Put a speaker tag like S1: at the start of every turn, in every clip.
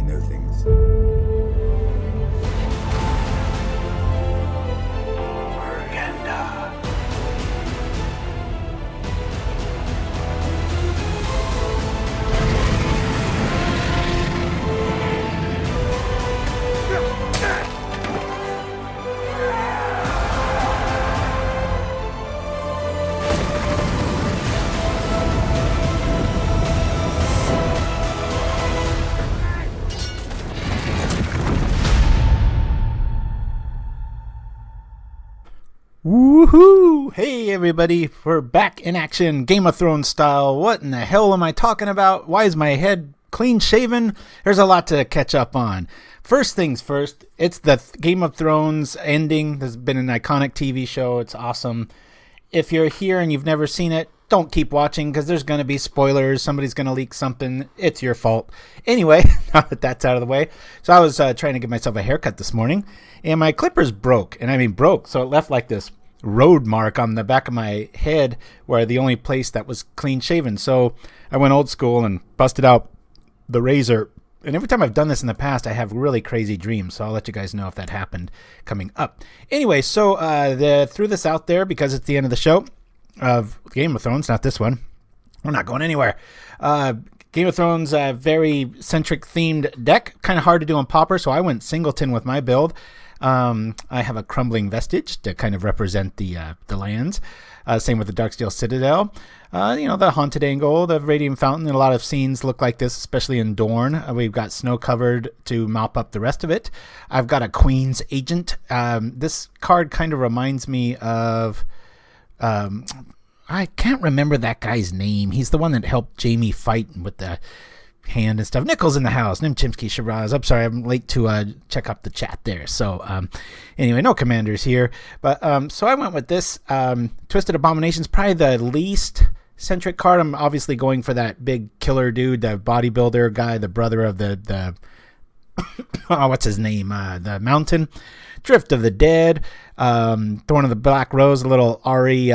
S1: know things.
S2: Woohoo! Hey everybody, we're back in action, Game of Thrones style. What in the hell am I talking about? Why is my head clean shaven? There's a lot to catch up on. First things first, it's the Game of Thrones ending. There's been an iconic TV show. It's awesome. If you're here and you've never seen it, don't keep watching because there's going to be spoilers. Somebody's going to leak something. It's your fault. Anyway, now that that's out of the way. So I was trying to give myself a haircut this morning and my clippers broke. And I mean broke. So it left like this road mark on the back of my head where the only place that was clean shaven. So I went old school and busted out the razor. And every time I've done this in the past, I have really crazy dreams. So I'll let you guys know if that happened coming up. Anyway, so threw this out there because it's the end of the show of Game of Thrones, not this one. We're not going anywhere. Game of Thrones, very centric themed deck. Kind of hard to do on Pauper, so I went singleton with my build. I have a Crumbling Vestige to kind of represent the lands. Same with the Darksteel Citadel. The Haunted Angle, the Radiant Fountain, and a lot of scenes look like this, especially in Dorne. We've got snow covered to mop up the rest of it. I've got a Queen's Agent. This card kind of reminds me of... I can't remember that guy's name. He's the one that helped Jaime fight with the hand and stuff. Nickles in the house. Nim Chimpsky, Shiraz. I'm sorry, I'm late to check up the chat there. So anyway, no commanders here. But so I went with this. Twisted Abomination's probably the least centric card. I'm obviously going for that big killer dude, the bodybuilder guy, the brother of the what's his name? The Mountain. Drift of the Dead. Thorn of the Black Rose, a little Ari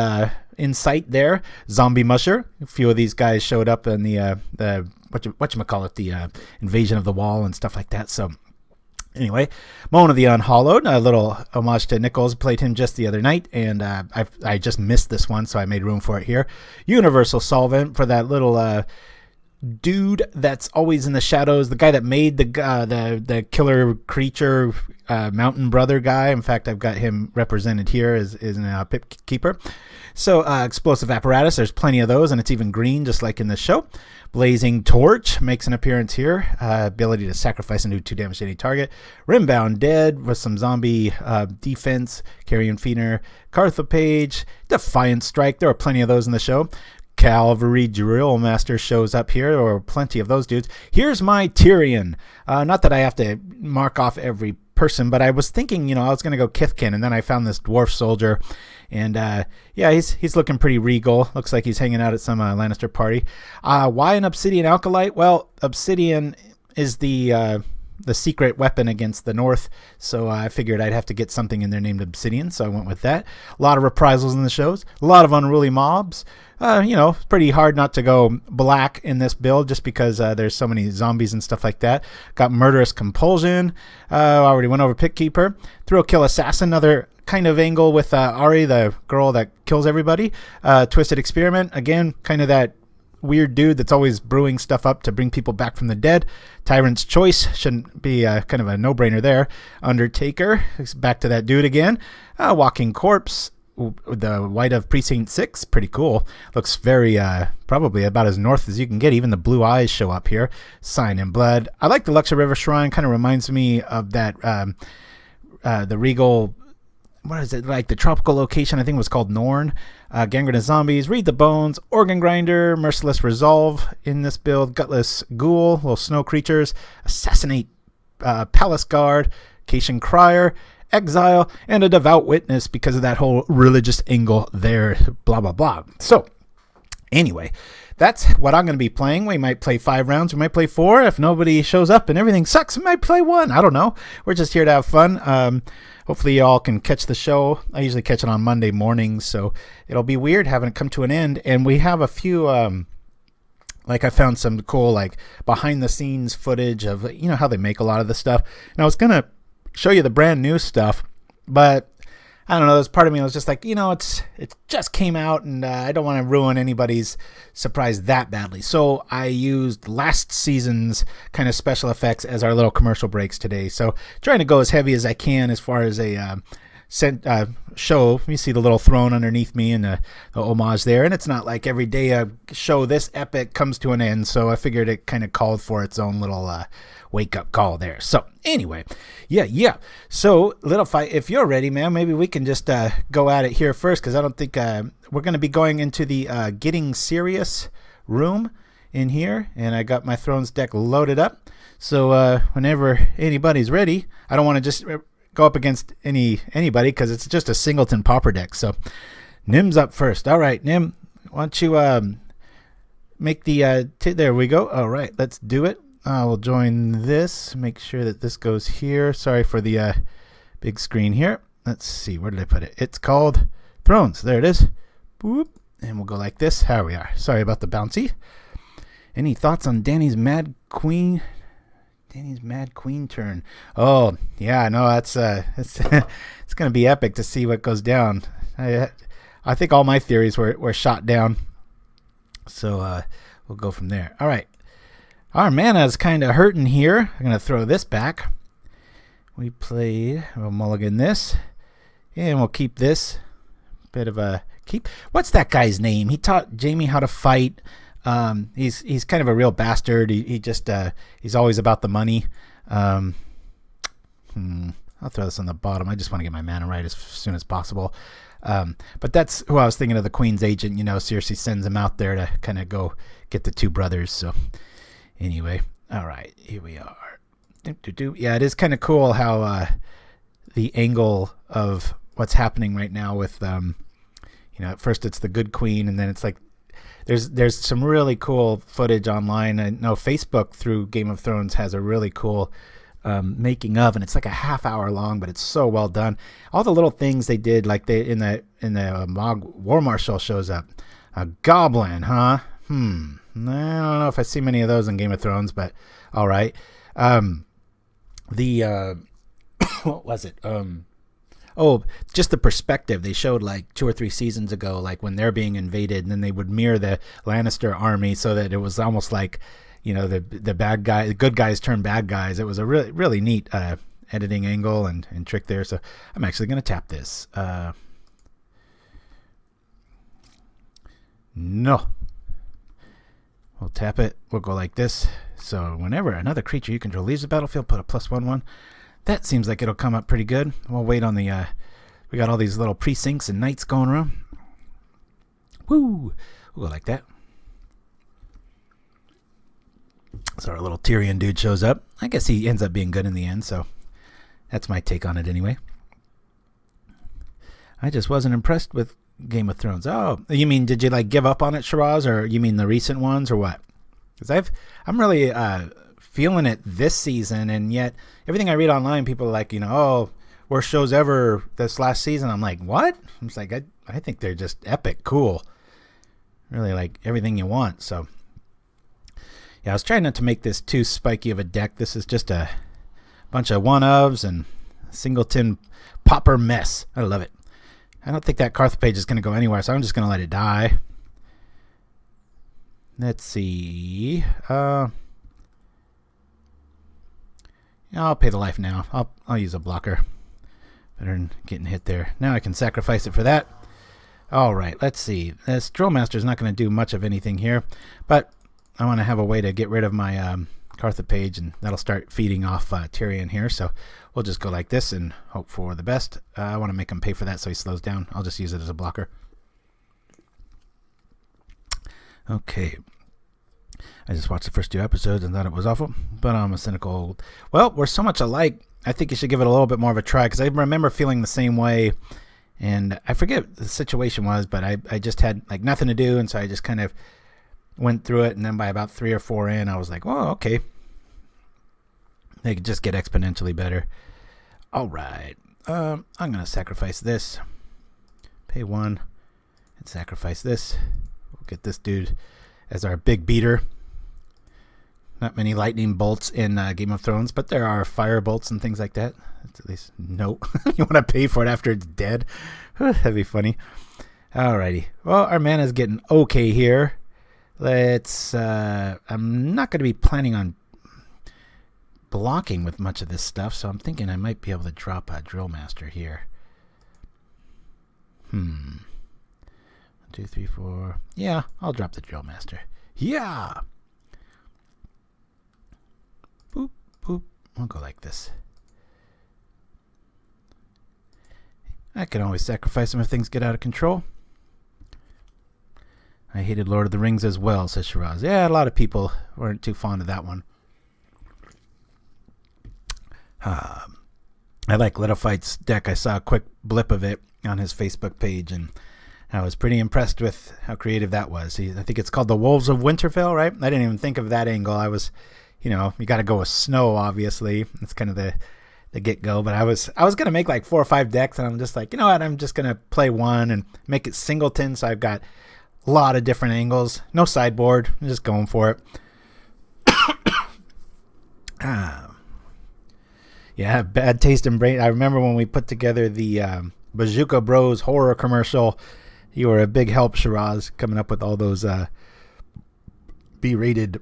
S2: insight there. Zombie Musher. A few of these guys showed up in the whatchamacallit, the Invasion of the Wall and stuff like that. So anyway, Moan of the Unhallowed, a little homage to Nickles. Played him just the other night, and I just missed this one, so I made room for it here. Universal Solvent for that little dude that's always in the shadows, the guy that made the killer creature mountain brother guy. In fact, I've got him represented here as a Pip Keeper. So Explosive Apparatus, there's plenty of those, and it's even green just like in the show. Blazing Torch makes an appearance here. Ability to sacrifice and do 2 damage to any target. Rimbound Dead with some zombie defense. Carrion Feeder, Carthopage, Defiant Strike. There are plenty of those in the show. Cavalry Drill Master shows up here, or plenty of those dudes. Here's my Tyrion. Not that I have to mark off every person, but I was thinking, I was going to go Kithkin, and then I found this dwarf soldier, and he's looking pretty regal. Looks like he's hanging out at some Lannister party. Why an Obsidian Alkalite? Well, Obsidian is the secret weapon against the North, so I figured I'd have to get something in there named Obsidian, so I went with that. A lot of reprisals in the shows, a lot of unruly mobs. Pretty hard not to go black in this build just because there's so many zombies and stuff like that. Got Murderous Compulsion. Already went over Pit Keeper. Thrill Kill Assassin, another kind of angle with Ari, the girl that kills everybody. Twisted Experiment, again, kind of that weird dude that's always brewing stuff up to bring people back from the dead. Tyrant's Choice shouldn't be kind of a no-brainer there. Undertaker, back to that dude again. Walking Corpse. The White of Precinct 6, pretty cool. Looks very, probably about as north as you can get. Even the blue eyes show up here. Sign in Blood. I like the Luxor River Shrine. Kind of reminds me of that, the Regal, what is it, like the tropical location, I think it was called Norn. Gangrenous Zombies, Read the Bones, Organ Grinder, Merciless Resolve in this build. Gutless Ghoul, little snow creatures. Assassinate Palace Guard, Cation Crier, Exile, and a Devout Witness because of that whole religious angle there, blah, blah, blah. So, anyway, that's what I'm going to be playing. We might play 5 rounds. We might play 4. If nobody shows up and everything sucks, we might play 1. I don't know. We're just here to have fun. Hopefully you all can catch the show. I usually catch it on Monday mornings, so it'll be weird having it come to an end. And we have a few Like I found some cool like behind the scenes footage of how they make a lot of the stuff. And I was gonna show you the brand new stuff, but I don't know. There's part of me that was just like, it just came out, and I don't want to ruin anybody's surprise that badly. So I used last season's kind of special effects as our little commercial breaks today. So trying to go as heavy as I can as far as a show. You see the little throne underneath me and the homage there, and it's not like every day a show this epic comes to an end. So I figured it kind of called for its own little wake up call there. So anyway, yeah. So litofeit, if you're ready, man, maybe we can just go at it here first, because I don't think we're going to be going into the getting serious room in here, and I got my Thrones deck loaded up. So whenever anybody's ready, I don't want to just go up against anybody because it's just a singleton Pauper deck. So Nim's up first. All right, Nim, why don't you make the there we go. All right, let's do it. We'll join this. Make sure that this goes here. Sorry for the big screen here. Let's see. Where did I put it? It's called Thrones. There it is. Boop. And we'll go like this. Here we are. Sorry about the bouncy. Any thoughts on Danny's Mad Queen? Danny's Mad Queen turn. Oh, yeah. No, that's it's it's going to be epic to see what goes down. I think all my theories were shot down. So we'll go from there. All right. Our mana's kind of hurting here. I'm going to throw this back. We'll mulligan this. And we'll keep this. Bit of a keep. What's that guy's name? He taught Jamie how to fight. He's kind of a real bastard. He just he's always about the money. I'll throw this on the bottom. I just want to get my mana right as soon as possible. But that's who I was thinking of, the Queen's agent. Cersei sends him out there to kind of go get the two brothers. So anyway, all right, here we are. Yeah, it is kind of cool how the angle of what's happening right now with at first it's the good queen, and then it's like there's some really cool footage online. I know Facebook through Game of Thrones has a really cool making of, and it's like a half hour long, but it's so well done. All the little things they did, like in the War Marshal shows up a goblin, huh? I don't know if I see many of those in Game of Thrones, but all right. What was it? Just the perspective they showed like 2 or 3 seasons ago, like when they're being invaded, and then they would mirror the Lannister army so that it was almost like, the bad guy, the good guys turn bad guys. It was a really, really neat editing angle and trick there. So I'm actually going to tap this. No. We'll tap it. We'll go like this. So whenever another creature you control leaves the battlefield, put a +1/1. That seems like it'll come up pretty good. We'll wait on the... we got all these little precincts and knights going around. Woo! We'll go like that. So our little Tyrion dude shows up. I guess he ends up being good in the end, so that's my take on it anyway. I just wasn't impressed with Game of Thrones. Oh, you mean, did you give up on it, Shiraz, or you mean the recent ones, or what? Because I'm really feeling it this season, and yet everything I read online, people are like, worst shows ever this last season. I'm like, what? I'm just like, I think they're just epic, cool, really like everything you want. So yeah, I was trying not to make this too spiky of a deck. This is just a bunch of one-ofs and singleton Pauper mess. I love it. I don't think that Carthage is going to go anywhere, so I'm just going to let it die. Let's see. I'll pay the life now. I'll use a blocker. Better than getting hit there. Now I can sacrifice it for that. All right, let's see. This Drillmaster is not going to do much of anything here, but I want to have a way to get rid of my Carthage, and that'll start feeding off Tyrion here. So we'll just go like this and hope for the best. I want to make him pay for that so he slows down. I'll just use it as a blocker. Okay. I just watched the first 2 episodes and thought it was awful, but I'm a cynical... Well, we're so much alike, I think you should give it a little bit more of a try, because I remember feeling the same way, and I forget what the situation was, but I just had nothing to do, and so I just kind of went through it, and then by about 3 or 4 in, I was like, oh, okay. They could just get exponentially better. All right. I'm going to sacrifice this. Pay 1 and sacrifice this. We'll get this dude as our big beater. Not many lightning bolts in Game of Thrones, but there are fire bolts and things like that. That's at least no. You want to pay for it after it's dead? That'd be funny. Alrighty. Well, our mana's getting okay here. Let's... I'm not going to be planning on blocking with much of this stuff, so I'm thinking I might be able to drop a Drill Master here. 1, 2, 3, 4. Yeah, I'll drop the Drill Master. Yeah! Boop, boop. I'll go like this. I can always sacrifice them if things get out of control. I hated Lord of the Rings as well, says Shiraz. Yeah, a lot of people weren't too fond of that one. I like Litofeit's deck. I saw a quick blip of it on his Facebook page, and I was pretty impressed with how creative that was. I think it's called the Wolves of Winterfell, right? I didn't even think of that angle. I was, you got to go with snow, obviously. That's kind of the get-go. But I was going to make like 4 or 5 decks, and I'm just like, you know what? I'm just going to play one and make it singleton, so I've got a lot of different angles. No sideboard. I'm just going for it. Yeah, bad taste in brain. I remember when we put together the Bazooka Bros horror commercial. You were a big help, Shiraz, coming up with all those B-rated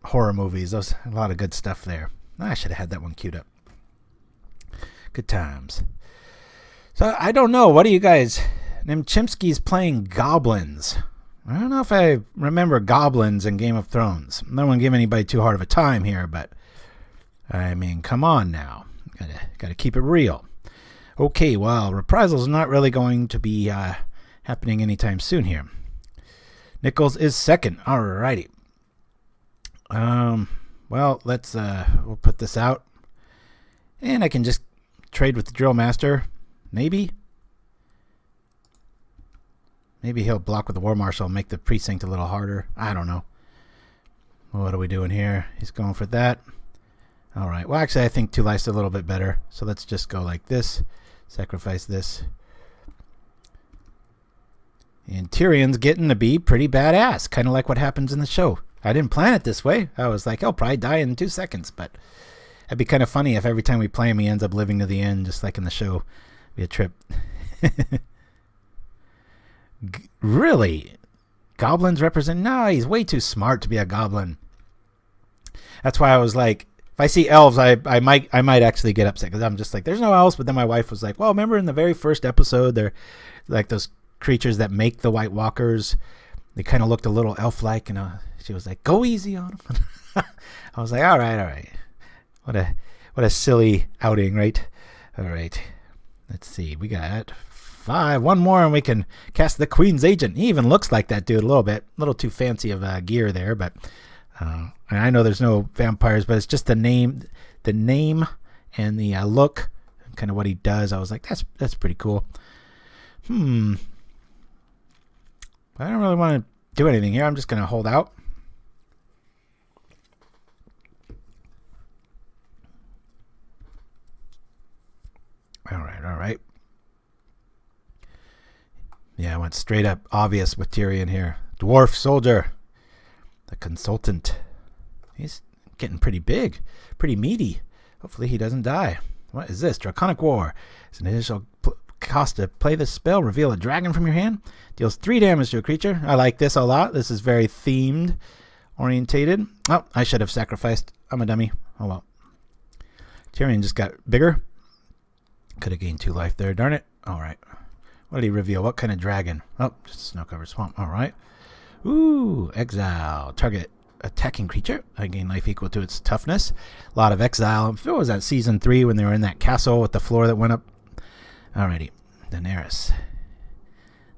S2: horror movies. Those a lot of good stuff there. I should have had that one queued up. Good times. So I don't know. What do you guys? Nim Chimpsky's playing goblins. I don't know if I remember goblins in Game of Thrones. I don't want to give anybody too hard of a time here, but I mean, come on now. Gotta keep it real. Okay, well, Reprisals not really going to be happening anytime soon here. Nickles is second. Alrighty. Well, let's we'll put this out, and I can just trade with the Drill Master. Maybe he'll block with the War Marshal and make the precinct a little harder. I don't know. What are we doing here? He's going for that. All right. Well, actually, I think 2 life's a little bit better. So let's just go like this. Sacrifice this. And Tyrion's getting to be pretty badass. Kind of like what happens in the show. I didn't plan it this way. I was like, he'll probably die in 2 seconds. But it'd be kind of funny if every time we play him, he ends up living to the end, just like in the show. Be a trip. Really? Goblins represent... No, he's way too smart to be a goblin. That's why I was like... If I see elves, I might actually get upset because I'm just like, there's no elves. But then my wife was like, well, remember in the very first episode, they're like those creatures that make the White Walkers. They kind of looked a little elf-like, and she was like, go easy on them. I was like, all right. What a silly outing, right? All right. Let's see. We got 5. One more, and we can cast the Queen's Agent. He even looks like that dude a little bit. A little too fancy of gear there, but... I know there's no vampires, but it's just the name and the look, kind of what he does. I was like, that's pretty cool. I don't really want to do anything here. I'm just going to hold out. All right. Yeah, I went straight up obvious with Tyrion here. Dwarf Soldier. The Consultant. He's getting pretty big, pretty meaty. Hopefully he doesn't die. What is this? Draconic Roar. It's an initial cost to play this spell. Reveal a dragon from your hand. Deals 3 damage to a creature. I like this a lot. This is very themed, orientated. Oh, I should have sacrificed. I'm a dummy. Oh well. Tyrion just got bigger. Could have gained 2 life there. Darn it. All right. What did he reveal? What kind of dragon? Oh, just a snow-covered swamp. All right. Ooh, exile. Target attacking creature. I gain life equal to its toughness. A lot of exile. If it was at season 3 when they were in that castle with the floor that went up. Alrighty. Daenerys.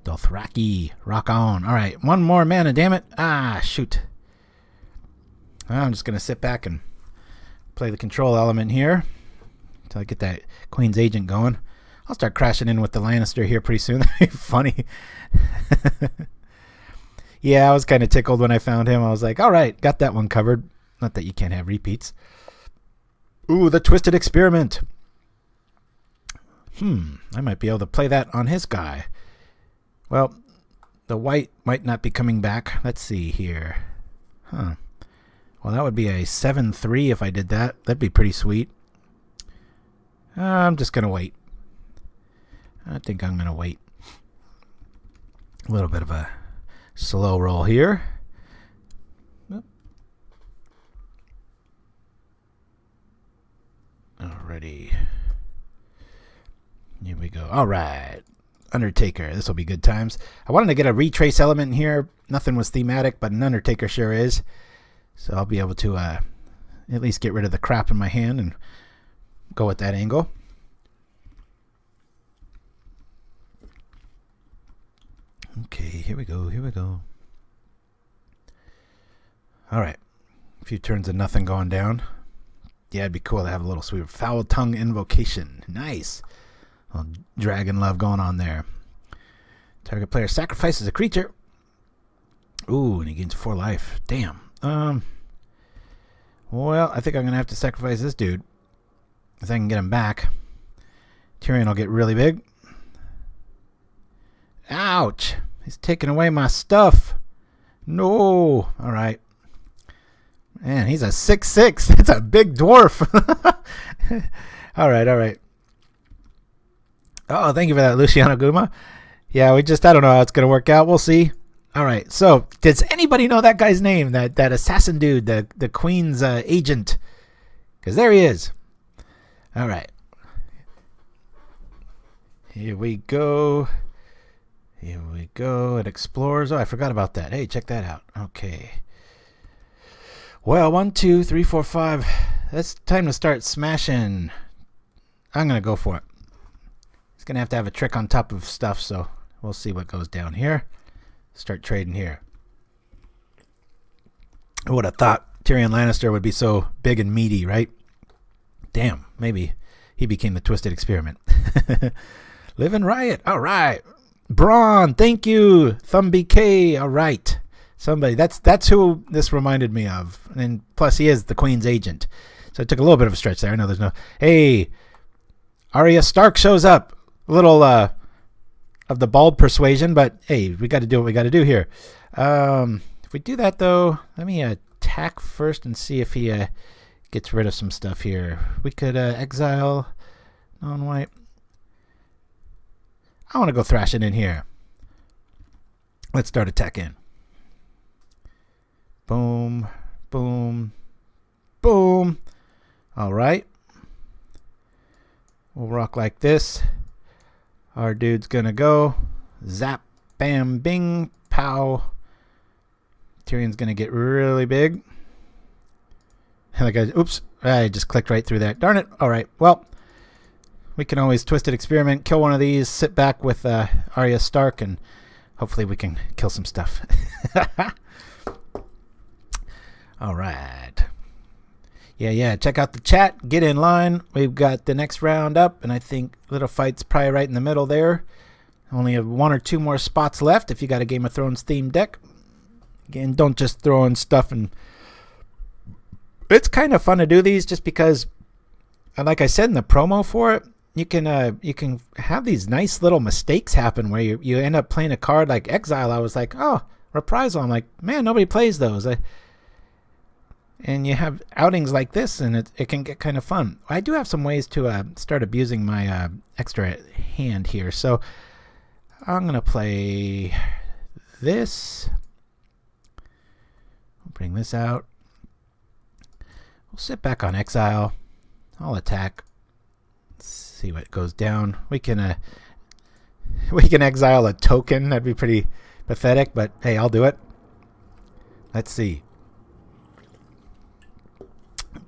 S2: Dothraki. Rock on. Alright. 1 more mana, damn it. Ah, shoot. I'm just going to sit back and play the control element here until I get that Queen's Agent going. I'll start crashing in with the Lannister here pretty soon. That'd be funny. Yeah, I was kind of tickled when I found him. I was like, all right, got that one covered. Not that you can't have repeats. Ooh, the Twisted Experiment. I might be able to play that on his guy. Well, the white might not be coming back. Let's see here. Well, that would be a 7-3 if I did that. That'd be pretty sweet. I'm just going to wait. I think I'm going to wait. A little bit of a slow roll here. Alrighty. Here we go. All right. Undertaker. This will be good times. I wanted to get a retrace element in here. Nothing was thematic, but an Undertaker sure is. So I'll be able to at least get rid of the crap in my hand and go with that angle. Okay, here we go. Here we go. All right. A few turns of nothing going down. Yeah, it'd be cool to have a little sweet Foul-Tongue Invocation. Nice. A little dragon love going on there. Target player sacrifices a creature. Ooh, and he gains 4 life. Damn. Well, I think I'm going to have to sacrifice this dude. If I can get him back. Tyrion will get really big. Ouch. He's taking away my stuff. No. All right. Man, he's a 6'6". That's a big dwarf. All right, all right. Oh, thank you for that, Luciano Guma. Yeah, I don't know how it's going to work out. We'll see. All right, so does anybody know that guy's name, that assassin dude, the Queen's agent? Because there he is. All right. Here we go. Here we go. It explores. Oh, I forgot about that. Hey, check that out. Okay. Well, 1, 2, 3, 4, 5. It's time to start smashing. I'm going to go for it. It's going to have a trick on top of stuff, so we'll see what goes down here. Start trading here. Who would have thought Tyrion Lannister would be so big and meaty, right? Damn, maybe he became the Twisted Experiment. Live and Riot. All right. Braun, thank you. Thumb BK. All right. Somebody. That's who this reminded me of. And plus, he is the Queen's agent. So it took a little bit of a stretch there. I know there's no... Hey, Arya Stark shows up. A little of the bald persuasion, but hey, we got to do what we got to do here. If we do that, though, let me attack first and see if he gets rid of some stuff here. We could exile non-white. I want to go thrashing in here. Let's start attacking. Boom, boom, boom. All right. We'll rock like this. Our dude's going to go. Zap, bam, bing, pow. Tyrion's going to get really big. Oops, I just clicked right through that. Darn it. All right, well, we can always Twisted Experiment, kill one of these, sit back with Arya Stark, and hopefully we can kill some stuff. All right. Yeah, check out the chat. Get in line. We've got the next round up, and I think Litofeit's probably right in the middle there. Only have 1 or 2 more spots left if you got a Game of Thrones themed deck. Again, don't just throw in stuff. And it's kind of fun to do these just because, like I said in the promo for it, you can have these nice little mistakes happen where you end up playing a card like Exile. I was like, oh, Reprisal. I'm like, man, nobody plays those. And you have outings like this, and it can get kind of fun. I do have some ways to start abusing my extra hand here. So I'm going to play this. I'll bring this out. We'll sit back on Exile. I'll attack. Let's see what goes down. We can exile a token. That'd be pretty pathetic, but hey, I'll do it. Let's see.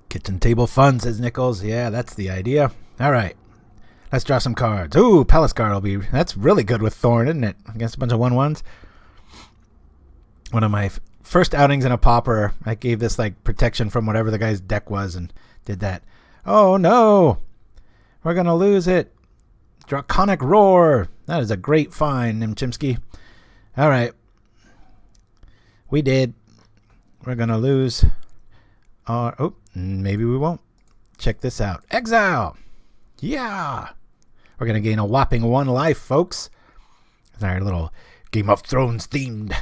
S2: Kitchen table fun, says Nickles. Yeah, that's the idea. All right. Let's draw some cards. Ooh, Palace Guard will be... That's really good with Thorn, isn't it? Against a bunch of 1/1s. One of my first outings in a Pauper, I gave this like protection from whatever the guy's deck was and did that. Oh, no. We're going to lose it. Draconic Roar. That is a great find, Nim Chimpsky. All right. We did. We're going to lose... oh, maybe we won't. Check this out. Exile! Yeah! We're going to gain a whopping 1 life, folks. It's our little Game of Thrones themed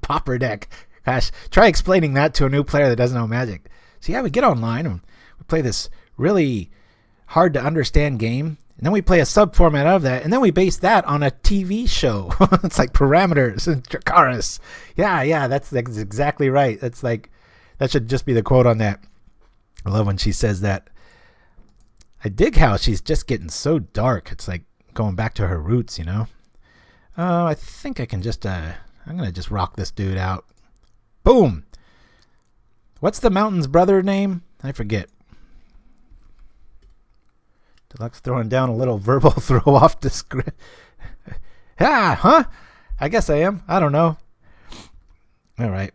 S2: Pauper deck. Gosh, try explaining that to a new player that doesn't know Magic. So yeah, we get online and we play this really hard to understand game, and then we play a sub format of that, and then we base that on a TV show. It's like Parameters and Dracaris. Yeah, that's exactly right. That's like, that should just be the quote on that. I love when she says that. I dig how she's just getting so dark. It's like going back to her roots, you know. I think I can just I'm gonna just rock this dude out. Boom. What's the mountain's brother name? I forget. Deluxe throwing down a little verbal throw off the script. Huh? I guess I am. I don't know. All right.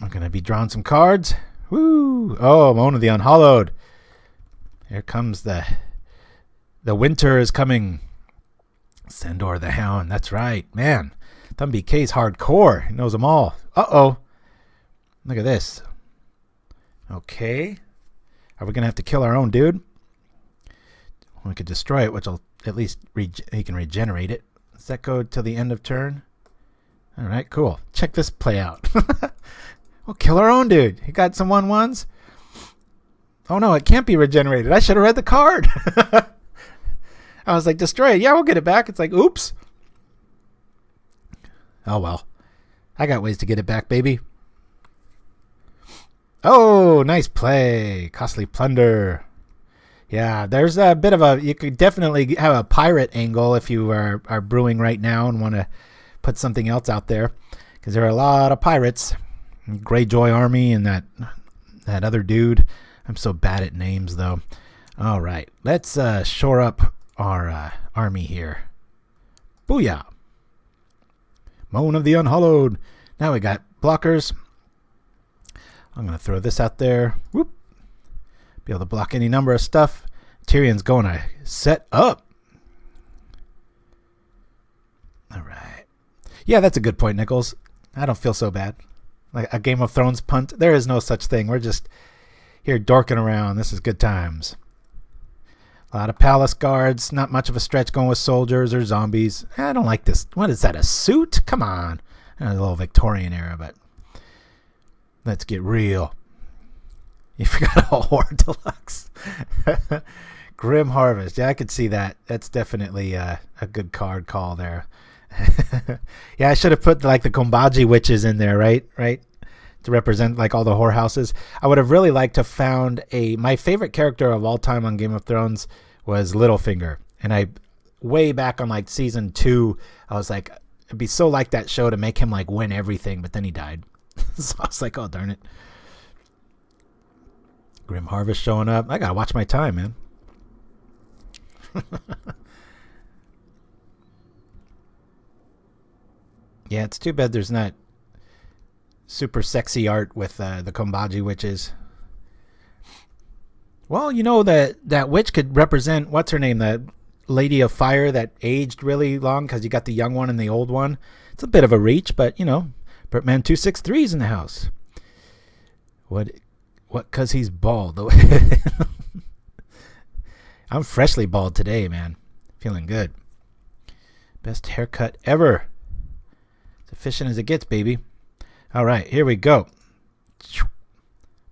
S2: I'm going to be drawing some cards. Woo! Oh, Moan of the Unhallowed. Here comes the winter is coming. Sandor the Hound. That's right. Man, Thumb BK's hardcore. He knows them all. Uh-oh. Look at this. Okay. Are we going to have to kill our own dude? We could destroy it, which will at least he can regenerate it. Does that go to the end of turn? All right, cool. Check this play out. We'll kill our own dude. He got some 1/1s. Oh no, it can't be regenerated. I should have read the card. I was like, destroy it. Yeah, we'll get it back. It's like, oops. Oh well. I got ways to get it back, baby. Oh, nice play. Costly plunder. Yeah, there's a bit of you could definitely have a pirate angle if you are brewing right now and want to put something else out there, because there are a lot of pirates. Greyjoy army and that other dude. I'm so bad at names though. All right, let's shore up our army here. Booyah. Moan of the Unhallowed. Now we got blockers. I'm going to throw this out there. Whoop. Be able to block any number of stuff. Tyrion's going to set up. All right. Yeah, that's a good point, Nickles. I don't feel so bad. Like a Game of Thrones punt. There is no such thing. We're just here dorking around. This is good times. A lot of palace guards. Not much of a stretch going with soldiers or zombies. I don't like this. What is that, a suit? Come on. A little Victorian era, but let's get real. You forgot a Horde Deluxe. Grim Harvest. Yeah, I could see that. That's definitely a good card call there. Yeah, I should have put like the Kombaji witches in there, right? To represent like all the whorehouses. I would have really liked to found my favorite character of all time on Game of Thrones was Littlefinger. And I, way back on like season 2, I was like, it'd be so like that show to make him like win everything, but then he died. So I was like, oh, darn it. Grim Harvest showing up. I gotta watch my time, man. Yeah, it's too bad there's not super sexy art with the Kombaji witches. Well, you know that witch could represent, what's her name, that Lady of Fire that aged really long, because you got the young one and the old one. It's a bit of a reach, but you know, Bertman 263's in the house. What? Because he's bald. I'm freshly bald today, man. Feeling good. Best haircut ever. As efficient as it gets, baby. All right, here we go.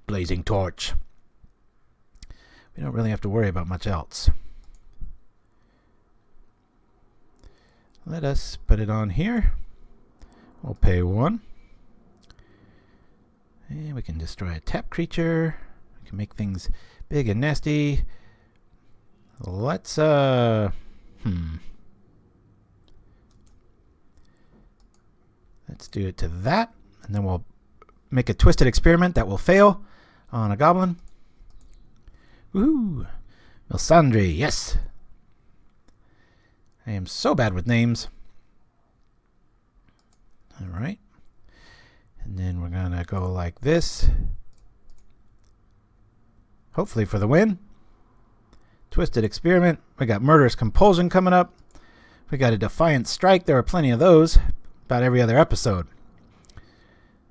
S2: Blazing Torch. We don't really have to worry about much else. Let us put it on here. We'll pay 1. And we can destroy a tap creature. We can make things big and nasty. Let's Let's do it to that. And then we'll make a twisted experiment that will fail on a goblin. Woohoo! Milsandri, yes. I am so bad with names. Alright. And then we're going to go like this. Hopefully for the win. Twisted Experiment. We got Murderous Compulsion coming up. We got a Defiant Strike. There are plenty of those. About every other episode.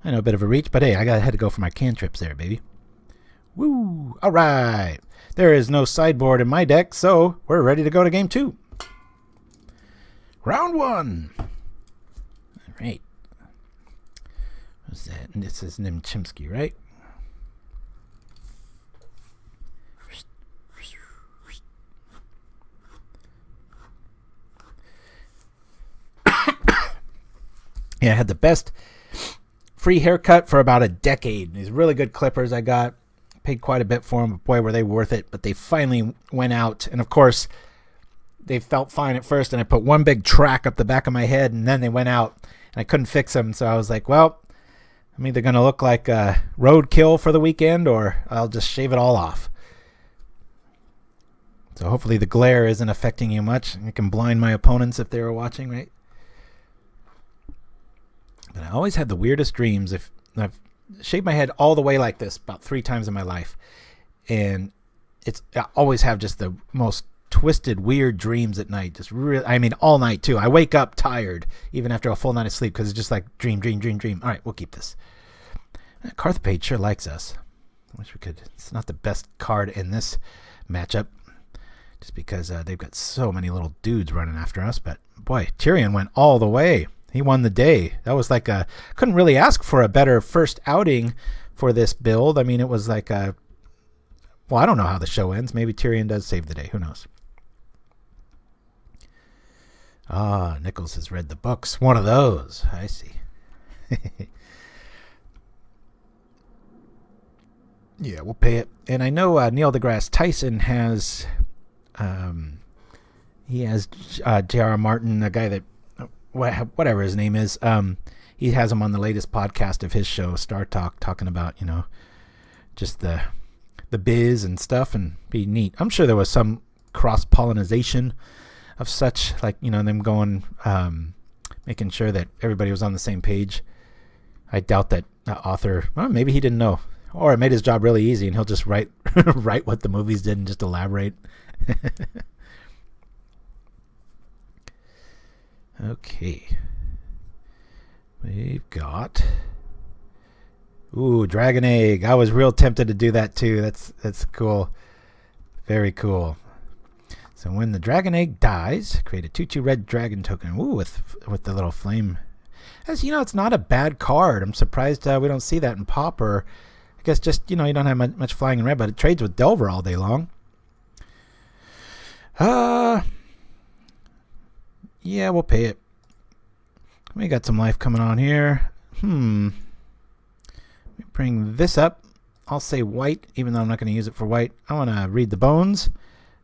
S2: I know, a bit of a reach, but hey, I had to go for my cantrips there, baby. Woo! Alright. There is no sideboard in my deck, so we're ready to go to game 2. Round 1. Alright. What's that? And this is Nim Chimpsky, right? Yeah, I had the best free haircut for about a decade. These really good clippers I got. Paid quite a bit for them, but boy, were they worth it. But they finally went out. And of course, they felt fine at first. And I put one big track up the back of my head, and then they went out. And I couldn't fix them. So I was like, well, I'm either going to look like a roadkill for the weekend, or I'll just shave it all off. So hopefully the glare isn't affecting you much. I can blind my opponents if they were watching, right? But I always had the weirdest dreams. If I've shaved my head all the way like this about 3 times in my life, and I always have just the most twisted, weird dreams at night. Just really, I mean, all night too. I wake up tired even after a full night of sleep because it's just like dream. All right, we'll keep this. Karthpage sure likes us. I wish we could. It's not the best card in this matchup, just because they've got so many little dudes running after us. But boy, Tyrion went all the way. He won the day. That was like couldn't really ask for a better first outing for this build. I mean, it was like well, I don't know how the show ends. Maybe Tyrion does save the day. Who knows? Ah, Nickles has read the books. One of those. I see. Yeah, we'll pay it. And I know Neil deGrasse Tyson has, he has J.R.R. Martin, a guy that, whatever his name is, he has him on the latest podcast of his show, Star Talk, talking about, just the biz and stuff, and be neat. I'm sure there was some cross-pollination of such, like, them going, making sure that everybody was on the same page. I doubt that author, well, maybe he didn't know. Or it made his job really easy, and he'll just write what the movies did and just elaborate. Okay. We've got... Ooh, Dragon Egg. I was real tempted to do that too. That's cool. Very cool. So when the Dragon Egg dies, create a 2/2 red dragon token. Ooh, with the little flame. As you know, it's not a bad card. I'm surprised we don't see that in Pauper. I guess just, you don't have much flying in red, but it trades with Delver all day long. Yeah, we'll pay it. We got some life coming on here. Let me bring this up. I'll say white, even though I'm not going to use it for white. I want to read the bones.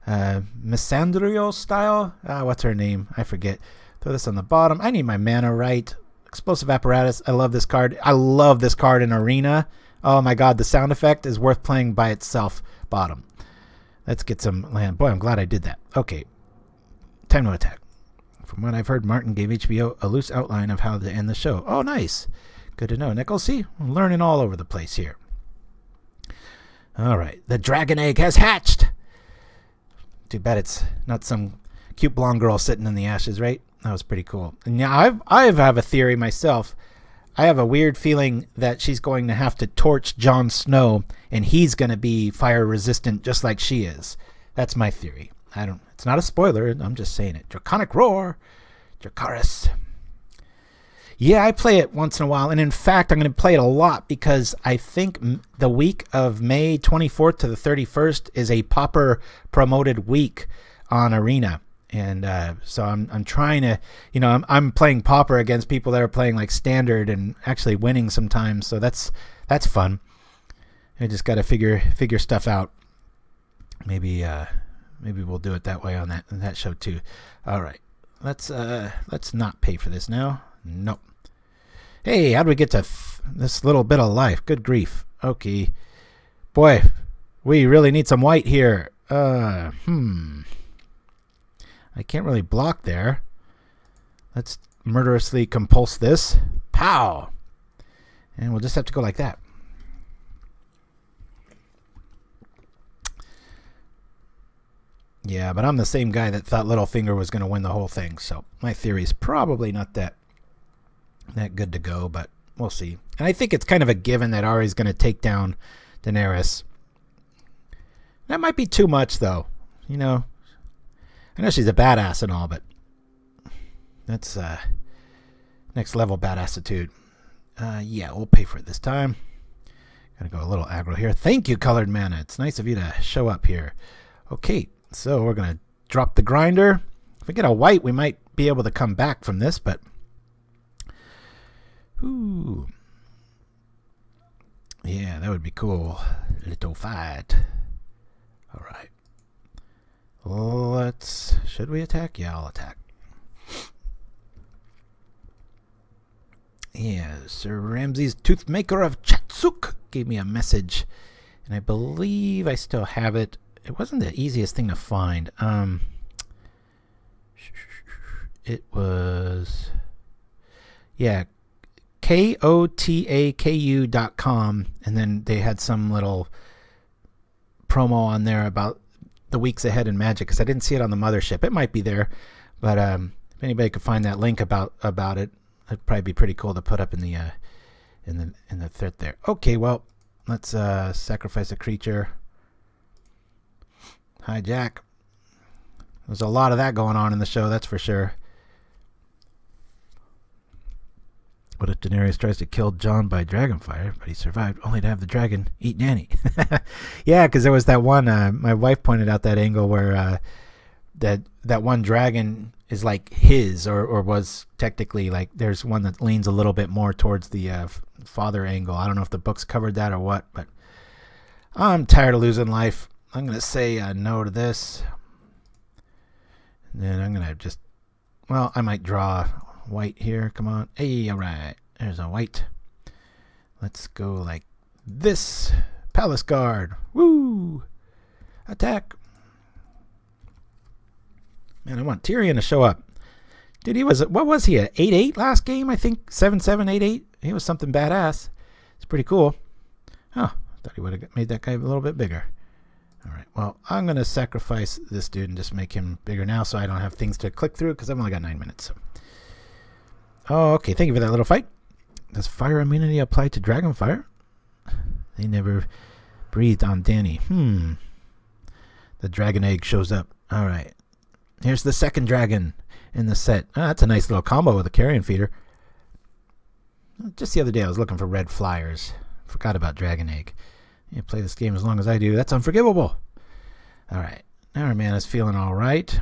S2: Misandrio style. What's her name? I forget. Throw this on the bottom. I need my mana right. Explosive Apparatus. I love this card. I love this card in Arena. Oh my god, the sound effect is worth playing by itself. Bottom. Let's get some land. Boy, I'm glad I did that. Okay. Time to attack. From what I've heard, Martin gave HBO a loose outline of how to end the show. Oh, nice. Good to know. Nickles, see? I'm learning all over the place here. All right. The Dragon Egg has hatched. Too bad it's not some cute blonde girl sitting in the ashes, right? That was pretty cool. And now I have a theory myself. I have a weird feeling that she's going to have to torch Jon Snow, and he's going to be fire resistant just like she is. That's my theory. It's not a spoiler. I'm just saying it. Draconic Roar. Dracarys. Yeah, I play it once in a while, and in fact, I'm going to play it a lot because I think the week of May 24th to the 31st is a Pauper promoted week on Arena. And so I'm trying to, I'm playing Pauper against people that are playing like Standard and actually winning sometimes. So that's fun. I just got to figure stuff out. Maybe we'll do it that way on that show too. All right, let's not pay for this now. Nope. Hey, how do we get to this little bit of life? Good grief. Okay, boy, we really need some white here. I can't really block there. Let's murderously compulse this. Pow! And we'll just have to go like that. Yeah, but I'm the same guy that thought Littlefinger was going to win the whole thing, so my theory is probably not that good to go, but we'll see. And I think it's kind of a given that Ari's going to take down Daenerys. That might be too much, though. I know she's a badass and all, but that's next level badassitude. Yeah, we'll pay for it this time. Gotta go a little aggro here. Thank you, Colored Mana. It's nice of you to show up here. Okay, so we're gonna drop the grinder. If we get a white, we might be able to come back from this, but ooh, yeah, that would be cool. Litofeit. All right. Should we attack? Yeah, I'll attack. Yeah, Sir Ramses, Toothmaker of Chatsuk, gave me a message, and I believe I still have it. It wasn't the easiest thing to find. It was, yeah, kotaku.com, and then they had some little promo on there about the weeks ahead in Magic, because I didn't see it on the mothership. It might be there, but if anybody could find that link about it, it'd probably be pretty cool to put up in the thread there. Okay, well, let's sacrifice a creature. Hijack. There's a lot of that going on in the show, that's for sure. What if Daenerys tries to kill Jon by Dragonfire, but he survived only to have the dragon eat Dany? Yeah, because there was that one, my wife pointed out that angle where that one dragon is like his, or was technically, like, there's one that leans a little bit more towards the father angle. I don't know if the books covered that or what, but I'm tired of losing life. I'm going to say no to this. And then I'm going to just, well, I might draw white here. Come on. Hey, all right. There's a white. Let's go like this. Palace Guard. Woo! Attack. Man, I want Tyrion to show up. Dude, what was he, a 8-8 last game? I think 7-7, 8-8. He was something badass. It's pretty cool. Oh, I thought he would have made that guy a little bit bigger. All right, well, I'm going to sacrifice this dude and just make him bigger now so I don't have things to click through, because I've only got 9 minutes. Oh, okay, thank you for that little fight. Does fire immunity apply to Dragonfire? They never breathed on Dany. The dragon egg shows up. All right. Here's the second dragon in the set. Oh, that's a nice little combo with a carrion feeder. Just the other day I was looking for red flyers. Forgot about dragon egg. You play this game as long as I do. That's unforgivable. All right. Now our mana's feeling all right.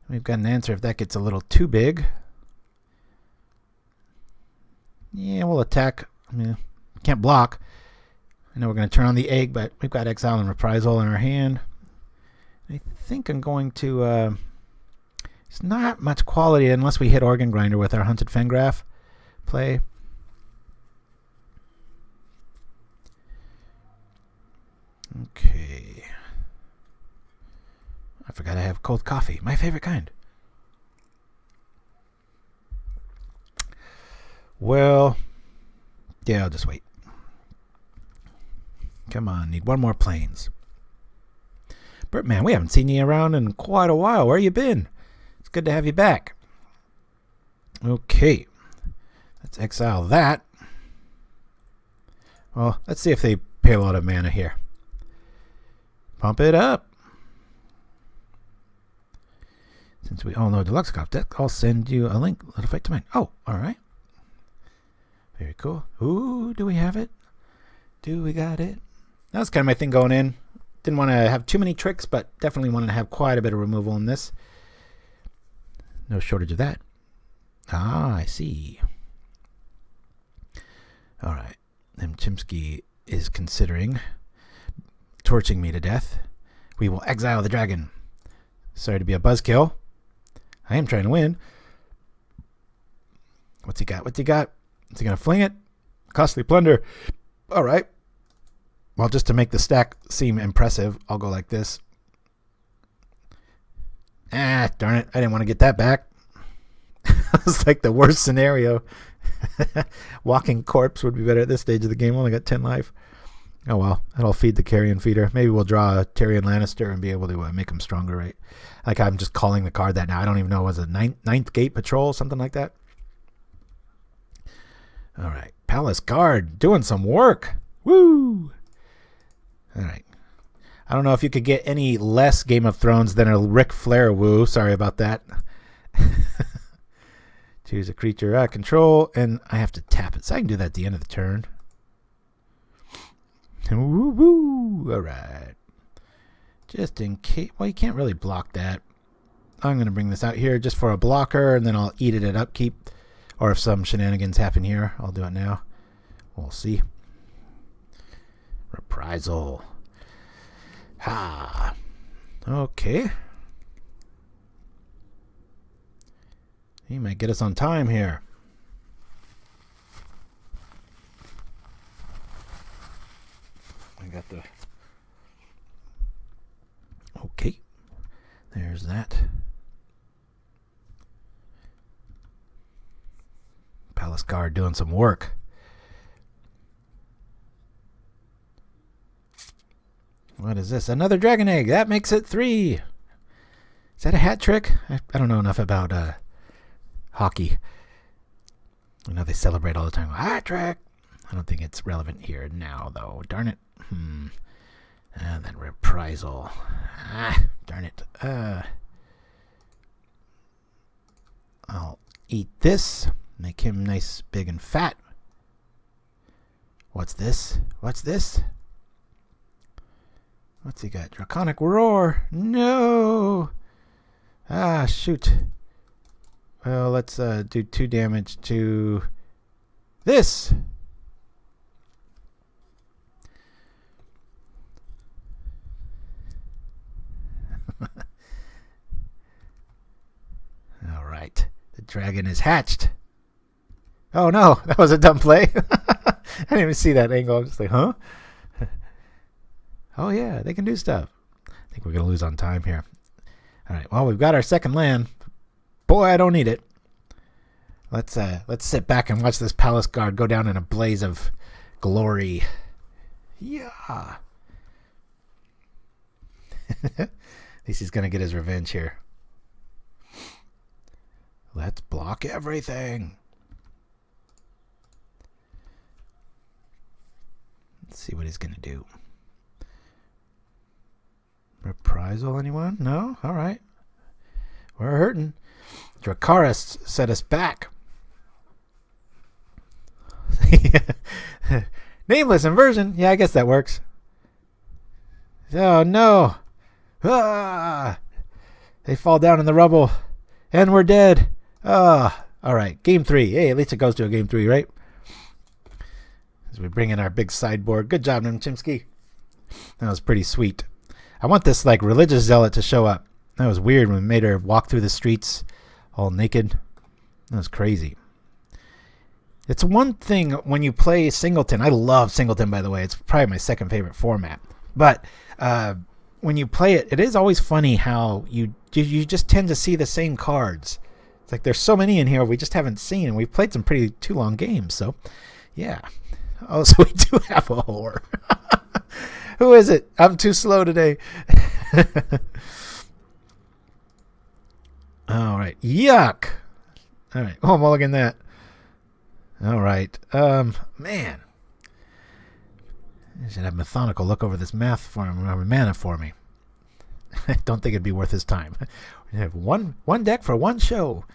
S2: We've got an answer if that gets a little too big. Yeah, we'll attack. I mean, can't block. I know we're going to turn on the egg, but we've got Exile and Reprisal in our hand. I think I'm going to... it's not much quality unless we hit Organ Grinder with our Hunted Fengraf play. Okay. I forgot I have cold coffee. My favorite kind. Well, yeah, I'll just wait. Come on, need one more planes. Bertman, we haven't seen you around in quite a while. Where you been? It's good to have you back. Okay. Let's exile that. Well, let's see if they pay a lot of mana here. Pump it up. Since we all know Deluxe Cop Deck, I'll send you a link. Litofeit to mine. Oh, all right. Very cool. Ooh, do we have it? Do we got it? That was kind of my thing going in. Didn't want to have too many tricks, but definitely wanted to have quite a bit of removal in this. No shortage of that. Ah, I see. All right. Nim Chimpsky is considering torching me to death. We will exile the dragon. Sorry to be a buzzkill. I am trying to win. What's he got? What's he got? Is he going to fling it? Costly plunder. All right. Well, just to make the stack seem impressive, I'll go like this. Ah, darn it. I didn't want to get that back. It's like the worst scenario. Walking corpse would be better at this stage of the game. Only got 10 life. Oh, well. That'll feed the carrion feeder. Maybe we'll draw a Tyrion Lannister and be able to make him stronger, right? Like I'm just calling the card that now. I don't even know. Was it ninth Gate Patrol? Something like that? All right. Palace Guard doing some work. Woo! All right. I don't know if you could get any less Game of Thrones than a Ric Flair woo. Sorry about that. Choose a creature I control, and I have to tap it. So I can do that at the end of the turn. Woo-woo! Alright. Just in case. Well, you can't really block that. I'm going to bring this out here just for a blocker, and then I'll eat it at upkeep. Or if some shenanigans happen here, I'll do it now. We'll see. Reprisal. Ha! Okay. He might get us on time here. I got the... Okay. There's that. Palace Guard doing some work. What is this? Another Dragon Egg. That makes it 3. Is that a hat trick? I don't know enough about hockey. I know they celebrate all the time. Hat trick. I don't think it's relevant here now, though. Darn it. And then reprisal. Darn it. I'll eat this. Make him nice, big, and fat. What's this? What's this? What's he got? Draconic Roar. No. Shoot. Well, let's do 2 damage to this. All right. The dragon is hatched. Oh, no. That was a dumb play. I didn't even see that angle. I'm just like, huh? Oh, yeah. They can do stuff. I think we're going to lose on time here. All right. Well, we've got our second land. Boy, I don't need it. Let's sit back and watch this Palace Guard go down in a blaze of glory. Yeah. At least he's going to get his revenge here. Let's block everything. Let's see what he's going to do. Reprisal, anyone? No? All right. We're hurting. Dracaris set us back. Nameless Inversion. Yeah, I guess that works. Oh, no. They fall down in the rubble. And we're dead. All right. Game 3. Hey, at least it goes to a game 3, right? As we bring in our big sideboard. Good job, Nim Chimpsky. That was pretty sweet. I want this like religious zealot to show up. That was weird when we made her walk through the streets all naked. That was crazy. It's one thing when you play Singleton. I love Singleton, by the way. It's probably my second favorite format. But when you play it, it is always funny how you just tend to see the same cards. It's like there's so many in here we just haven't seen, and we've played some pretty too long games. So, yeah. Oh, so we do have a whore. Who is it? I'm too slow today. All right. Yuck. All right. Oh, mulligan that. All right. Man. I should have Methodical look over this mana for me. I don't think it'd be worth his time. We have one deck for one show.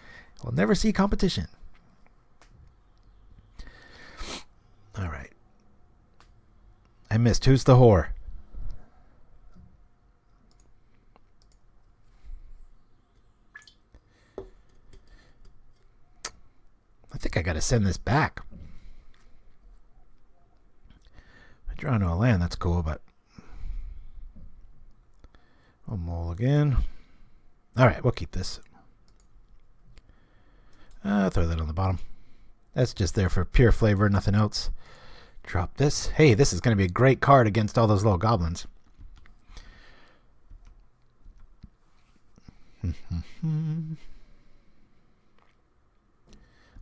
S2: We'll never see competition. All right. I missed. Who's the whore? I think I got to send this back. I draw into a land. That's cool, but I'll mulligan. All right, we'll keep this. Throw that on the bottom. That's just there for pure flavor, nothing else. Drop this. Hey, this is going to be a great card against all those little goblins.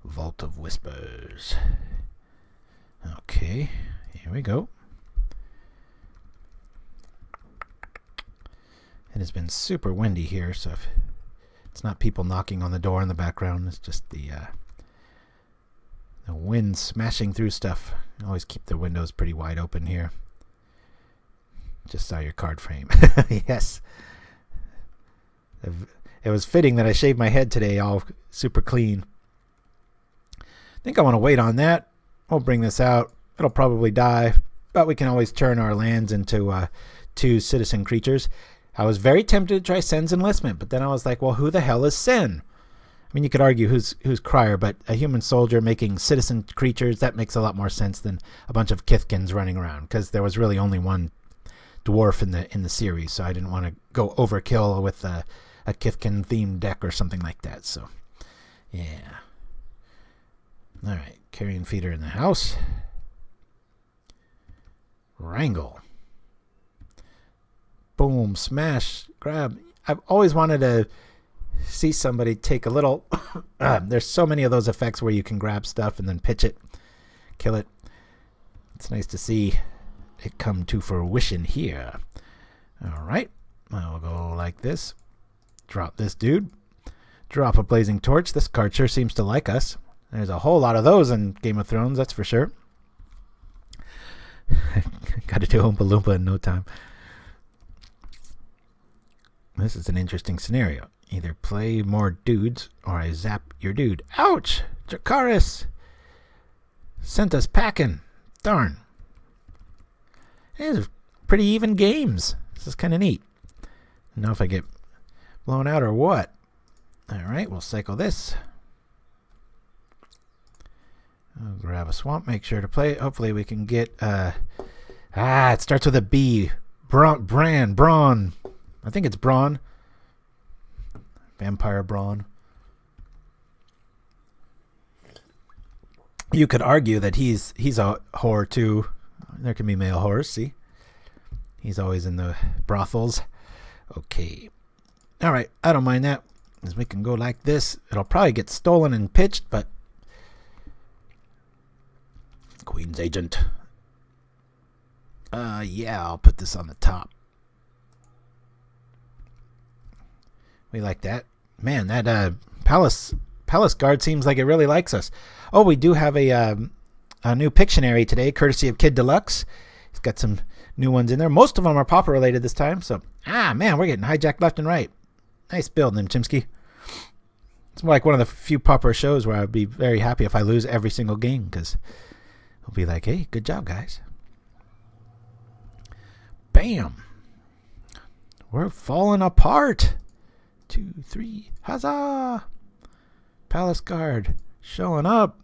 S2: Vault of Whispers. Okay, here we go. It has been super windy here, so if it's not people knocking on the door in the background, it's just the wind smashing through stuff. I always keep the windows pretty wide open here. Just saw your card frame. Yes. It was fitting that I shaved my head today all super clean. think I want to wait on that. We'll bring this out. It'll probably die, but we can always turn our lands into 2 citizen creatures. I was very tempted to try Sen's Enlistment, but then I was like, well, who the hell is Sen? I mean, you could argue who's Crier, but a human soldier making citizen creatures, that makes a lot more sense than a bunch of Kithkins running around, because there was really only one dwarf in the series, so I didn't want to go overkill with a Kithkin themed deck or something like that. So yeah, all right, Carrion Feeder in the house. Wrangle, boom, smash, grab. I've always wanted to see somebody take a little there's so many of those effects where you can grab stuff and then pitch it, kill it. It's nice to see it come to fruition here. All right, I'll go like this. Drop this dude. Drop a Blazing Torch. This card sure seems to like us. There's a whole lot of those in Game of Thrones, that's for sure. Got to do Oompa Loompa in no time. This is an interesting scenario. Either play more dudes or I zap your dude. Ouch! Dracaris sent us packing. Darn. These are pretty even games. This is kind of neat. I don't know if I get blown out or what. Alright, we'll cycle this. I'll grab a swamp, make sure to play it. Hopefully we can get it starts with a B. Brawn. I think it's Brawn. Vampire Brawn. You could argue that he's a whore too. There can be male whores, see? He's always in the brothels. Okay. Alright, I don't mind that. Because we can go like this. It'll probably get stolen and pitched, but Queen's Agent. Yeah, I'll put this on the top. We like that. Man, that Palace Guard seems like it really likes us. Oh, we do have a new Pictionary today, courtesy of Kid Deluxe. He's got some new ones in there. Most of them are Pauper related this time. So, man, we're getting hijacked left and right. Nice build, Nim Chimpsky. It's like one of the few Pauper shows where I'd be very happy if I lose every single game, because I'll be like, hey, good job, guys. Bam. We're falling apart. 2, 3, huzzah! Palace Guard showing up.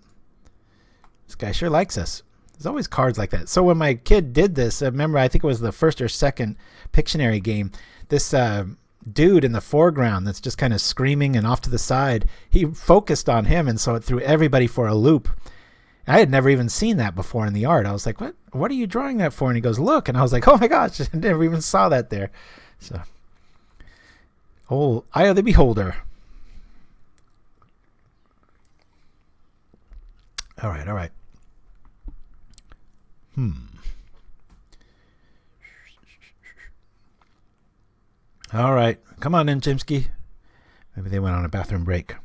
S2: This guy sure likes us. There's always cards like that. So when my kid did this, remember, I think it was the first or second Pictionary game, this dude in the foreground that's just kind of screaming and off to the side, he focused on him, and so it threw everybody for a loop. I had never even seen that before in the art. I was like, what are you drawing that for? And he goes, look. And I was like, oh my gosh, I never even saw that there. So, oh, eye of the beholder. All right. All right. Come on in, Chimpsky. Maybe they went on a bathroom break. I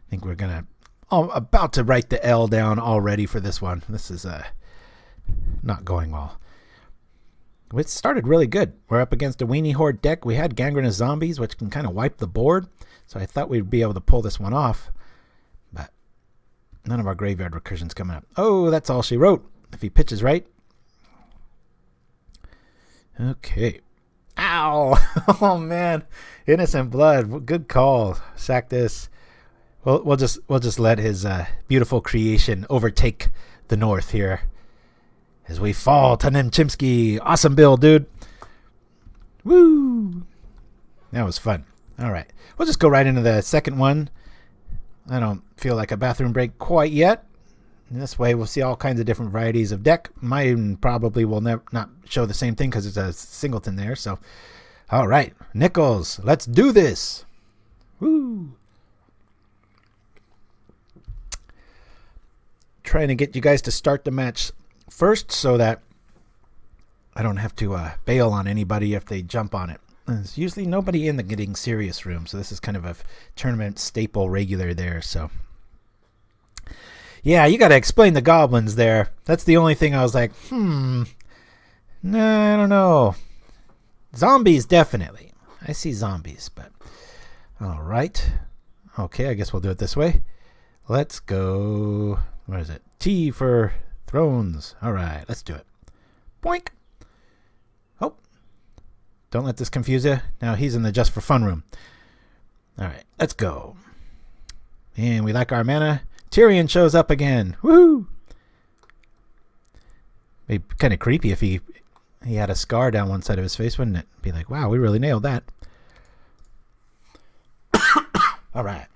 S2: think we're about to write the L down already for this one. This is not going well. It started really good. We're up against a Weenie Horde deck. We had Gangrenous Zombies, which can kind of wipe the board. So I thought we'd be able to pull this one off. But none of our graveyard recursions coming up. Oh, that's all she wrote. If he pitches right. Okay. Ow! Oh man, innocent blood. Good call. Sack this. We'll just let his beautiful creation overtake the north here as we fall to Nim Chimpsky. Awesome build, dude. Woo! That was fun. All right, we'll just go right into the second one. I don't feel like a bathroom break quite yet. And this way, we'll see all kinds of different varieties of deck. Mine probably will not show the same thing because it's a singleton there. So, all right, Nickles, let's do this. Woo! Trying to get you guys to start the match first so that I don't have to bail on anybody if they jump on it. There's usually nobody in the getting serious room, so this is kind of a tournament staple regular there. So. Yeah, you got to explain the goblins there. That's the only thing I was like, no, I don't know. Zombies, definitely. I see zombies, but all right. Okay, I guess we'll do it this way. Let's go. What is it? T for thrones. All right, let's do it. Boink. Oh, don't let this confuse you. Now he's in the just for fun room. All right, let's go. And we like our mana. Tyrion shows up again. Woohoo! It'd be kind of creepy if he had a scar down one side of his face, wouldn't it? Be like, wow, we really nailed that. All right.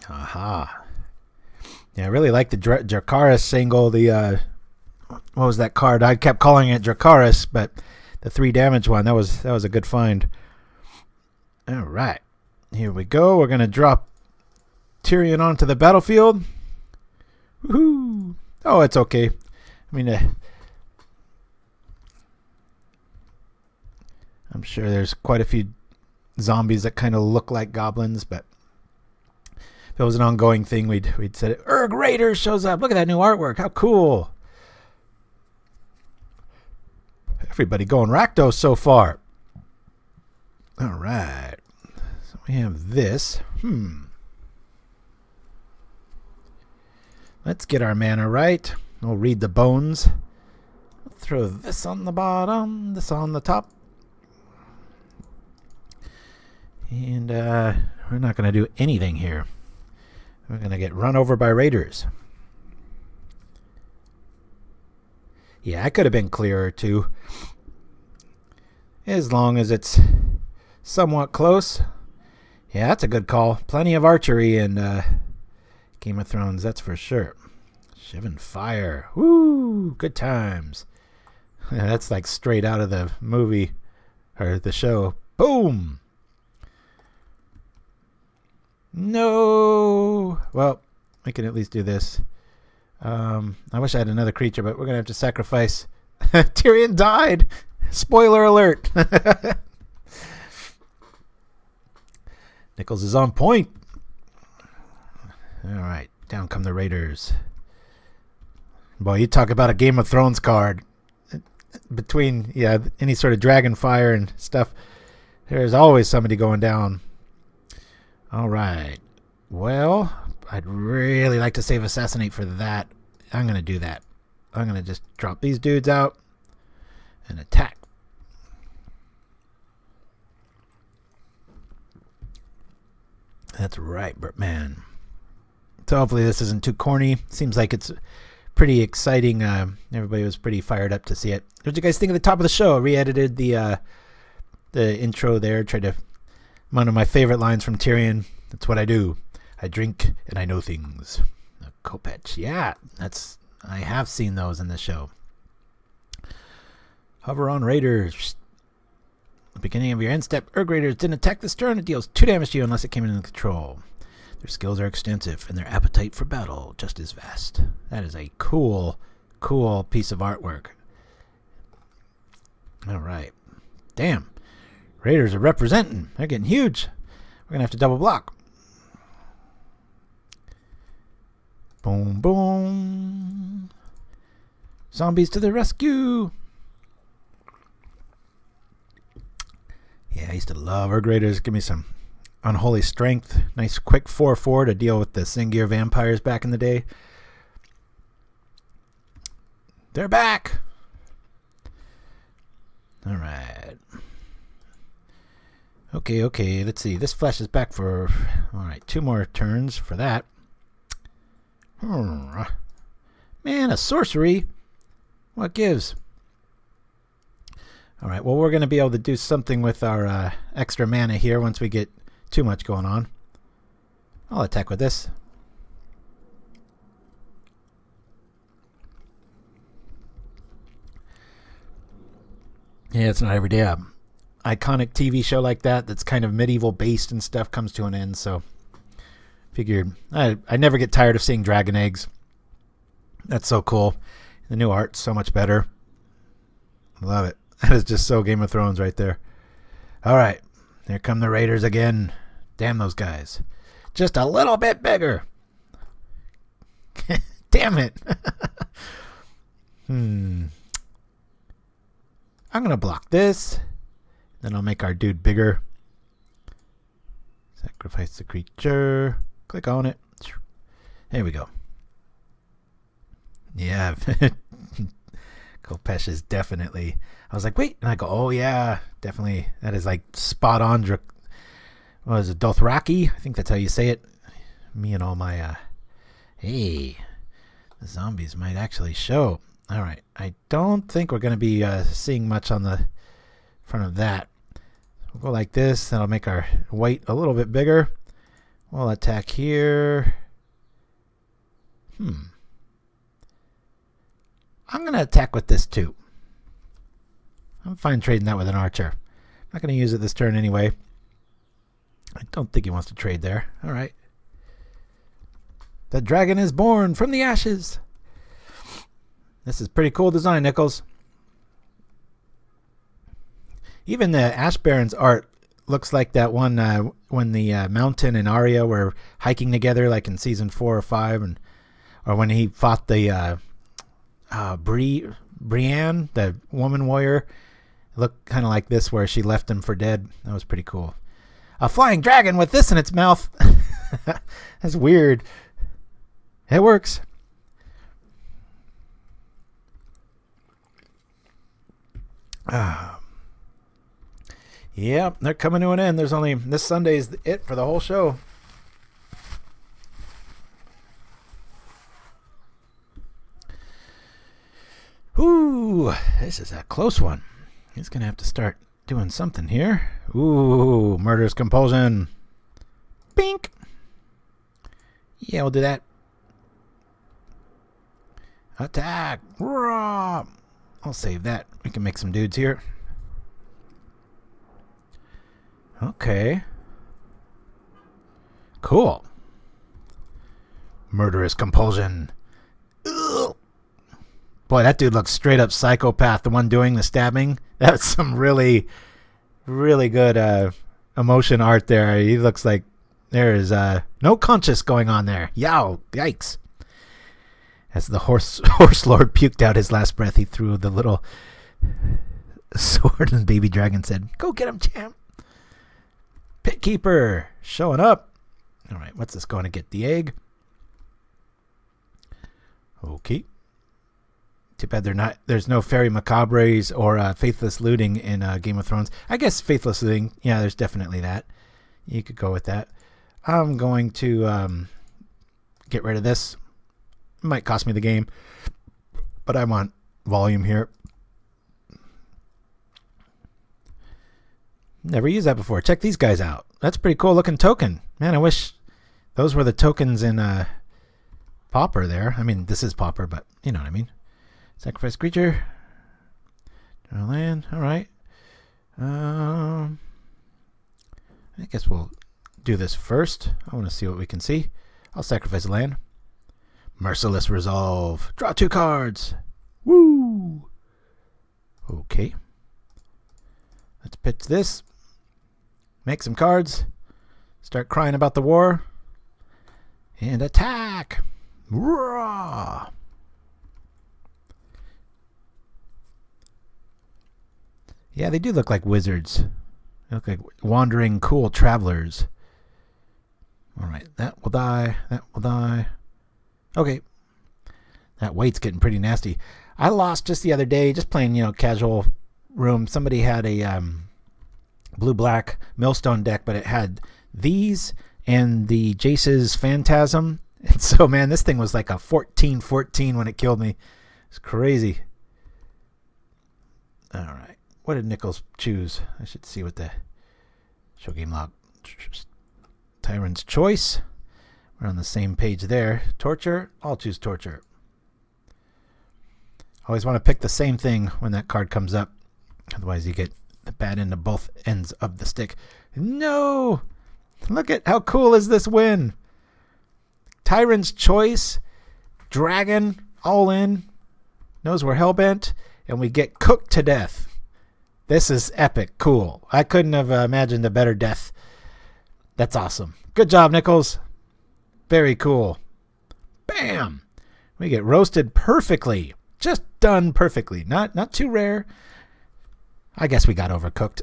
S2: Aha. Yeah, I really like the Dracarys single. The what was that card? I kept calling it Dracarys, but the 3 damage one, that was a good find. All right. Here we go. We're going to drop Tyrion onto the battlefield. Woohoo! Oh, it's okay. I mean, I'm sure there's quite a few zombies that kind of look like goblins, but if it was an ongoing thing, we'd said, Erg Raiders shows up. Look at that new artwork. How cool. Everybody going Rakdos so far. All right. So we have this. Let's get our mana right. We'll read the bones. We'll throw this on the bottom, this on the top. And we're not going to do anything here. We're going to get run over by raiders. Yeah, I could have been clearer too. As long as it's somewhat close. Yeah, that's a good call. Plenty of archery in Game of Thrones, that's for sure. Shivan Fire. Woo! Good times. Yeah, that's like straight out of the movie or the show. Boom! No! Well, we can at least do this. I wish I had another creature, but we're going to have to sacrifice. Tyrion died! Spoiler alert! Nickles is on point. All right, down come the Raiders. Boy, you talk about a Game of Thrones card. Between any sort of Dragonfire and stuff, there's always somebody going down. All right. Well, I'd really like to save Assassinate for that. I'm going to do that. I'm going to just drop these dudes out and attack. That's right, Bertman. So hopefully this isn't too corny. Seems like it's pretty exciting. Everybody was pretty fired up to see it. What did you guys think of the top of the show? I re-edited the intro there. Tried to... One of my favorite lines from Tyrion. That's what I do. I drink and I know things. Khopesh. Yeah, I have seen those in the show. Hover on Raiders. Beginning of your end step, Erg Raiders didn't attack this turn. It deals 2 damage to you unless it came into control. Their skills are extensive and their appetite for battle just as vast. That is a cool piece of artwork. All right. Damn. Raiders are representing. They're getting huge. We're going to have to double block. Boom, boom. Zombies to the rescue. Yeah, I used to love Erg Raiders. Give me some unholy strength. Nice quick 4/4 to deal with the Singir vampires back in the day. They're back. All right. Okay. Let's see. This flash is back for... All right, 2 more turns for that. Man, a sorcery. What gives? All right, well, we're going to be able to do something with our extra mana here once we get too much going on. I'll attack with this. Yeah, it's not every day. An iconic TV show like that that's kind of medieval based and stuff comes to an end, so figured I never get tired of seeing dragon eggs. That's so cool. The new art's so much better. Love it. That is just so Game of Thrones right there. All right. Here come the Raiders again. Damn those guys. Just a little bit bigger. Damn it. I'm going to block this. Then I'll make our dude bigger. Sacrifice the creature. Click on it. There we go. Yeah. Khopesh is definitely... I was like, wait. And I go, oh, yeah. Definitely. That is like spot on. What is it? Dothraki? I think that's how you say it. Me and all my... hey. The zombies might actually show. All right. I don't think we're going to be seeing much on the front of that. We'll go like this. That'll make our white a little bit bigger. We'll attack here. I'm going to attack with this too. I'm fine trading that with an archer. I'm not going to use it this turn anyway. I don't think he wants to trade there. All right. The dragon is born from the ashes. This is pretty cool design, Nickles. Even the Ash Barrens art looks like that one when the Mountain and Arya were hiking together, like in season 4 or 5, or when he fought the Brienne, the woman warrior. It looked kind of like this, where she left him for dead. That was pretty cool. A flying dragon with this in its mouth. That's weird. It works. Yeah, they're coming to an end. There's only this Sunday is it for the whole show. Ooh, this is a close one. He's gonna have to start doing something here. Ooh, Murderous Compulsion. Bink. Yeah, we'll do that. Attack. Raw. I'll save that. We can make some dudes here. Okay. Cool. Murderous Compulsion. Ugh. Boy, that dude looks straight up psychopath. The one doing the stabbing. That's some really, really good emotion art there. He looks like there is no conscience going on there. Yow. Yikes. As the horse lord puked out his last breath, he threw the little sword, and baby dragon said, "Go get him, champ." Pit Keeper showing up. All right, what's this going to get? The egg. Okay. Too bad there's no Fairy Macabres or Faithless Looting in Game of Thrones. I guess Faithless Looting, yeah, there's definitely that. You could go with that. I'm going to get rid of this. It might cost me the game, but I want volume here. Never used that before. Check these guys out. That's a pretty cool looking token. Man, I wish those were the tokens in Pauper there. I mean, this is Pauper, but you know what I mean. Sacrifice creature. Draw land. All right. I guess we'll do this first. I want to see what we can see. I'll sacrifice land. Merciless Resolve. Draw 2 cards. Woo! Okay. Let's pitch this. Make some cards. Start crying about the war. And attack. Raw. Yeah, they do look like wizards. They look like wandering cool travelers. All right, that will die. That will die. Okay. That weight's getting pretty nasty. I lost just the other day, just playing, casual room. Somebody had a blue-black Millstone deck, but it had these and the Jace's Phantasm. And so, man, this thing was like a 14-14 when it killed me. It's crazy. All right. What did Nickles choose? I should see what the show game log. Tyrant's Choice. We're on the same page there. Torture. I'll choose Torture. Always want to pick the same thing when that card comes up. Otherwise, you get the bad end of both ends of the stick. No! Look at how cool is this win? Tyrant's Choice. Dragon. All in. Knows we're hellbent. And we get cooked to death. This is epic. Cool. I couldn't have imagined a better death. That's awesome. Good job, Nickles. Very cool. Bam! We get roasted perfectly. Just done perfectly. Not too rare. I guess we got overcooked.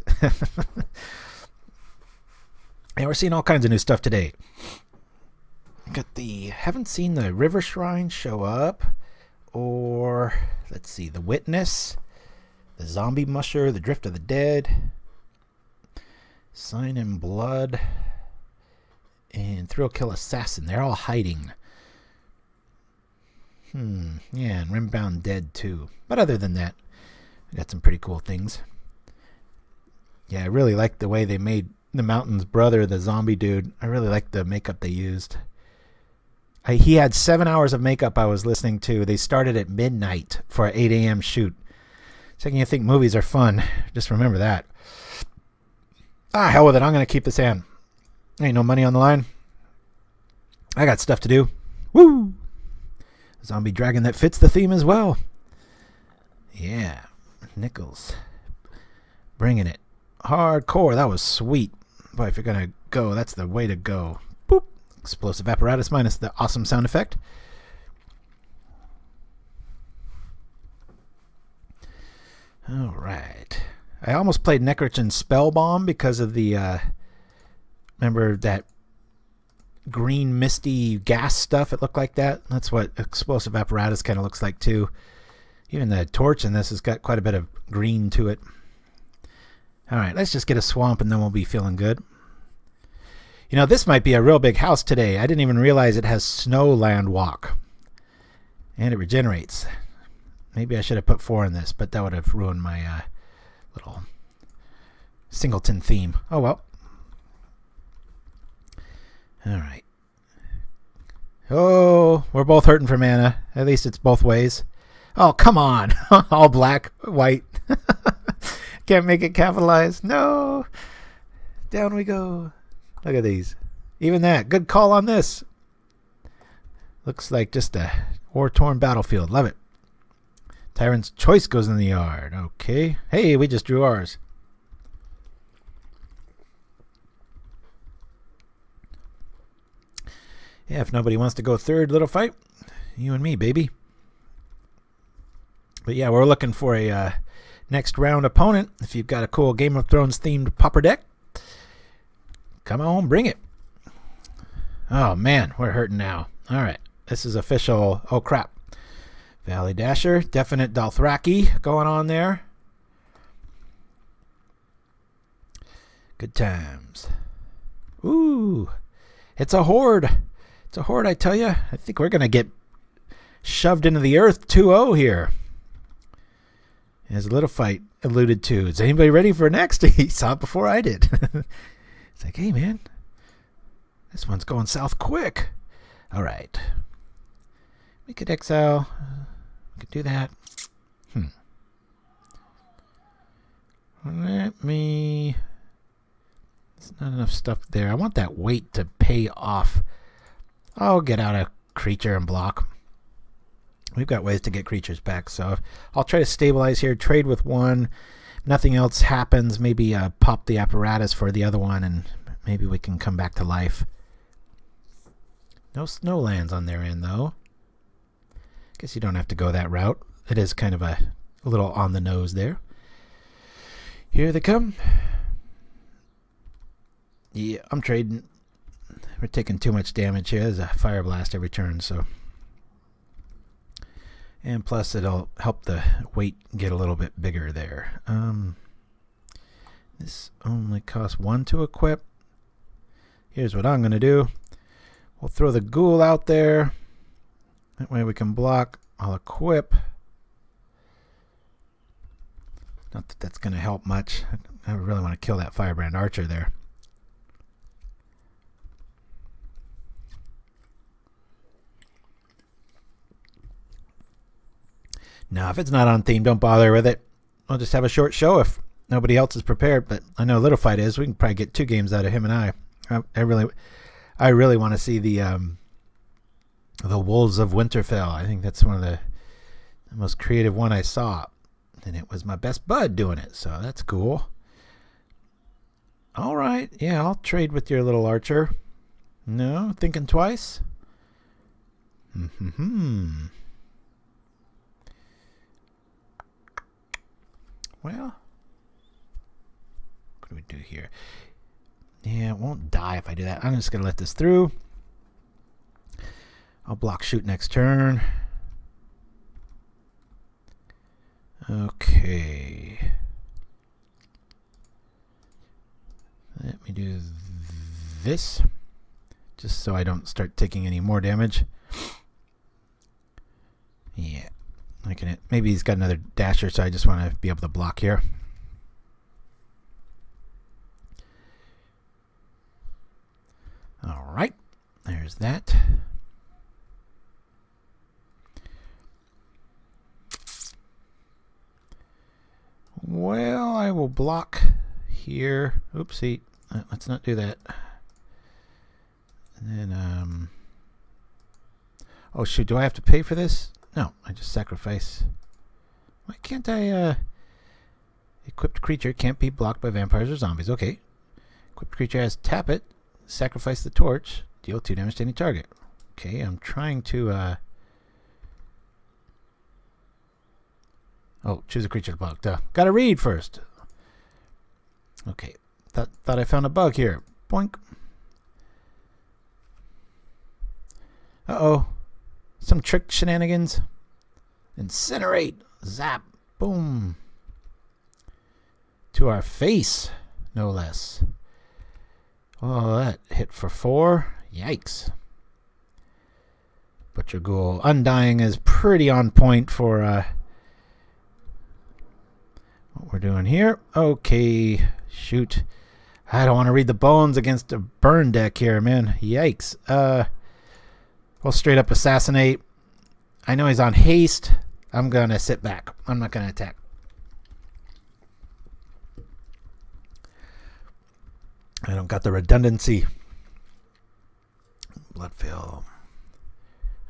S2: And we're seeing all kinds of new stuff today. Haven't seen the River Shrine show up. Or, let's see, the Witness, the Zombie Musher, the Drift of the Dead, Sign in Blood, and Thrill Kill Assassin. They're all hiding. Yeah, and Rimbound Dead too. But other than that, we got some pretty cool things. Yeah, I really like the way they made the Mountain's brother, the zombie dude. I really like the makeup they used. He had 7 hours of makeup I was listening to. They started at midnight for an 8 a.m. shoot. Second you think movies are fun, just remember that. Hell with it. I'm going to keep this hand. Ain't no money on the line. I got stuff to do. Woo! Zombie dragon that fits the theme as well. Yeah. Nickles. Bringing it. Hardcore. That was sweet. Boy, if you're going to go, that's the way to go. Boop. Explosive apparatus minus the awesome sound effect. All right. I almost played Necrochin Spellbomb because of the, remember that green misty gas stuff? It looked like that. That's what explosive apparatus kind of looks like too. Even the torch in this has got quite a bit of green to it. All right, let's just get a swamp and then we'll be feeling good. You know, this might be a real big house today. I didn't even realize it has Snowland Walk. And it regenerates. Maybe I should have put 4 in this, but that would have ruined my little singleton theme. Oh, well. All right. Oh, we're both hurting for mana. At least it's both ways. Oh, come on. All black, white. Can't make it capitalized. No. Down we go. Look at these. Even that. Good call on this. Looks like just a war-torn battlefield. Love it. Tyrant's Choice goes in the yard. Okay. Hey, we just drew ours. Yeah, if nobody wants to go third, little fight, you and me, baby. But yeah, we're looking for a next round opponent. If you've got a cool Game of Thrones themed Pauper deck, come on, bring it. Oh, man, we're hurting now. All right, this is official. Oh, crap. Valley Dasher, definite Dothraki going on there. Good times. Ooh, it's a horde. It's a horde, I tell you. I think we're going to get shoved into the earth 2-0 here. As a little fight alluded to. Is anybody ready for next? He saw it before I did. It's like, hey, man, this one's going south quick. All right. We could exile. We could do that. Let me... There's not enough stuff there. I want that weight to pay off. I'll get out a creature and block. We've got ways to get creatures back, so I'll try to stabilize here, trade with one. If nothing else happens, maybe pop the apparatus for the other one, and maybe we can come back to life. No snowlands on their end, though. Guess you don't have to go that route. It is kind of a little on the nose there. Here they come. Yeah, I'm trading. We're taking too much damage here. There's a fire blast every turn, so... And plus, it'll help the weight get a little bit bigger there. This only costs 1 to equip. Here's what I'm going to do. We'll throw the Gruul out there. That way we can block. I'll equip. Not that that's going to help much. I really want to kill that Firebrand Archer there. Now, if it's not on theme, don't bother with it. We'll just have a short show if nobody else is prepared. But I know Little Fight is. We can probably get 2 games out of him and I. I really want to see the Wolves of Winterfell. I think that's one of the most creative one I saw, and it was my best bud doing it. So that's cool. All right, yeah, I'll trade with your little archer. No, thinking twice. Well, What do we do here? Yeah, it won't die if I do that. I'm just going to let this through. I'll block shoot next turn. Okay. Let me do this, just so I don't start taking any more damage. Yeah. I can, maybe he's got another dasher, so I just want to be able to block here. All right. There's that. Well, I will block here. Oopsie. Let's not do that. And then, oh shoot, do I have to pay for this? No, I just sacrifice. Why can't I, equipped creature can't be blocked by vampires or zombies. Okay. Equipped creature has tap it, sacrifice the torch, deal 2 damage to any target. Okay, I'm trying to, oh, choose a creature to block. Gotta read first. Okay. Thought I found a bug here. Boink. Uh-oh. Some trick shenanigans. Incinerate. Zap. Boom. To our face, no less. Oh, that hit for 4. Yikes. Butcher Ghoul. Undying is pretty on point for what we're doing here. Okay. Shoot. I don't want to read the bones against a burn deck here, man. Yikes. We'll straight up assassinate. I know he's on haste. I'm going to sit back. I'm not going to attack. I don't got the redundancy. Bloodfell.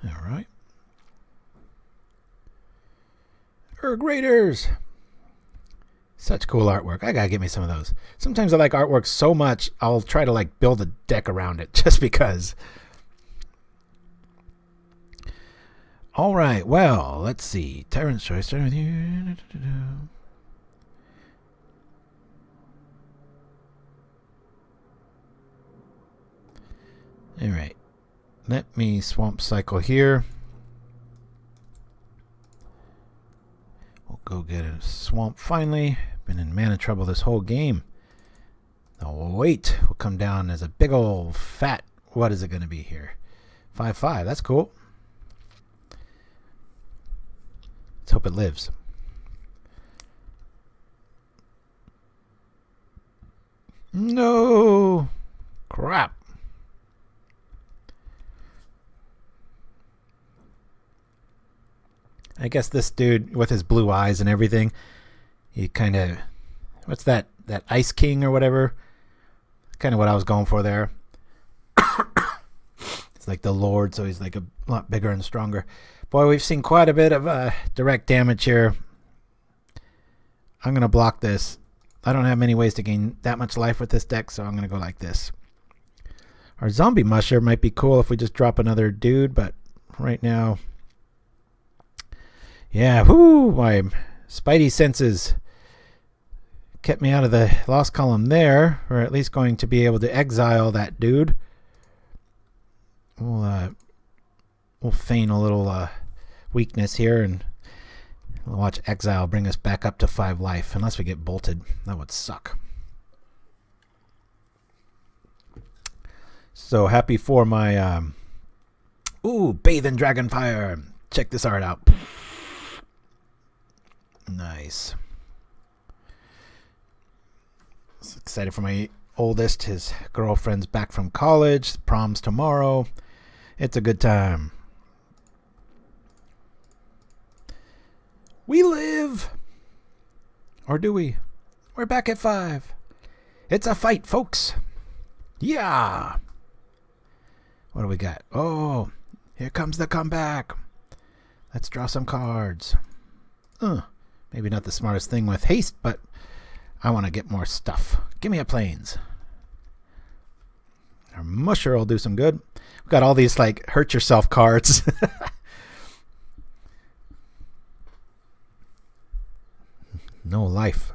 S2: All right. Erg Raiders. Such cool artwork. I gotta get me some of those. Sometimes I like artwork so much, I'll try to like build a deck around it just because. All right, well, let's see. Tyrant's Choice. Start with you. All right. Let me swamp cycle here. We'll go get a swamp finally. Been in mana trouble this whole game. The weight will come down as a big old fat. What is it going to be here? 5/5. That's cool. Let's hope it lives. No. Crap. I guess this dude with his blue eyes and everything, he kind of, what's that Ice King or whatever? Kind of what I was going for there. It's like the Lord, so he's like a lot bigger and stronger. Boy, we've seen quite a bit of direct damage here. I'm going to block this. I don't have many ways to gain that much life with this deck, so I'm going to go like this. Our zombie musher might be cool if we just drop another dude, but right now, yeah, whoo, my spidey senses kept me out of the lost column there, or at least going to be able to exile that dude. We'll feign a little weakness here and watch exile bring us back up to 5 life, unless we get bolted. That would suck. So happy for my Bathe in Dragonfire. Check this art out. Nice. So excited for my oldest. His girlfriend's back from college. Prom's tomorrow. It's a good time. We live. Or do we? We're back at 5. It's a fight, folks. Yeah. What do we got? Oh, here comes the comeback. Let's draw some cards. Maybe not the smartest thing with haste, but I want to get more stuff. Give me a plains. Our musher will do some good. We've got all these like hurt yourself cards. No life.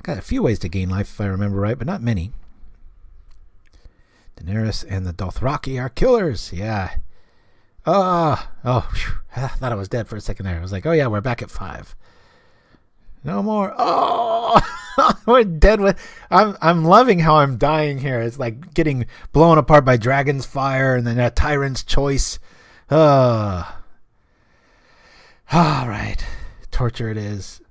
S2: Got a few ways to gain life if I remember right, but not many. Daenerys and the Dothraki are killers. Yeah. Phew. I thought I was dead for a second there. I was like, oh yeah, we're back at 5. No more. Oh, we're dead with. I'm loving how I'm dying here. It's like getting blown apart by Dragon's Fire and then a Tyrant's Choice. All right, torture it is.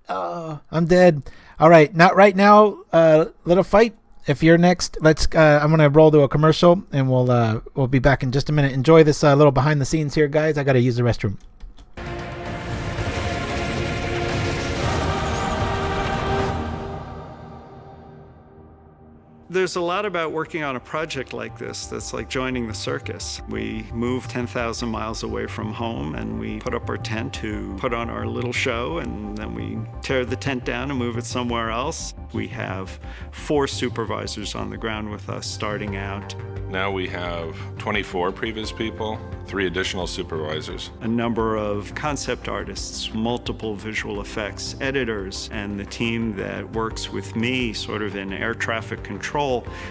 S2: Oh, I'm dead. All right, not right now. Litofeit. If you're next, let's. I'm gonna roll to a commercial, and we'll be back in just a minute. Enjoy this little behind the scenes here, guys. I gotta use the restroom.
S1: There's a lot about working on a project like this that's like joining the circus. We move 10,000 miles away from home and we put up our tent to put on our little show, and then we tear the tent down and move it somewhere else. We have 4 supervisors on the ground with us starting out.
S3: Now we have 24 previous people, 3 additional supervisors.
S1: A number of concept artists, multiple visual effects editors, and the team that works with me sort of in air traffic control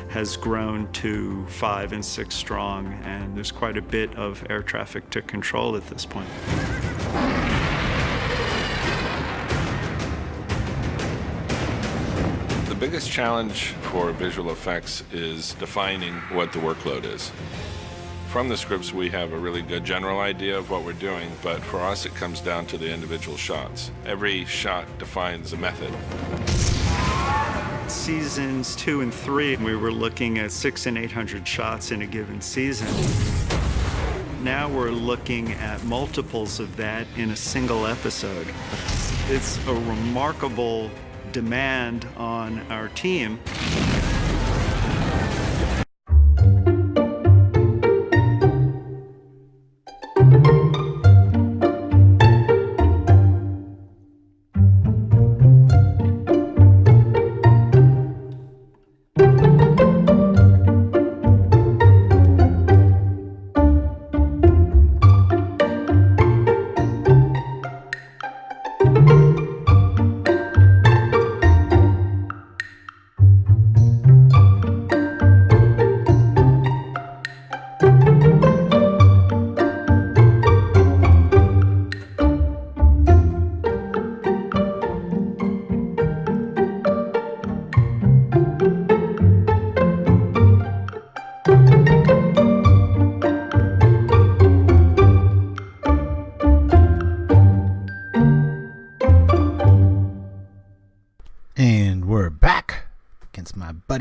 S1: has grown to 5 and 6 strong, and there's quite a bit of air traffic to control at this point.
S3: The biggest challenge for visual effects is defining what the workload is. From the scripts, we have a really good general idea of what we're doing, but for us, it comes down to the individual shots. Every shot defines a method.
S1: Seasons 2 and 3, we were looking at 600 and 800 shots in a given season. Now we're looking at multiples of that in a single episode. It's a remarkable demand on our team.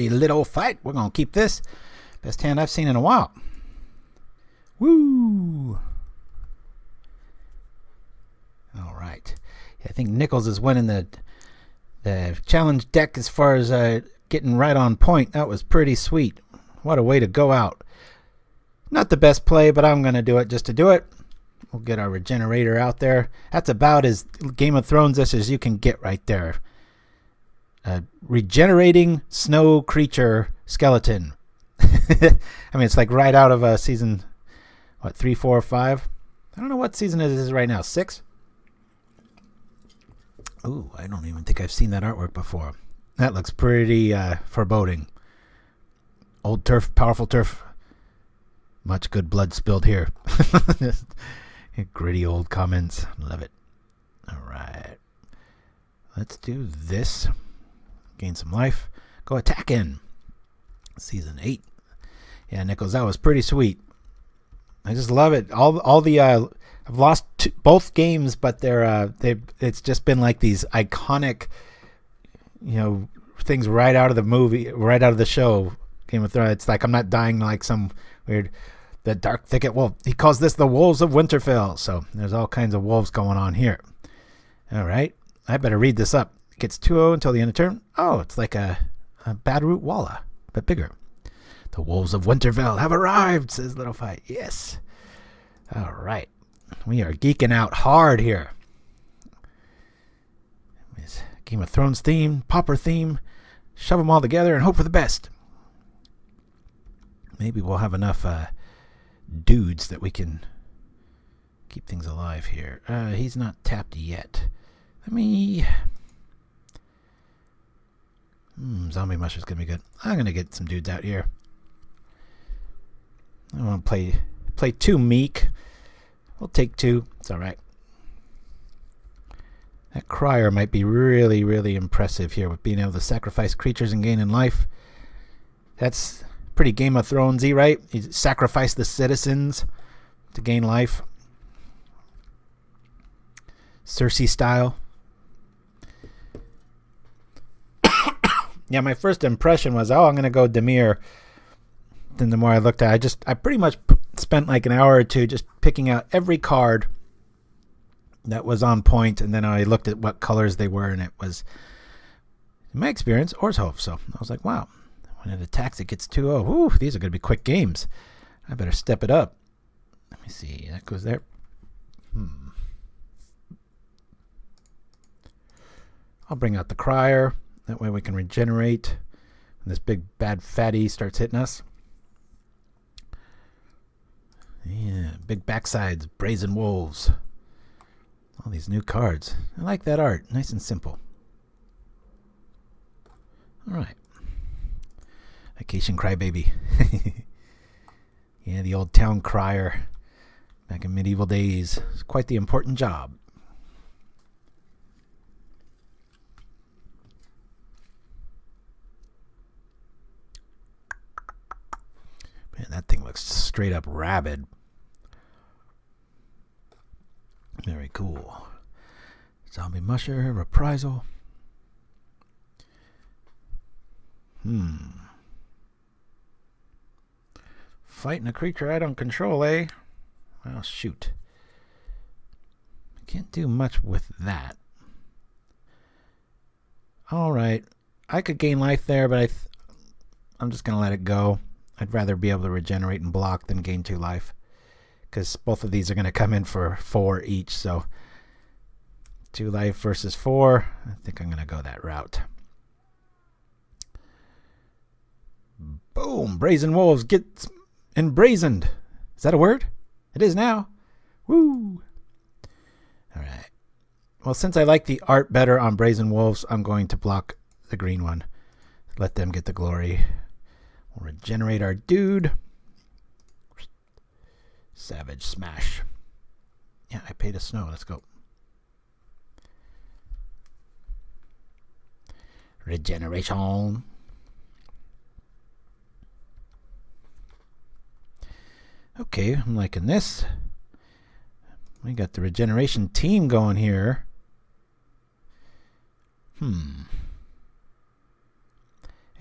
S2: Litofeit. We're gonna keep this. Best hand I've seen in a while. Woo! All right. Yeah, I think Nickles is winning the challenge deck as far as getting right on point. That was pretty sweet. What a way to go out. Not the best play, but I'm gonna do it just to do it. We'll get our regenerator out there. That's about as Game of Thrones-ish as you can get right there. Regenerating snow creature skeleton. I mean, it's like right out of season, 3, 4, 5? I don't know what season it is right now. 6? Ooh, I don't even think I've seen that artwork before. That looks pretty foreboding. Old turf, powerful turf. Much good blood spilled here. Just gritty old comments. Love it. All right. Let's do this. Gain some life. Go attack in. Season 8. Yeah, Nickles, that was pretty sweet. I just love it. All the I've lost both games, but it's just been like these iconic, things right out of the movie, right out of the show. Game of Thrones. It's like I'm not dying like some weird. The Darkthicket Wolf. He calls this the Wolves of Winterfell. So there's all kinds of wolves going on here. All right, I better read this up. Gets 2-0 until the end of turn. Oh, it's like a Badroot Walla, but bigger. The Wolves of Winterfell have arrived, says Litofeit. Yes. All right. We are geeking out hard here. Game of Thrones theme, Pauper theme. Shove them all together and hope for the best. Maybe we'll have enough dudes that we can keep things alive here. He's not tapped yet. Let me Zombie Mush is going to be good. I'm going to get some dudes out here. I don't want to play too meek. We'll take 2. It's all right. That Crier might be really, really impressive here with being able to sacrifice creatures and gaining life. That's pretty Game of Thrones-y, right? You sacrifice the citizens to gain life. Cersei style. Yeah, my first impression was, I'm going to go Dimir. Then the more I looked at it, I pretty much spent like an hour or two just picking out every card that was on point, and then I looked at what colors they were, and it was, in my experience, Orzhov. So I was like, wow, when it attacks, it gets 2-0. Whew, these are going to be quick games. I better step it up. Let me see. That goes there. I'll bring out the Crier. That way we can regenerate when this big bad fatty starts hitting us. Yeah, big backsides, Brazen Wolves. All these new cards. I like that art. Nice and simple. All right. Vacation Crybaby. Yeah, the old town crier back in medieval days. It's quite the important job. Man, that thing looks straight up rabid. Very cool. Zombie Musher, Reprisal. Fighting a creature I don't control, eh? Well, shoot. I can't do much with that. Alright. I could gain life there, but I'm just going to let it go. I'd rather be able to regenerate and block than gain 2 life. Because both of these are going to come in for 4 each. So 2 life versus 4. I think I'm going to go that route. Boom! Brazen Wolves get embrazened. Is that a word? It is now. Woo! Alright. Well, since I like the art better on Brazen Wolves, I'm going to block the green one. Let them get the glory. We'll regenerate our dude. Savage Smash. Yeah, I paid a snow. Let's go. Regeneration. Okay, I'm liking this. We got the regeneration team going here. It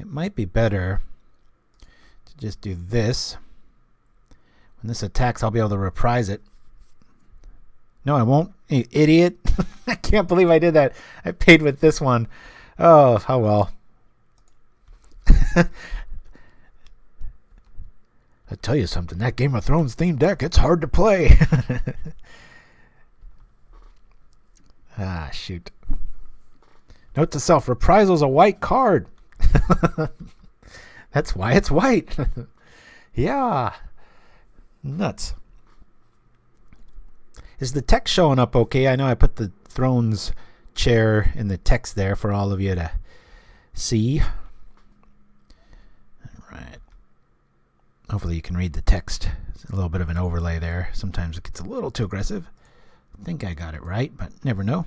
S2: might be better to just do this. When this attacks, I'll be able to reprise it. No, I won't. You idiot. I can't believe I did that. I paid with this one. Oh, how well. I tell you something, that Game of Thrones themed deck, it's hard to play. Shoot. Note to self, Reprisal's a white card. That's why it's white. Yeah. Nuts. Is the text showing up okay? I know I put the Thrones chair in the text there for all of you to see. Alright. Hopefully you can read the text. It's a little bit of an overlay there. Sometimes it gets a little too aggressive. I think I got it right, but never know.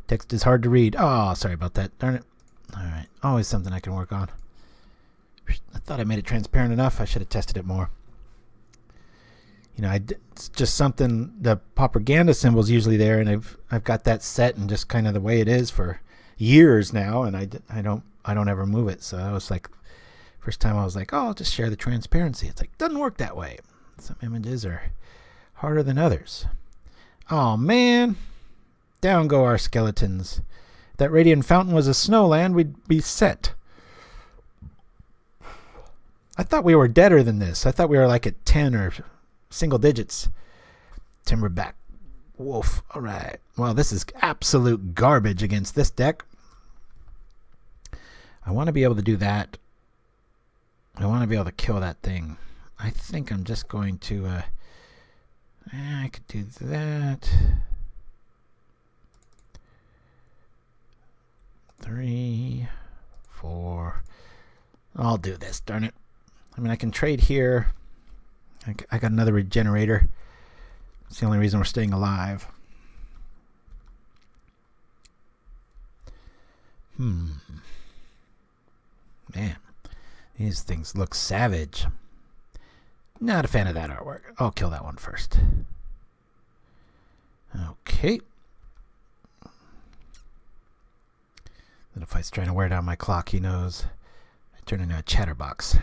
S2: Text is hard to read. Oh, sorry about that. Darn it. Alright. Always something I can work on. I thought I made it transparent enough. I should have tested it more. You know, it's just something, the propaganda symbol's usually there, and I've got that set and just kind of the way it is for years now, and I don't ever move it. So I was like, first time I was like, oh, I'll just share the transparency. It's like, doesn't work that way. Some images are harder than others. Oh man, down go our skeletons. If that Radiant Fountain was a snowland, we'd be set. I thought we were deader than this. I thought we were like at 10 or single digits. Timberpack Wolf. Alright. Well, this is absolute garbage against this deck. I want to be able to do that. I want to be able to kill that thing. I think I'm just going to... I could do that. 3, 4. I'll do this, darn it. I mean, I can trade here. I got another regenerator. It's the only reason we're staying alive. Man, these things look savage. Not a fan of that artwork. I'll kill that one first. Okay. Litofeit's trying to wear down my clock. He knows I turn into a chatterbox.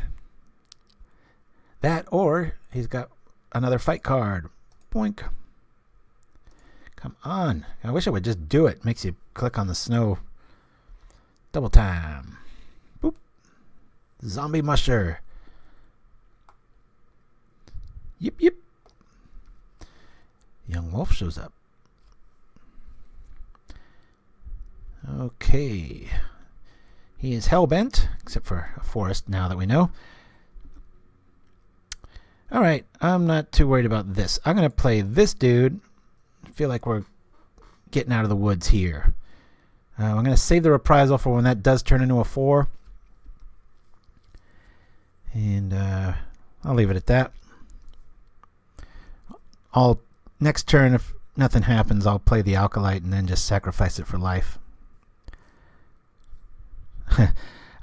S2: That, or he's got another fight card. Boink. Come on. I wish I would just do it. Makes you click on the snow. Double time. Boop. Zombie musher. Yip, yip. Young wolf shows up. Okay. He is hellbent, except for a forest now that we know. Alright, I'm not too worried about this. I'm going to play this dude. I feel like we're getting out of the woods here. I'm going to save the reprisal for when that does turn into a 4. And I'll leave it at that. Next turn, if nothing happens, I'll play the Alkalite and then just sacrifice it for life.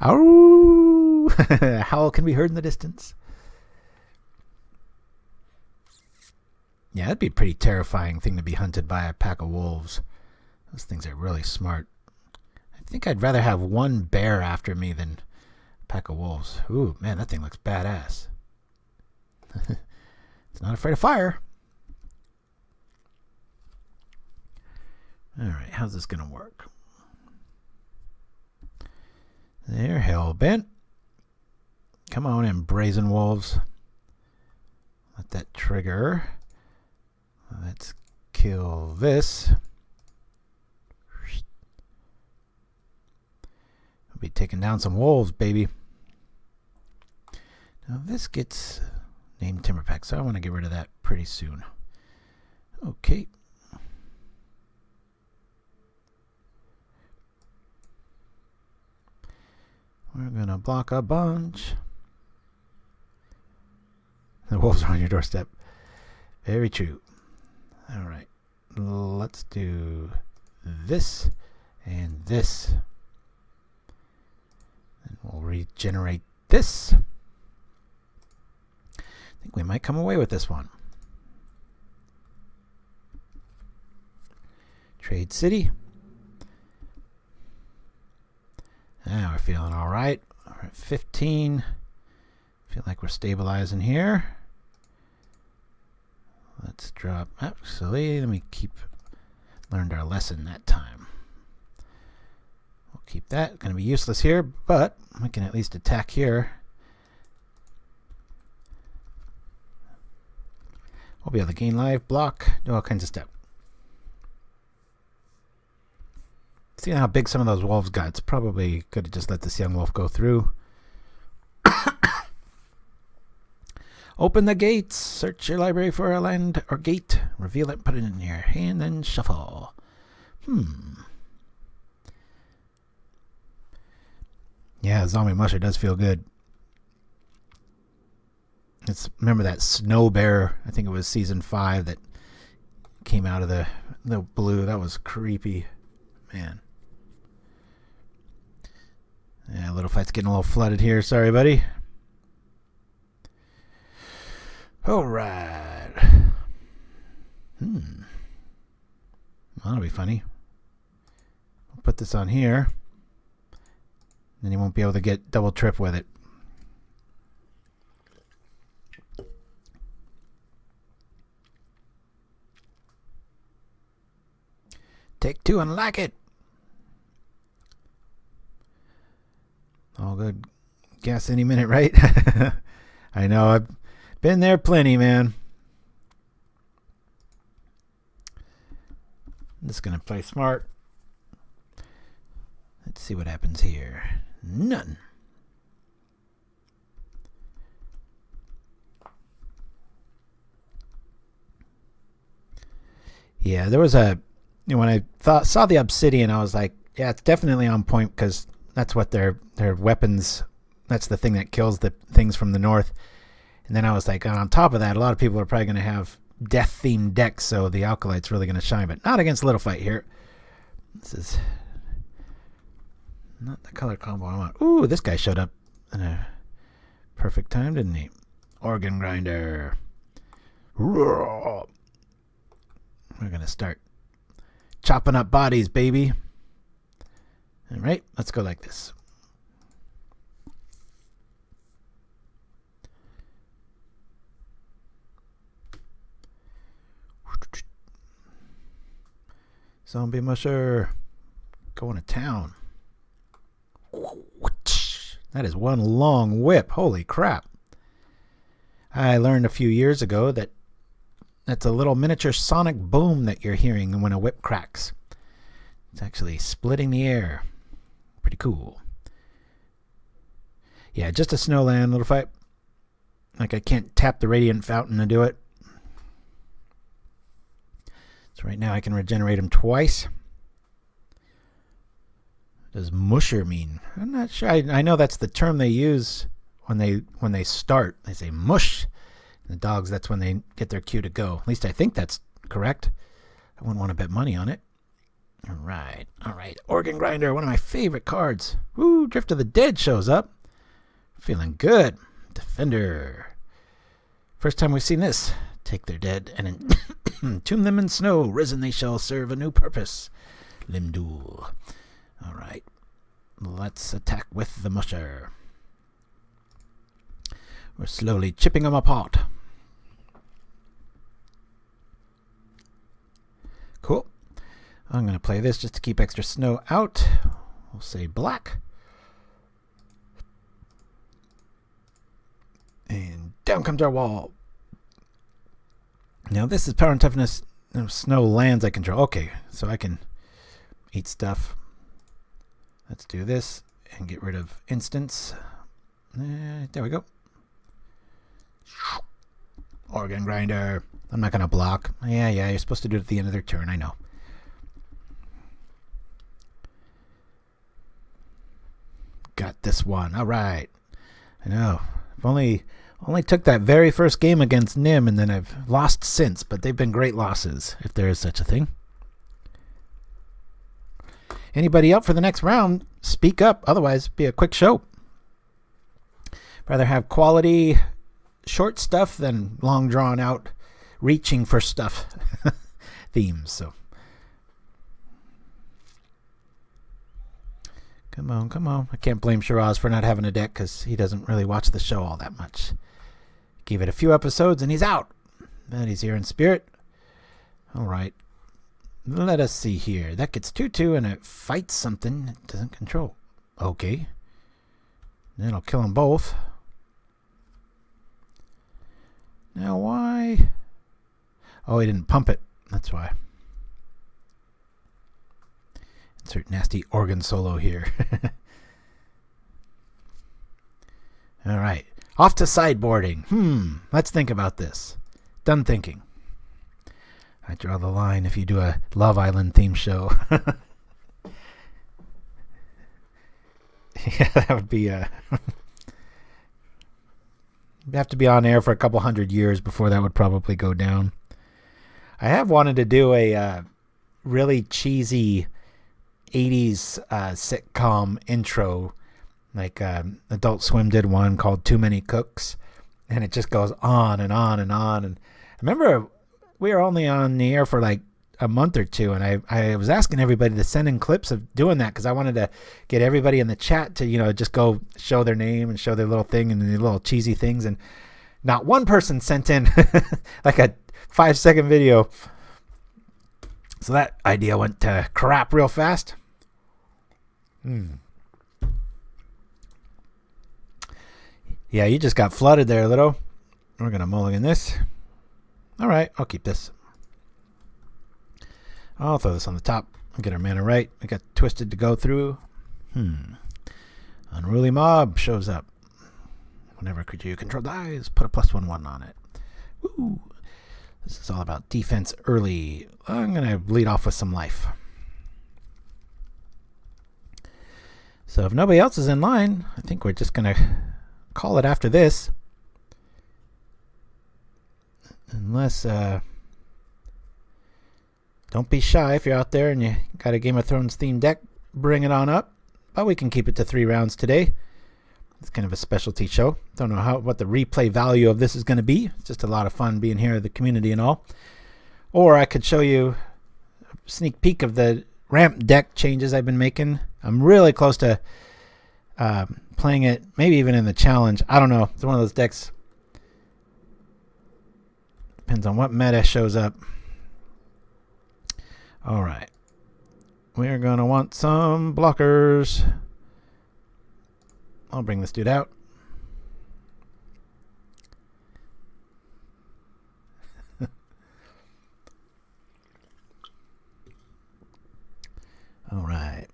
S2: Ow! Howl can be heard in the distance. Yeah, that'd be a pretty terrifying thing to be hunted by a pack of wolves. Those things are really smart. I think I'd rather have one bear after me than a pack of wolves. Ooh, man, that thing looks badass. It's not afraid of fire. Alright, how's this going to work? They're hellbent. Come on in, Brazen Wolves. Let that trigger. Let's kill this. I'll be taking down some wolves, baby. Now this gets named Timberpack, so I want to get rid of that pretty soon. Okay. We're going to block a bunch. The wolves are on your doorstep. Very true. Alright. Let's do this and this. And we'll regenerate this. I think we might come away with this one. Trade City. Now we're feeling all right. We're at 15. Feel like we're stabilizing here. Let's drop. Actually, let me learned our lesson that time. We'll keep that. Going to be useless here, but we can at least attack here. We'll be able to gain life, block, do all kinds of stuff. Seeing how big some of those wolves got, it's probably good to just let this young wolf go through. Open the gates. Search your library for a land or gate. Reveal it, put it in your hand, then shuffle. Yeah, zombie musher does feel good. Remember that snow bear, I think it was season 5, that came out of the blue. That was creepy. Man. Yeah, Litofeit's getting a little flooded here. Sorry, buddy. Alright. That'll be funny. I'll put this on here. Then he won't be able to get double trip with it. Take 2 and like it. All good. Gas any minute, right? I know. I've been there plenty, man. I'm just going to play smart. Let's see what happens here. None. Yeah, there was when I saw the obsidian, I was like, yeah, it's definitely on point because That's what their weapons. That's the thing that kills the things from the north. And then I was like, on top of that, a lot of people are probably going to have death-themed decks, so the Alkalite's really going to shine, but not against litofeit here. This is not the color combo I want. Ooh, this guy showed up in a perfect time, didn't he? Organ Grinder. We're going to start chopping up bodies, baby. All right, let's go like this. Zombie musher going to town. That is one long whip. Holy crap. I learned a few years ago that that's a little miniature sonic boom that you're hearing when a whip cracks. It's actually splitting the air. Pretty cool. Yeah, just a snow land, litofeit. Like I can't tap the Radiant Fountain to do it. So right now I can regenerate him twice. What does musher mean? I'm not sure. I know that's the term they use when they start. They say mush. And the dogs, that's when they get their cue to go. At least I think that's correct. I wouldn't want to bet money on it. All right. Organ Grinder, one of my favorite cards. Woo, Drift of the Dead shows up. Feeling good. Defender. First time we've seen this. Take their dead and entomb them in snow. Risen they shall serve a new purpose. Limdul. All right. Let's attack with the musher. We're slowly chipping them apart. Cool. I'm going to play this just to keep extra snow out. We'll say black. And down comes our wall. Now this is power and toughness. No, snow lands I control. Okay, so I can eat stuff. Let's do this and get rid of instants. There we go. Organ Grinder. I'm not going to block. Yeah, you're supposed to do it at the end of their turn. I know. Got this one. All right. I know. I've only took that very first game against Nim, and then I've lost since, but they've been great losses, if there is such a thing. Anybody up for the next round, speak up. Otherwise, be a quick show. Rather have quality short stuff than long drawn out reaching for stuff themes. So come on. I can't blame Shiraz for not having a deck because he doesn't really watch the show all that much. Gave it a few episodes and he's out. But he's here in spirit. All right. Let us see here. That gets 2/2 and it fights something it doesn't control. Okay. Then I'll kill them both. Now why? Oh, he didn't pump it. That's why. Insert nasty organ solo here. All right. Off to sideboarding. Let's think about this. Done thinking. I draw the line if you do a Love Island theme show. Yeah, that would be you'd have to be on air for a couple hundred years before that would probably go down. I have wanted to do a really cheesy 80s sitcom intro, like Adult Swim did one called Too Many Cooks, and it just goes on and on and on. And I remember we were only on the air for like a month or two, and I was asking everybody to send in clips of doing that because I wanted to get everybody in the chat to just go show their name and show their little thing and the little cheesy things, and not one person sent in like a 5-second video. So that idea went to crap real fast. Yeah, you just got flooded there, Lito. We're going to mulligan this. All right, I'll keep this. I'll throw this on the top and get our mana right. I got Twisted to go through. Unruly Mob shows up. Whenever a creature you control dies, put a +1/1 on it. Woo! This is all about defense early. I'm going to lead off with some life. So if nobody else is in line, I think we're just going to call it after this. Unless, don't be shy if you're out there and you got a Game of Thrones themed deck, bring it on up. But we can keep it to 3 rounds today. It's kind of a specialty show. Don't know what the replay value of this is going to be. It's just a lot of fun being here in the community and all. Or I could show you a sneak peek of the ramp deck changes I've been making. I'm really close to playing it, maybe even in the challenge. I don't know. It's one of those decks. Depends on what meta shows up. All right. We're going to want some blockers. I'll bring this dude out. All right.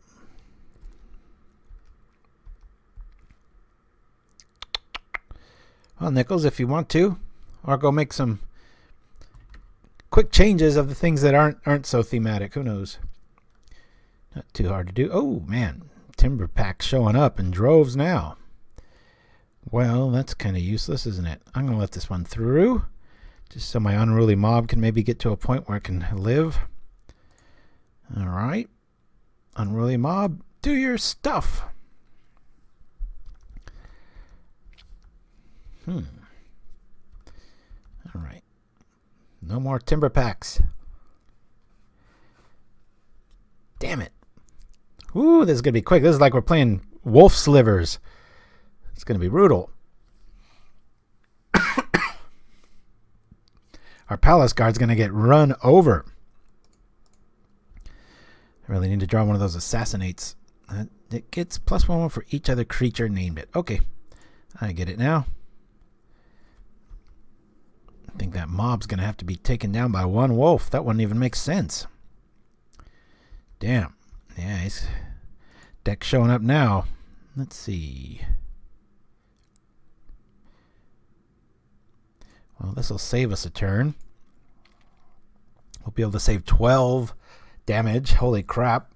S2: Well, Nickles, if you want to, or go make some quick changes of the things that aren't so thematic. Who knows? Not too hard to do. Oh, man. Timberpack showing up in droves now. Well, that's kind of useless, isn't it? I'm going to let this one through, just so my unruly mob can maybe get to a point where it can live. All right. Unruly mob, do your stuff. All right. No more Timberpacks. Damn it. Ooh, this is going to be quick. This is like we're playing wolf slivers. It's going to be brutal. Our palace guard's going to get run over. I really need to draw one of those assassinates. It gets +1/+1 for each other creature named it. Okay, I get it now. I think that mob's going to have to be taken down by one wolf. That wouldn't even make sense. Damn. Yeah, his deck showing up now. Let's see. Well, this will save us a turn. We'll be able to save 12 damage. Holy crap.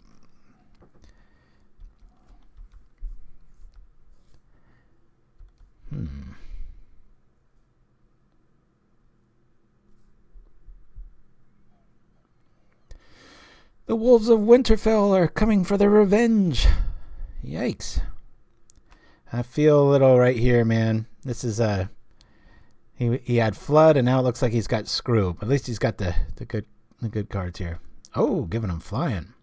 S2: The Wolves of Winterfell are coming for their revenge. Yikes. I feel a little right here, man. This is he had Flood, and now it looks like he's got Screw. But at least he's got the good cards here. Oh, giving him flying.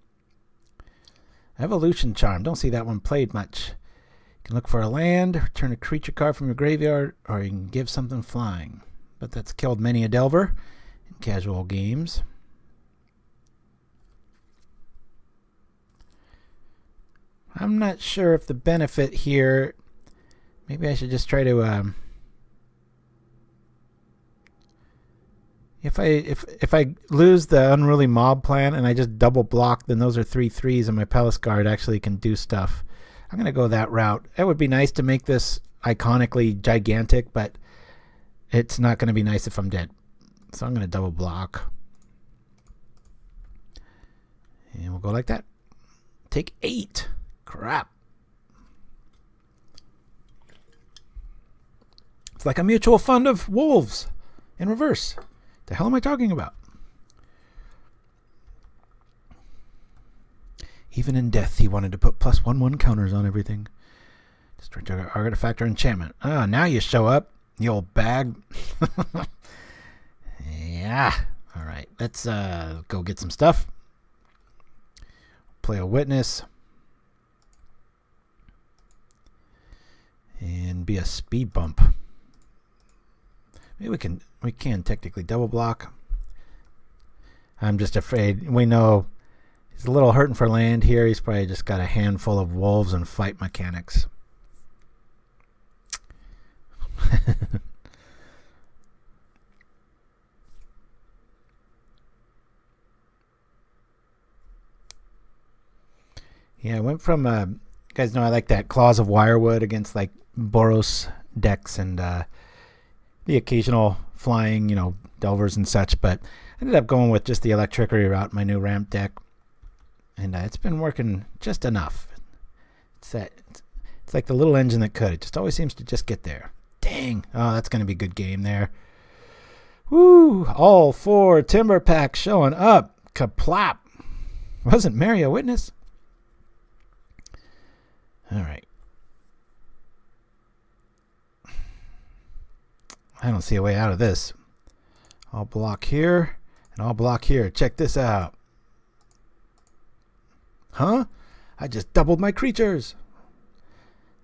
S2: Evolution Charm. Don't see that one played much. You can look for a land, return a creature card from your graveyard, or you can give something flying. But that's killed many a Delver in casual games. I'm not sure if the benefit here, maybe I should just try to if I lose the Unruly Mob plan and I just double block, then those are 3/3s and my Palace Guard actually can do stuff. I'm going to go that route. It would be nice to make this iconically gigantic, but it's not going to be nice if I'm dead. So I'm going to double block. And we'll go like that. Take 8. Crap. It's like a mutual fund of wolves in reverse. The hell am I talking about? Even in death, he wanted to put +1/+1 counters on everything. Destroy artifact or enchantment. Ah, now you show up, you old bag. Yeah. All right. Let's go get some stuff. Play a witness. And be a speed bump. Maybe we can technically double block. I'm just afraid. We know he's a little hurting for land here. He's probably just got a handful of wolves and fight mechanics. Yeah, I went from you guys know I like that Claws of Wirewood against like Boros decks and the occasional flying, Delvers and such, but I ended up going with just the Electricity route, my new ramp deck, and it's been working just enough. It's like the little engine that could. It just always seems to just get there. Dang. Oh, that's going to be a good game there. Woo! All 4 Timberpack showing up. Kaplop. Wasn't Mary a witness? All right. I don't see a way out of this. I'll block here, and I'll block here. Check this out. Huh? I just doubled my creatures.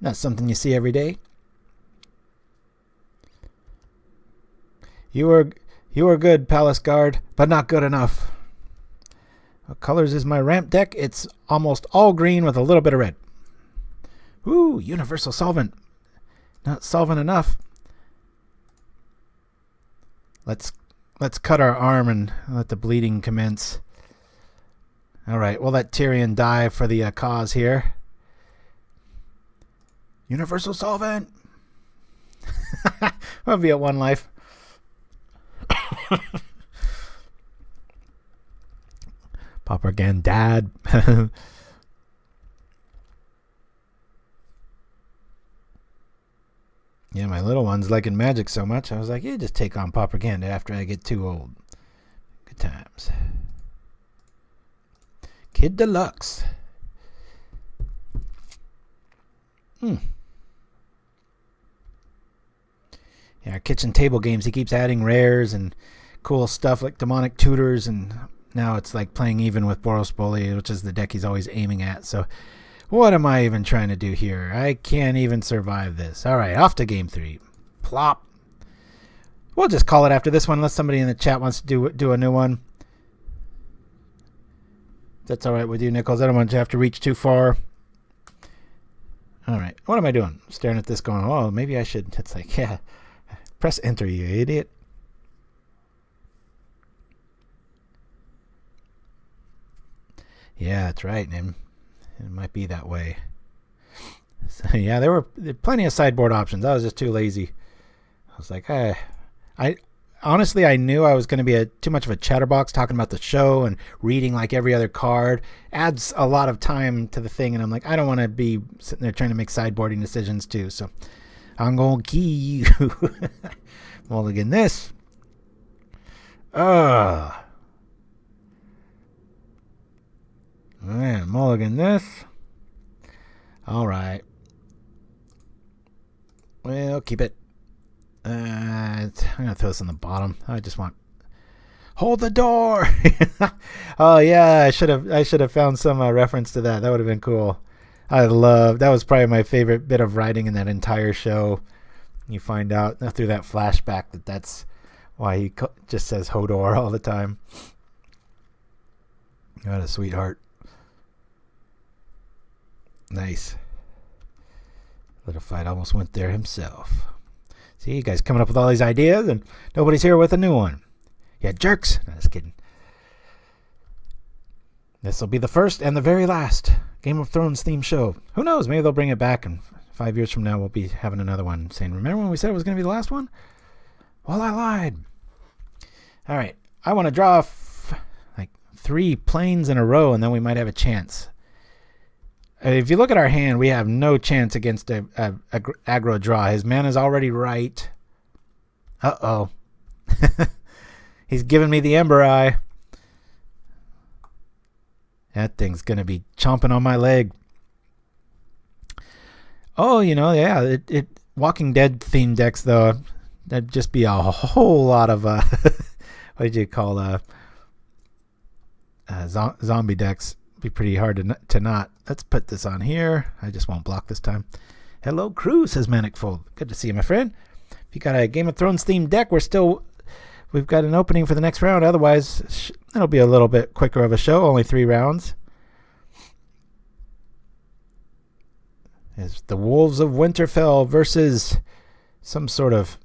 S2: Not something you see every day. You are good, Palace Guard, but not good enough. What colors is my ramp deck? It's almost all green with a little bit of red. Ooh, Universal Solvent. Not solvent enough. Let's cut our arm and let the bleeding commence. All right, we'll let Tyrion die for the cause here. Universal Solvent. I'll be at 1 life. Pauper again, Dad. Yeah, my little one's liking Magic so much. I was like, yeah, just take on propaganda after I get too old. Good times. Kid Deluxe. Yeah, our kitchen table games, he keeps adding rares and cool stuff like Demonic Tutors, and now it's like playing even with Boros Bully, which is the deck he's always aiming at. So what am I even trying to do here? I can't even survive this. All right, off to game 3. Plop. We'll just call it after this one unless somebody in the chat wants to do a new one. That's all right with you, Nickles. I don't want you to have to reach too far. All right, what am I doing? Staring at this going, oh, maybe I should. It's like, yeah, press enter, you idiot. Yeah, that's right, Nim. It might be that way. So, yeah, there were plenty of sideboard options. I was just too lazy. I was like, I honestly, I knew I was going to be too much of a chatterbox talking about the show and reading like every other card. Adds a lot of time to the thing, and I'm like, I don't want to be sitting there trying to make sideboarding decisions too. So I'm going to key you. Mulligan this. Man, mulligan this. All right. Well, keep it. I'm gonna throw this on the bottom. I just want. Hold the door. Oh yeah, I should have found some reference to that. That would have been cool. That was probably my favorite bit of writing in that entire show. You find out through that flashback that's why he just says Hodor all the time. What a sweetheart. Nice. Litofeit almost went there himself. See, you guys coming up with all these ideas, and nobody's here with a new one. Yeah, jerks. No, just kidding. This will be the first and the very last Game of Thrones theme show. Who knows? Maybe they'll bring it back, and 5 years from now we'll be having another one saying, remember when we said it was going to be the last one? Well, I lied. All right. I want to draw like 3 planes in a row, and then we might have a chance. If you look at our hand, we have no chance against a aggro draw. His mana's already right. Uh-oh. He's giving me the Ember-Eye. That thing's going to be chomping on my leg. Oh, yeah. Walking Dead themed decks, though, that'd just be a whole lot of, what did you call, zombie decks. Be pretty hard to not. Let's put this on here. I just won't block this time. Hello, crew, says Manicfold. Good to see you, my friend. If you got a Game of Thrones themed deck, we've got an opening for the next round. Otherwise, it'll be a little bit quicker of a show. Only 3 rounds. It's the Wolves of Winterfell versus some sort of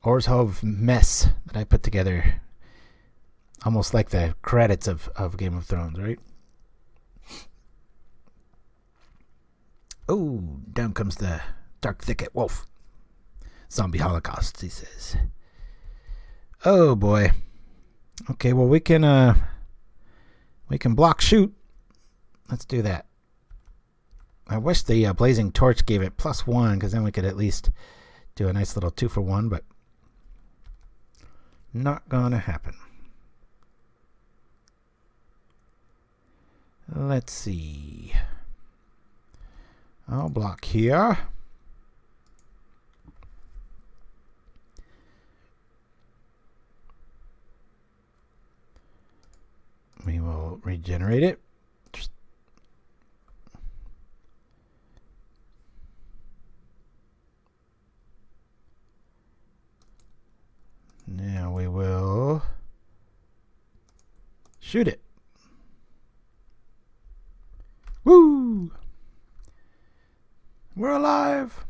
S2: Orzhov mess that I put together. Almost like the credits of Game of Thrones, right? Oh, down comes the Darkthicket Wolf. Zombie Holocaust, he says. Oh boy. Okay, well we can block shoot. Let's do that. I wish the Blazing Torch gave it +1, because then we could at least do a nice little 2-for-1, but not gonna happen. Let's see. I'll block here. We will regenerate it. Now we will shoot it. Woo! We're alive!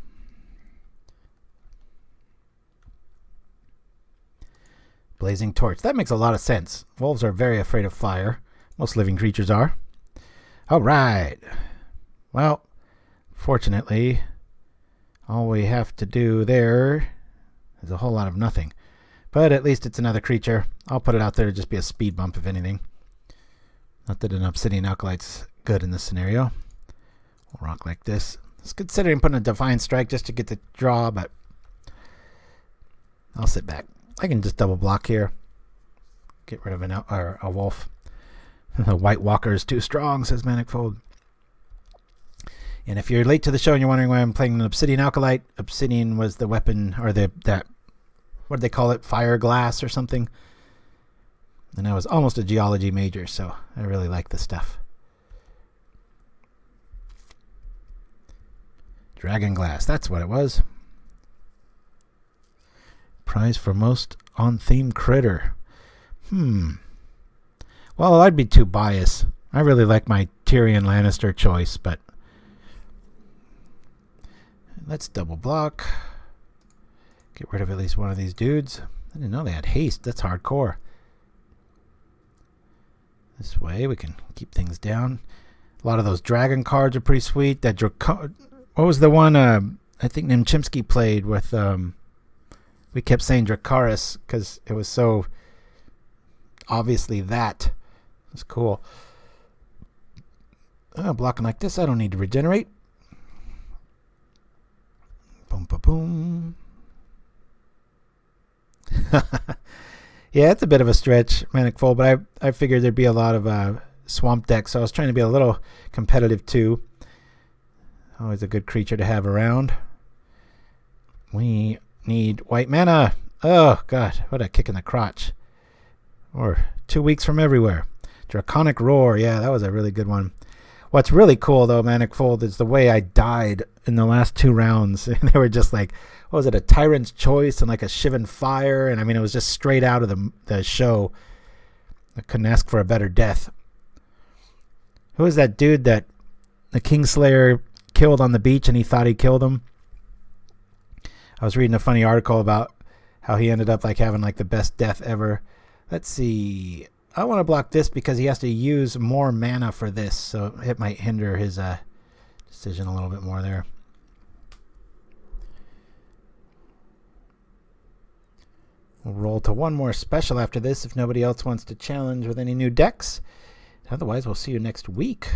S2: Blazing Torch. That makes a lot of sense. Wolves are very afraid of fire. Most living creatures are. All right. Well, fortunately, all we have to do there is a whole lot of nothing. But at least it's another creature. I'll put it out there to just be a speed bump, if anything. Not that an Obsidian Alkalite's good in this scenario. We'll rock like this. I was considering putting a Defiant Strike just to get the draw, but I'll sit back. I can just double block here. Get rid of a wolf. The White Walker is too strong, says Manifold. And if you're late to the show and you're wondering why I'm playing an Obsidian Alkalite, Obsidian was the weapon, or that, what do they call it? Fire glass or something. And I was almost a geology major, so I really like this stuff. Dragon Glass, that's what it was. Prize for most on-theme critter. Well, I'd be too biased. I really like my Tyrion Lannister choice, but let's double block. Get rid of at least one of these dudes. I didn't know they had haste. That's hardcore. This way we can keep things down. A lot of those dragon cards are pretty sweet. That what was the one I think Nim Chimpsky played with? We kept saying Dracaris because it was so obviously that. It's cool. Blocking like this, I don't need to regenerate. Boom, boom, boom. Yeah, it's a bit of a stretch, Manifold, but I figured there'd be a lot of swamp decks, so I was trying to be a little competitive too. Always a good creature to have around. We need white mana. Oh, God, what a kick in the crotch. Or 2 weeks from everywhere. Draconic Roar, yeah, that was a really good one. What's really cool, though, Manifold, is the way I died in the last 2 rounds. They were just like, what was it, a Tyrant's Choice and like a Shivan Fire? And I mean, it was just straight out of the show. I couldn't ask for a better death. Who was that dude that the Kingslayer killed on the beach and he thought he killed him? I was reading a funny article about how he ended up like having like the best death ever. Let's see. I want to block this because he has to use more mana for this, so it might hinder his decision a little bit more there. We'll roll to one more special after this if nobody else wants to challenge with any new decks. Otherwise, we'll see you next week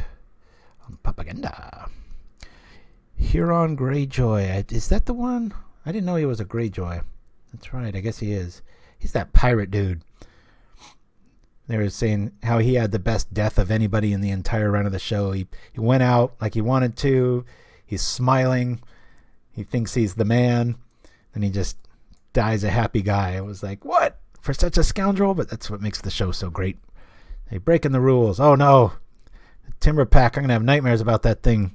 S2: on Propaganda. Huron Greyjoy. Is that the one? I didn't know he was a Greyjoy. That's right. I guess he is. He's that pirate dude. They were saying how he had the best death of anybody in the entire run of the show. He went out like he wanted to. He's smiling. He thinks he's the man. And he just dies a happy guy. It was like, what? For such a scoundrel? But that's what makes the show so great. They breaking the rules. Oh, no. Timberpack. I'm going to have nightmares about that thing.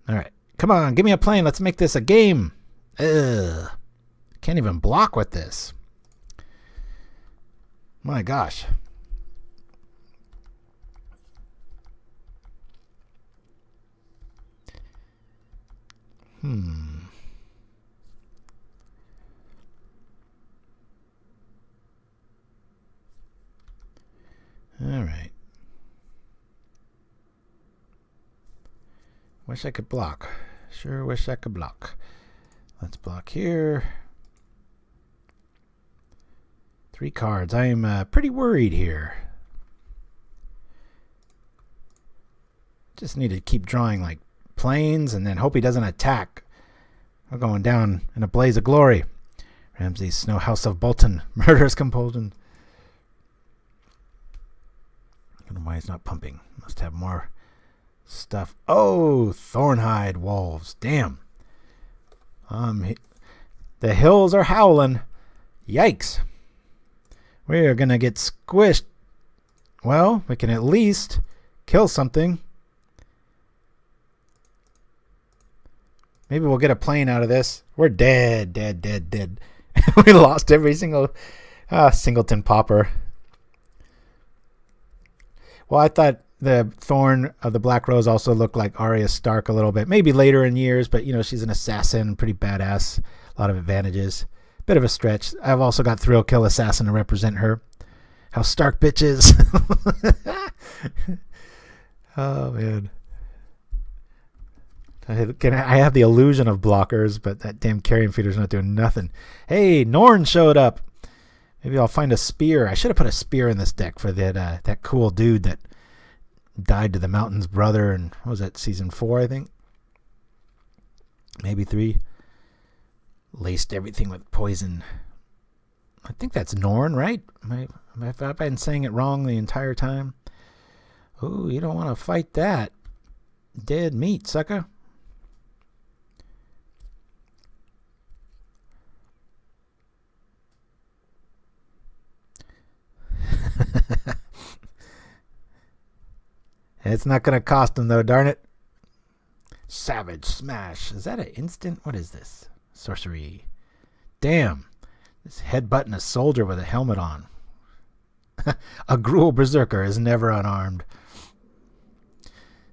S2: All right. Come on. Give me a plane. Let's make this a game. Ugh. Can't even block with this. My gosh. All right. Wish I could block. Sure wish I could block. Let's block here. 3 cards. I am pretty worried here. Just need to keep drawing like plains and then hope he doesn't attack. We're going down in a blaze of glory. Ramsey's Snow House of Bolton. Murderous Compulsion. I don't know why he's not pumping. Must have more stuff. Oh, Thornhide Wolves. Damn. The hills are howling. Yikes. We are going to get squished. Well, we can at least kill something. Maybe we'll get a plane out of this. We're dead. We lost every single singleton Pauper. Well, I thought the Thorn of the Black Rose also looked like Arya Stark a little bit. Maybe later in years, but she's an assassin, pretty badass. A lot of advantages. Bit of a stretch. I've also got Thrill Kill Assassin to represent her. How Stark bitches. Oh, man. I have the illusion of blockers, but that damn Carrion Feeder's not doing nothing. Hey, Norn showed up. Maybe I'll find a spear. I should have put a spear in this deck for that cool dude that died to the Mountain's brother. And what was that, season 4, I think? Maybe 3. Laced everything with poison. I think that's Norn, right? I've been saying it wrong the entire time. Oh, you don't want to fight that. Dead meat, sucker. It's not going to cost him, though, darn it. Savage Smash. Is that an instant? What is this? Sorcery. Damn. This headbutting a soldier with a helmet on. A Gruul Berserker is never unarmed.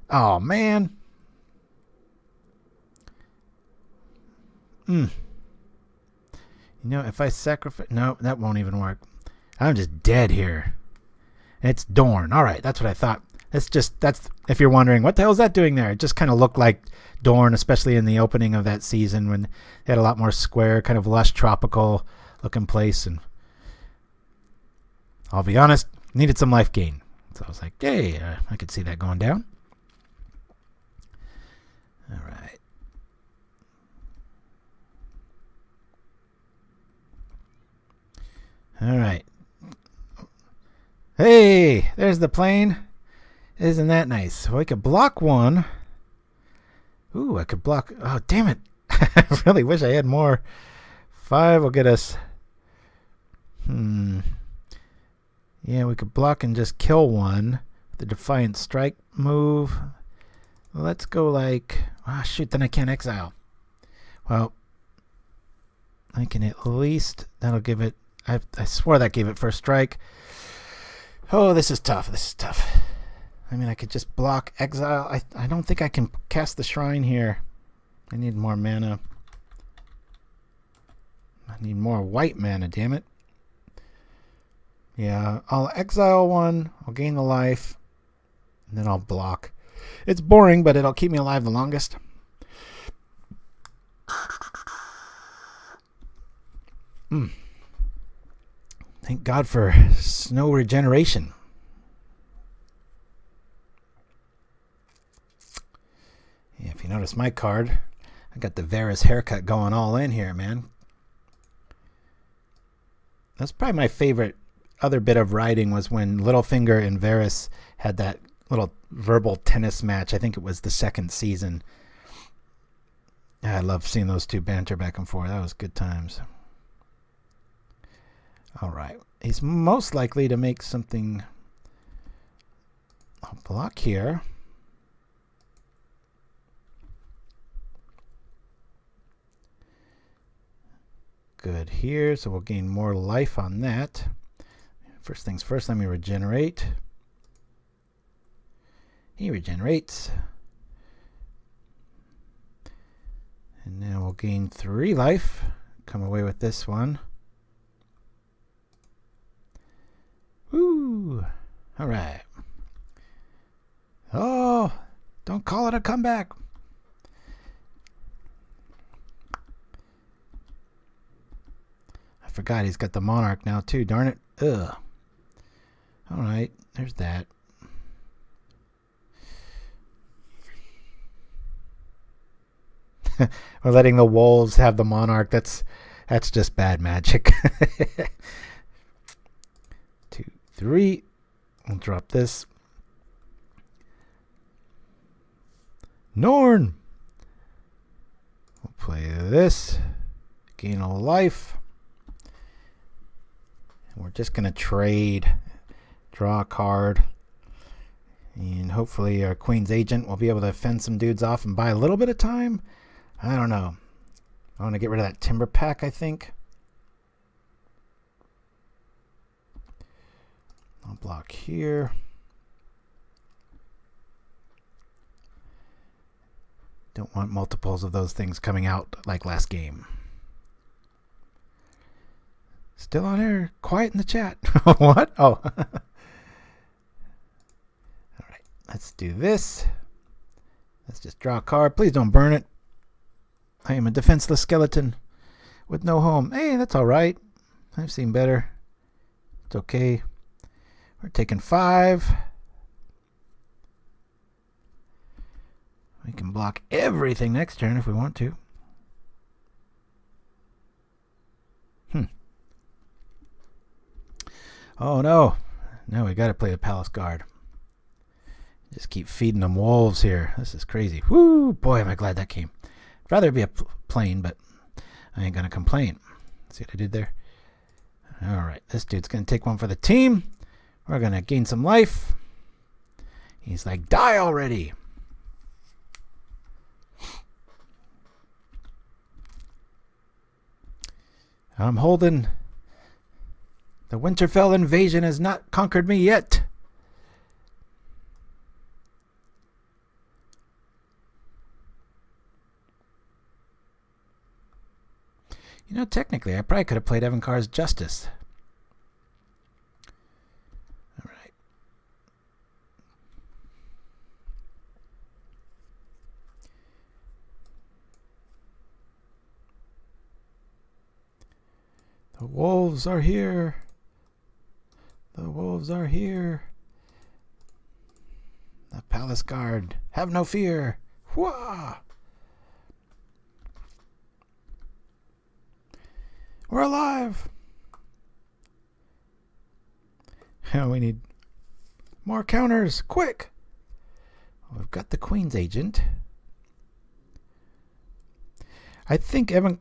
S2: Oh, man. If I sacrifice... No, that won't even work. I'm just dead here. It's Dorn. All right, that's what I thought. That's if you're wondering, what the hell is that doing there? It just kind of looked like Dorn, especially in the opening of that season when they had a lot more square, kind of lush, tropical looking place. And I'll be honest, needed some life gain. So I was like, hey, I could see that going down. All right. All right. Hey, there's the plane. Isn't that nice? Well, I could block one. Ooh, I could block. Oh, damn it. I really wish I had more. 5 will get us. Yeah, we could block and just kill one. The Defiant Strike move. Let's go like... Ah, shoot, then I can't exile. Well, I can at least... That'll give it... I swore that gave it first strike. Oh, this is tough. I mean, I could just block exile. I don't think I can cast the shrine here. I need more mana. I need more white mana, damn it. Yeah, I'll exile one. I'll gain the life. And then I'll block. It's boring, but it'll keep me alive the longest. Thank God for snow regeneration. Yeah, if you notice my card, I got the Varys haircut going all in here, man. That's probably my favorite other bit of writing was when Littlefinger and Varys had that little verbal tennis match. I think it was the second season. I love seeing those two banter back and forth. That was good times. All right. He's most likely to make something. I'll block here. Good here, so we'll gain more life on that. First things first, let me regenerate. He regenerates. And now we'll gain 3 life. Come away with this one. Woo! All right. Oh, don't call it a comeback. I forgot he's got the Monarch now too, darn it. Ugh. All right, there's that. We're letting the wolves have the monarch. That's just bad magic. 2, 3. We'll drop this. Norn. We'll play this. Gain a life. And we're just going to trade. Draw a card. And hopefully our Queen's Agent will be able to fend some dudes off and buy a little bit of time. I don't know. I want to get rid of that Timberpack, I think. I'll block here. Don't want multiples of those things coming out like last game. Still on air. Quiet in the chat. What? Oh. All right. Let's do this. Let's just draw a card. Please don't burn it. I am a defenseless skeleton with no home. Hey, that's all right. I've seen better. It's okay. We're taking 5. We can block everything next turn if we want to. Oh no. No, we got to play the Palace Guard. Just keep feeding them wolves here. This is crazy. Woo! Boy, am I glad that came. I'd rather it be a plane, but I ain't going to complain. See what I did there? All right. This dude's going to take one for the team. We're going to gain some life. He's like, die already. I'm holding. The Winterfell invasion has not conquered me yet. You know, technically, I probably could have played Evan Carr's Justice. All right. The wolves are here. The wolves are here. The Palace Guard. Have no fear. Whoa! We're alive. We need more counters. Quick. We've got the Queen's Agent. I think Evan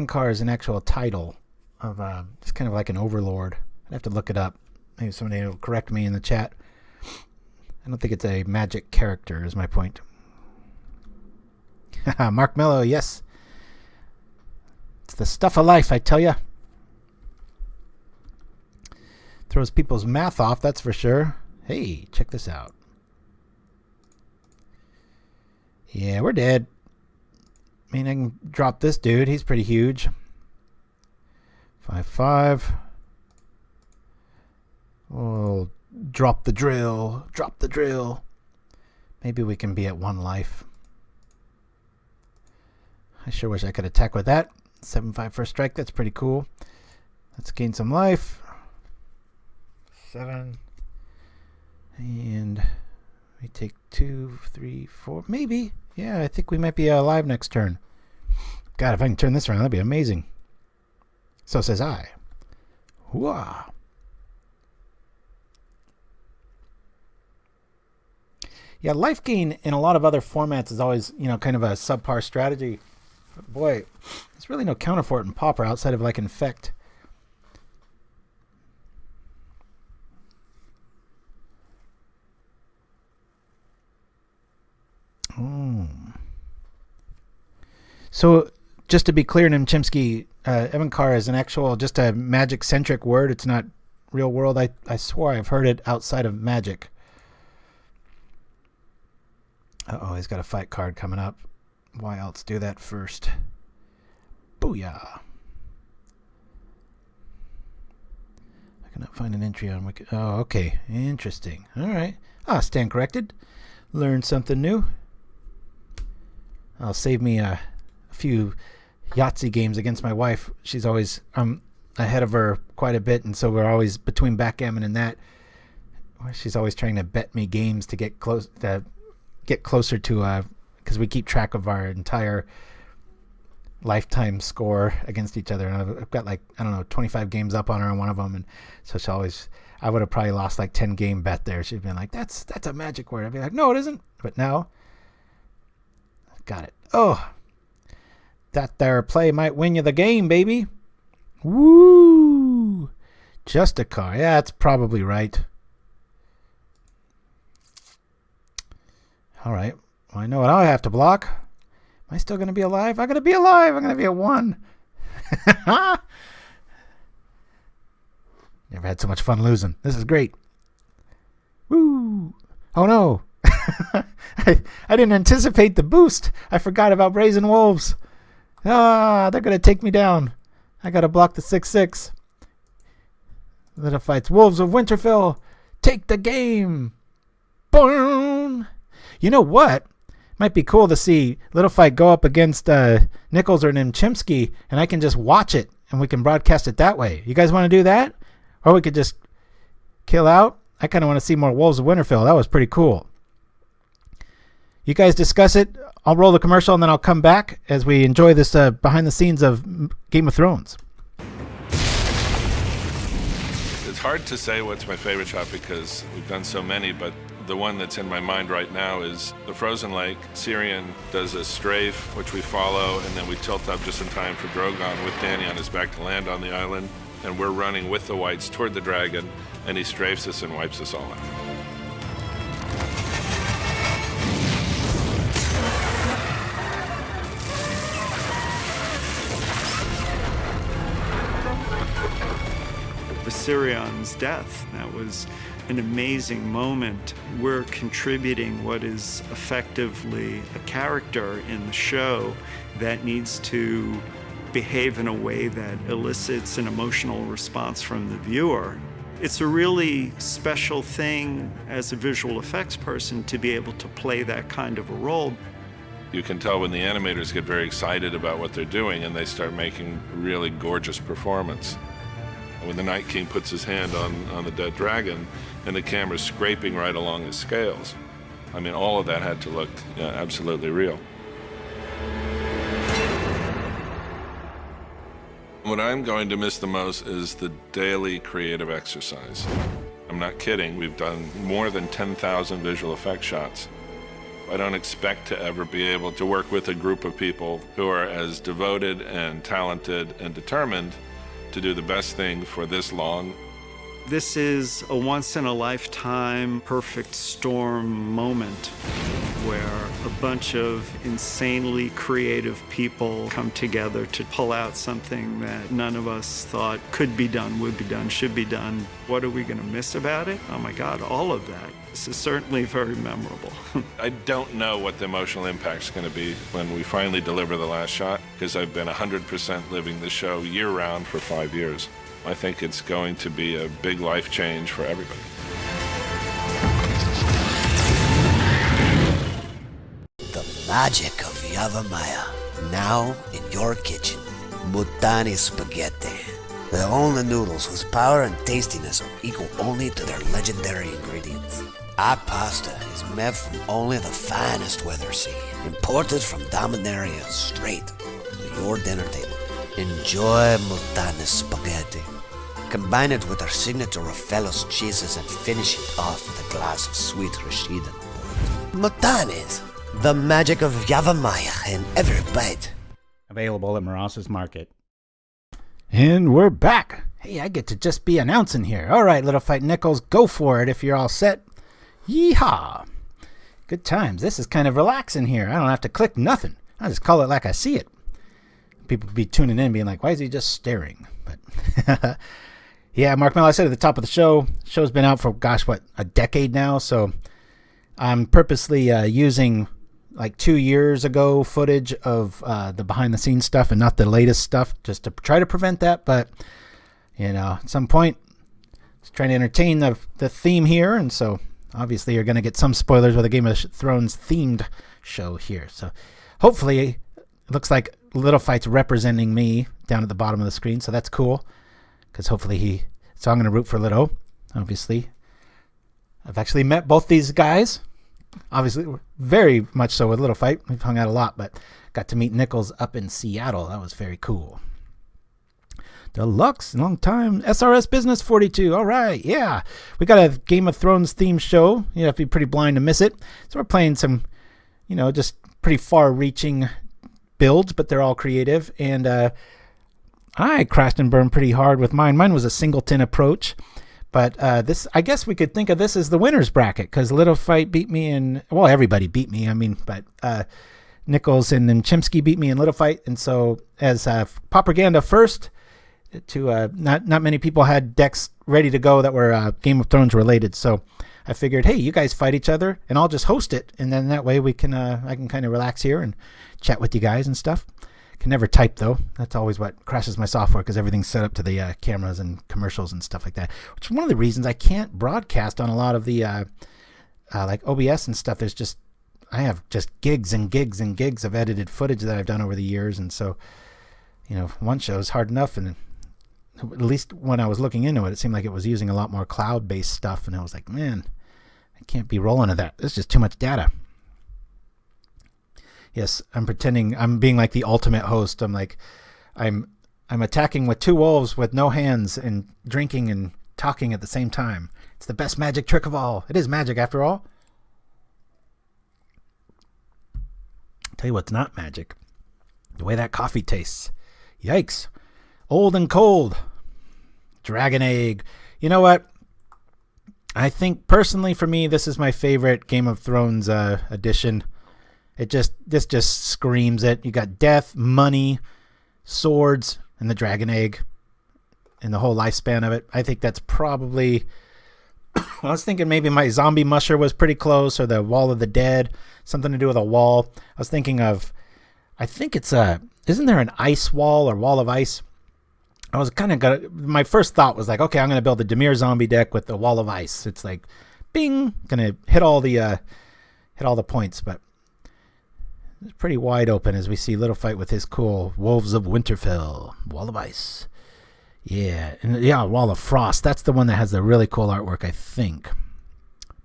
S2: Carr is an actual title of it's kind of like an overlord. I'd have to look it up. Maybe somebody will correct me in the chat. I don't think it's a magic character is my point. Mark Mello, yes. It's the stuff of life, I tell ya. Throws people's math off, that's for sure. Hey, check this out. Yeah, we're dead. I mean, I can drop this dude. He's pretty huge. 5/5. Oh, drop the drill. Drop the drill. Maybe we can be at 1 life. I sure wish I could attack with that. 7/5 first strike. That's pretty cool. Let's gain some life. 7. And we take 2, 3, 4. Maybe. Yeah, I think we might be alive next turn. God, if I can turn this around, that'd be amazing. So says I. Whoa. Yeah, life gain in a lot of other formats is always, kind of a subpar strategy. But boy, there's really no counter for it in Pauper outside of like Infect. Oh. So, just to be clear, Nim Chimpsky, Evan Carr is an actual, just a magic-centric word. It's not real world. I swore I've heard it outside of Magic. Uh-oh, he's got a fight card coming up. Why else do that first? Booyah. I cannot find an entry on Wiki. Oh, okay. Interesting. All right. Stand corrected. Learn something new. I'll save me a few Yahtzee games against my wife. She's always ahead of her quite a bit, and so we're always between backgammon and that. She's always trying to bet me games to get closer to because we keep track of our entire lifetime score against each other, and I've got like, I don't know, 25 games up on her on one of them, and so she always, I would have probably lost like 10 game bet there. She'd been like, that's a magic word. I'd be like, no, it isn't. But now, got it. Oh, that there play might win you the game, baby. Woo! Just a car. Yeah, that's probably right. All right. Well, I know what I have to block. Am I still going to be alive? I'm going to be alive. I'm going to be a 1. Never had so much fun losing. This is great. Woo! Oh no! I didn't anticipate the boost. I forgot about Brazen Wolves. Ah, they're going to take me down. I got to block the 6/6. Litofeit Wolves of Winterfell. Take the game. Boom! You know what? Might be cool to see Litofeit go up against Nickles or Nim Chimpsky, and I can just watch it, and we can broadcast it that way. You guys want to do that? Or we could just kill out. I kind of want to see more Wolves of Winterfell. That was pretty cool. You guys discuss it. I'll roll the commercial, and then I'll come back as we enjoy this behind the scenes of Game of Thrones.
S3: It's hard to say what's my favorite shot because we've done so many, but the one that's in my mind right now is the Frozen Lake. Syrian does a strafe, which we follow, and then we tilt up just in time for Drogon with Dany on his back to land on the island. And we're running with the whites toward the dragon, and he strafes us and wipes us all out.
S1: Visirion's death, that was an amazing moment. We're contributing what is effectively a character in the show that needs to behave in a way that elicits an emotional response from the viewer. It's a really special thing as a visual effects person to be able to play that kind of a role.
S3: You can tell when the animators get very excited about what they're doing and they start making really gorgeous performance. When the Night King puts his hand on the dead dragon and the camera's scraping right along his scales, I mean, all of that had to look absolutely real. What I'm going to miss the most is the daily creative exercise. I'm not kidding, we've done more than 10,000 visual effects shots. I don't expect to ever be able to work with a group of people who are as devoted and talented and determined to do the best thing for this long.
S1: This is a once-in-a-lifetime perfect storm moment where a bunch of insanely creative people come together to pull out something that none of us thought could be done, would be done, should be done. What are we going to miss about it? Oh my God, all of that. This is certainly very memorable.
S3: I don't know what the emotional impact's going to be when we finally deliver the last shot, because I've been 100% living the show year-round for 5 years. I think it's going to be a big life change for everybody.
S4: The magic of Yavimaya, now in your kitchen. Mutani spaghetti. The only noodles whose power and tastiness are equal only to their legendary ingredients. Our pasta is made from only the finest weather sea, imported from Dominaria straight to your dinner table. Enjoy Mutani spaghetti. Combine it with our signature Raffaello's cheeses and finish it off with a glass of sweet Rashida. Mutanis, the magic of Yavimaya in every bite.
S5: Available at Moros's Market.
S2: And we're back. Hey, I get to just be announcing here. All right, Litofeit Nickles, go for it if you're all set. Yeehaw. Good times. This is kind of relaxing here. I don't have to click nothing. I just call it like I see it. People be tuning in being like, why is he just staring? But yeah, Mark Mel, I said at the top of the show, show's been out for, gosh, what, a decade now? So I'm purposely using like 2 years ago footage of the behind-the-scenes stuff and not the latest stuff, just to try to prevent that. But, you know, at some point, just trying to entertain the theme here. And so obviously you're going to get some spoilers with a Game of Thrones themed show here. So hopefully it looks like Litofeit's representing me down at the bottom of the screen. So that's cool. Because hopefully so I'm going to root for Lito, obviously. I've actually met both these guys obviously very much so with Litofeit. We've hung out a lot, but got to meet Nickles up in Seattle. That was very cool. Deluxe, long time. SRS Business 42. All right, yeah. We got a Game of Thrones themed show. You have to be pretty blind to miss it. So we're playing some, just pretty far-reaching builds, but they're all creative. And I crashed and burned pretty hard with mine. Mine was a singleton approach. But this, I guess we could think of this as the winner's bracket, because Litofeit beat me in, well, everybody beat me. But Nickles and Nim Chimpsky beat me in Litofeit. And so as propaganda first, not many people had decks ready to go that were Game of Thrones related. So I figured, hey, you guys fight each other, and I'll just host it. And then that way I can kind of relax here and chat with you guys and stuff. Can never type, though. That's always what crashes my software, because everything's set up to the cameras and commercials and stuff like that, which is one of the reasons I can't broadcast on a lot of the like OBS and stuff. I have just gigs and gigs and gigs of edited footage that I've done over the years. And so, one show is hard enough. And at least when I was looking into it, it seemed like it was using a lot more cloud-based stuff. And I was like, man, I can't be rolling to that. There's just too much data. Yes, I'm pretending I'm being like the ultimate host. I'm attacking with 2 wolves with no hands and drinking and talking at the same time. It's the best magic trick of all. It is magic after all. I'll tell you what's not magic. The way that coffee tastes. Yikes. Old and cold. Dragon egg. You know what? I think personally for me, this is my favorite Game of Thrones edition. This just screams it. You got death, money, swords, and the dragon egg, and the whole lifespan of it. I think that's probably. I was thinking maybe my zombie musher was pretty close, or the Wall of the Dead, something to do with a wall. I was thinking of. I think it's isn't there an ice wall or wall of ice? I was kind of my first thought was like, okay, I'm gonna build a Dimir zombie deck with the wall of ice. It's like, bing, gonna hit all the points, but. It's pretty wide open as we see Litofeit with his cool Wolves of Winterfell, Wall of Ice. Yeah, and Wall of Frost. That's the one that has the really cool artwork, I think.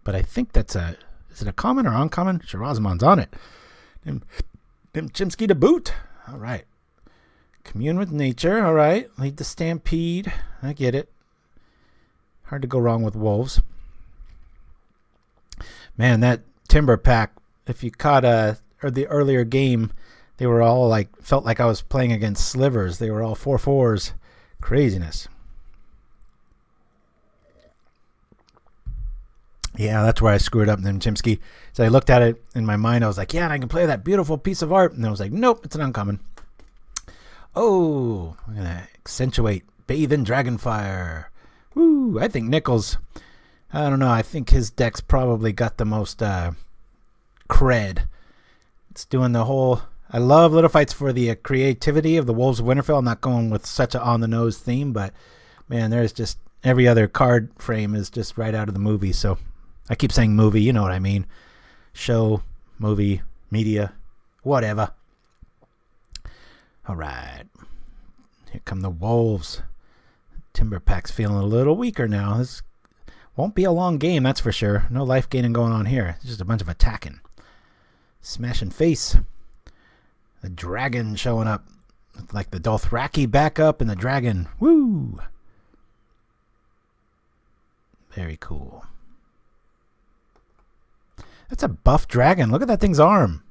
S2: But I think is it a common or uncommon? Shirazamon's on it. Nim Chimpsky to boot. All right. Commune with nature. All right. Lead the Stampede. I get it. Hard to go wrong with wolves. Man, that Timberpack, if you caught the earlier game, they were all felt like I was playing against slivers. They were all 4/4s. Craziness. Yeah, that's where I screwed up, Nim Chimpsky. So I looked at it in my mind. I was like, yeah, and I can play that beautiful piece of art. And I was like, nope, it's an uncommon. Oh, I'm going to accentuate Bathe in Dragonfire. Woo, I think Nickles, I don't know, I think his deck's probably got the most cred. It's doing the whole. I love Litofeits for the creativity of the Wolves of Winterfell. I'm not going with such a on-the-nose theme, but man, there's just every other card frame is just right out of the movie. So I keep saying movie, you know what I mean. Show, movie, media, whatever. All right. Here come the Wolves. Timberpack's feeling a little weaker now. This won't be a long game, that's for sure. No life gaining going on here. It's just a bunch of attacking. Smashing face. The dragon showing up. Like the Dothraki backup and the dragon. Woo! Very cool. That's a buff dragon. Look at that thing's arm.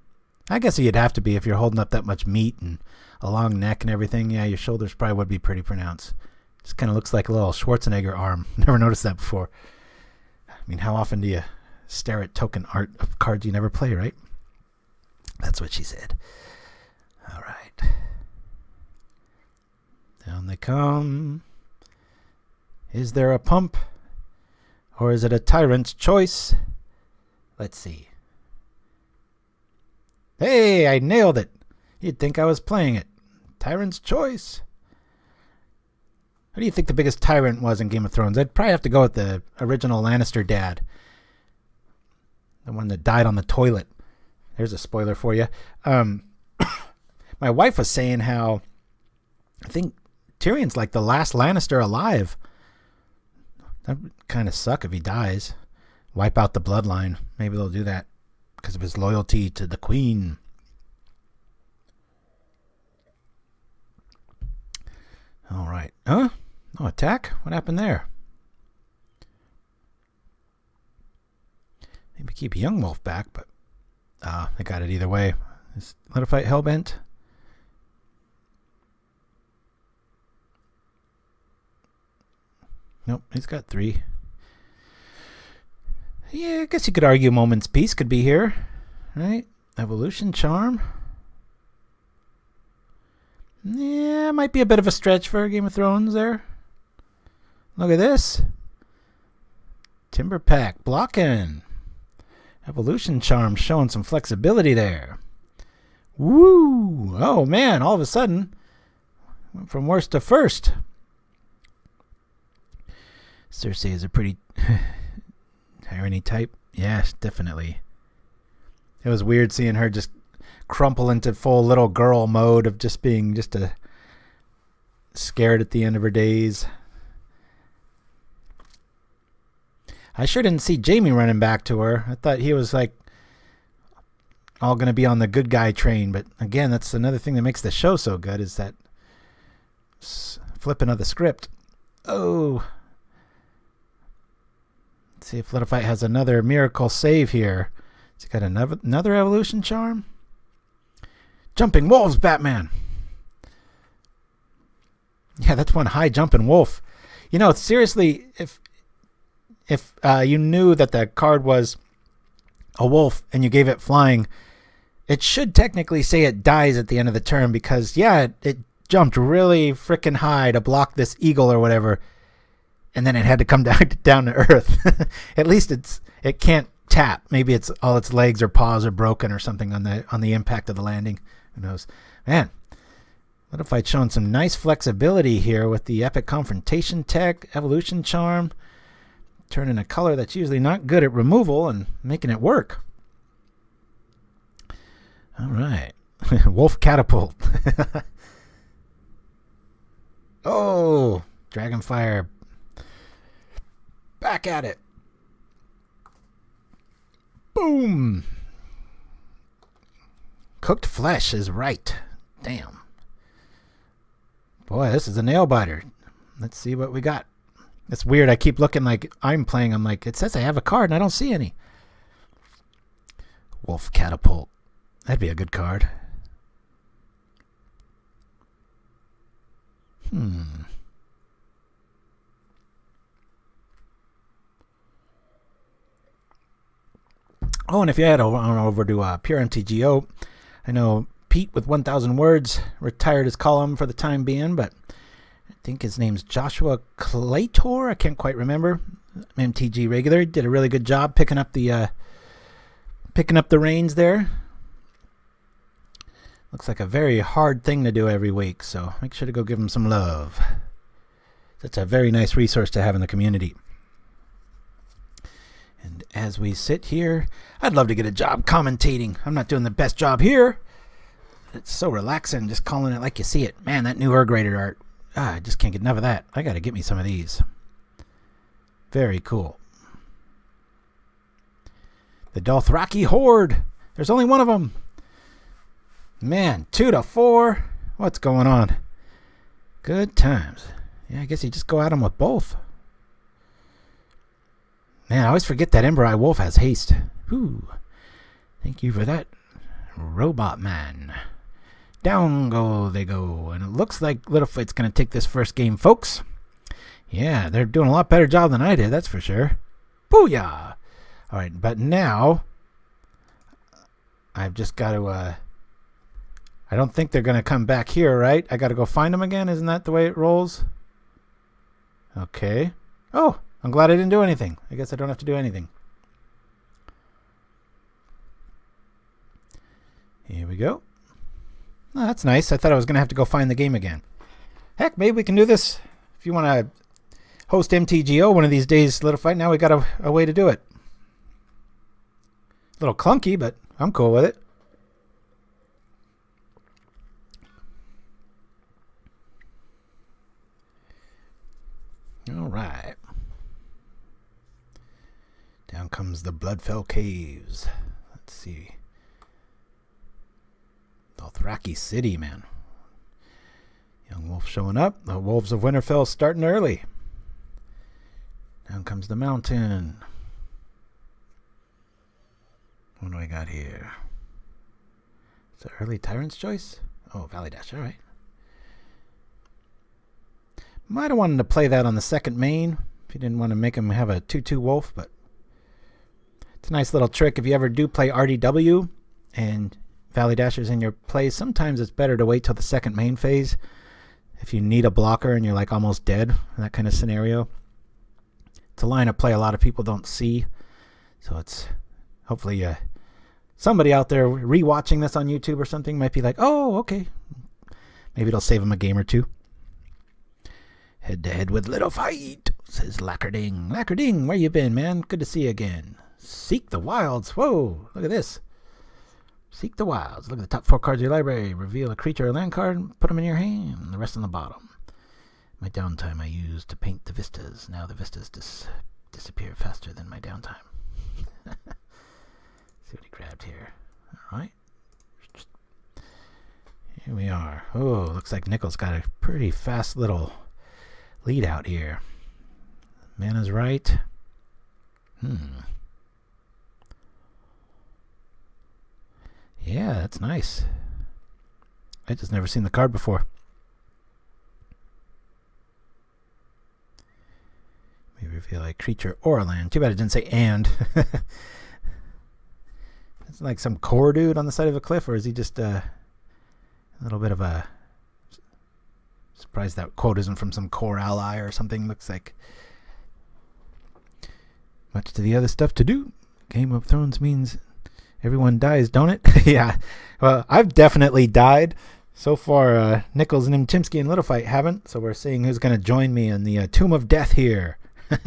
S2: I guess you'd have to be if you're holding up that much meat and a long neck and everything. Yeah, your shoulders probably would be pretty pronounced. Just kind of looks like a little Schwarzenegger arm. Never noticed that before. I mean, how often do you stare at token art of cards you never play, right? That's what she said. All right. Down they come. Is there a pump? Or is it a tyrant's choice? Let's see. Hey, I nailed it. You'd think I was playing it. Tyrant's choice. Who do you think the biggest tyrant was in Game of Thrones? I'd probably have to go with the original Lannister dad. The one that died on the toilet. There's a spoiler for you. My wife was saying how I think Tyrion's like the last Lannister alive. That would kind of suck if he dies. Wipe out the bloodline. Maybe they'll do that. because of his loyalty to the queen. All right. Huh? No attack? What happened there? Maybe keep Young Wolf back, but they got it either way. Is litofeit hellbent? Nope, he's got 3. Yeah, I guess you could argue Moment's Peace could be here, right? Evolution Charm. Yeah, might be a bit of a stretch for Game of Thrones there. Look at this. Timberpack blocking. Evolution Charm showing some flexibility there. Woo! Oh man, all of a sudden, went from worst to first. Cersei is a pretty tyranny type. Yes, definitely. It was weird seeing her just crumple into full little girl mode of just being just a scared at the end of her days. I sure didn't see Jaime running back to her. I thought he was like all going to be on the good guy train. But again, that's another thing that makes the show so good is that flipping of the script. Oh. Let's see if litofeit has another miracle save here. Has he got another evolution charm? Jumping Wolves, Batman. Yeah, that's one high jumping wolf. You know, seriously, if you knew that the card was a wolf and you gave it flying, it should technically say it dies at the end of the turn because, yeah, it jumped really freaking high to block this eagle or whatever, and then it had to come down to earth. At least it can't tap. Maybe it's all its legs or paws are broken or something on the impact of the landing. Who knows? Man, litofeit showing some nice flexibility here with the Epic Confrontation tech, Evolution Charm, turning a color that's usually not good at removal and making it work. All right. Wolf Catapult. Oh, Dragonfire. Back at it. Boom. Cooked flesh is right. Damn. Boy, this is a nail biter. Let's see what we got. It's weird. I keep looking like I'm playing. I'm like, it says I have a card and I don't see any. Wolf Catapult. That'd be a good card. Oh, and if you head over to Pure MTGO, I know Pete with 1,000 words retired his column for the time being, but I think his name's Joshua Claytor. I can't quite remember. MTG regular did a really good job picking up the reins there. Looks like a very hard thing to do every week, so make sure to go give him some love. That's a very nice resource to have in the community. And as we sit here, I'd love to get a job commentating. I'm not doing the best job here. It's so relaxing just calling it like you see it. Man, that new Erg Raider art. I just can't get enough of that. I got to get me some of these. Very cool. The Dothraki Horde. There's only one of them. Man, 2 to 4. What's going on? Good times. Yeah, I guess you just go at them with both. Man, I always forget that Ember-Eye Wolf has haste. Ooh. Thank you for that, Robot Man. Down they go. And it looks like litofeit's going to take this first game, folks. Yeah, they're doing a lot better job than I did, that's for sure. Booyah! All right, but now I've just got to... I don't think they're going to come back here, right? I got to go find them again? Isn't that the way it rolls? Okay. Oh, I'm glad I didn't do anything. I guess I don't have to do anything. Here we go. Oh, that's nice. I thought I was going to have to go find the game again. Heck, maybe we can do this. If you want to host MTGO one of these days, litofeit, now we got a way to do it. A little clunky, but I'm cool with it. All right. Down comes the Bloodfell Caves. Let's see. Dothraki City, man. Young Wolf showing up. The Wolves of Winterfell starting early. Down comes the mountain. What do we got here? Is it early Tyrant's Choice? Oh, Valley Dash, alright. Might have wanted to play that on the second main if you didn't want to make him have a 2-2 wolf, but it's a nice little trick. If you ever do play RDW and Valley Dasher's in your play, sometimes it's better to wait till the second main phase if you need a blocker and you're like almost dead in that kind of scenario. It's a line of play a lot of people don't see, so it's hopefully somebody out there rewatching this on YouTube or something might be like, oh, okay. Maybe it'll save them a game or two. Head to head with litofeit, says Lackerding. Lackerding, where you been, man? Good to see you again. Seek the Wilds. Whoa, look at this. Seek the Wilds. Look at the top 4 cards of your library. Reveal a creature or land card and put them in your hand. The rest on the bottom. My downtime I used to paint the vistas. Now the vistas disappear faster than my downtime. See what he grabbed here. All right. Here we are. Oh, looks like Nickles got a pretty fast little lead out here. Mana's right. Yeah, that's nice. I just never seen the card before. Maybe reveal a creature or a land. Too bad it didn't say and. It's like some core dude on the side of a cliff, or is he just a little bit of a... Surprised that quote isn't from some core ally or something. Looks like much to the other stuff to do. Game of Thrones means everyone dies, don't it? Yeah. Well, I've definitely died. So far, Nickles and Nim Chimpsky and litofeit haven't, so we're seeing who's going to join me in the Tomb of Death here. The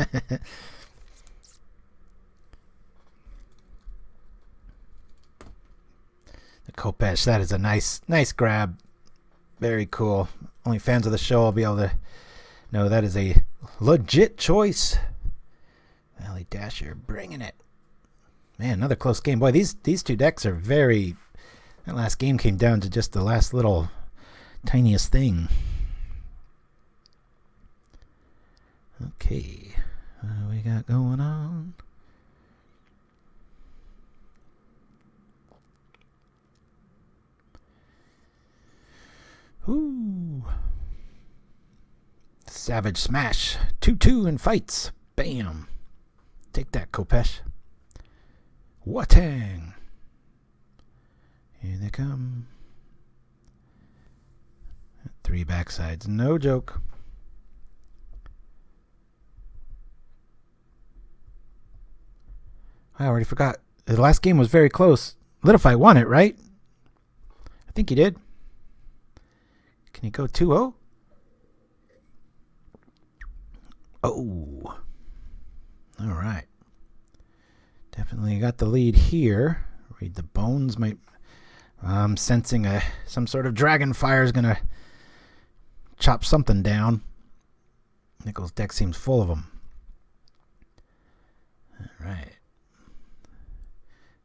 S2: Khopesh, that is a nice grab. Very cool. Only fans of the show will be able to know that is a legit choice. Valley Dasher bringing it. Man, another close game. Boy, these two decks are very... That last game came down to just the last little tiniest thing. Okay. What do we got going on? Ooh. Savage Smash. 2-2 and fights. Bam. Take that, Khopesh. Watang. Here they come. 3 backsides. No joke. I already forgot. The last game was very close. litofeit won it, right? I think he did. Can he go 2-0? Oh. All right. Definitely got the lead here. Read the bones. I'm sensing some sort of Dragonfire is going to chop something down. Nickles' deck seems full of them. All right.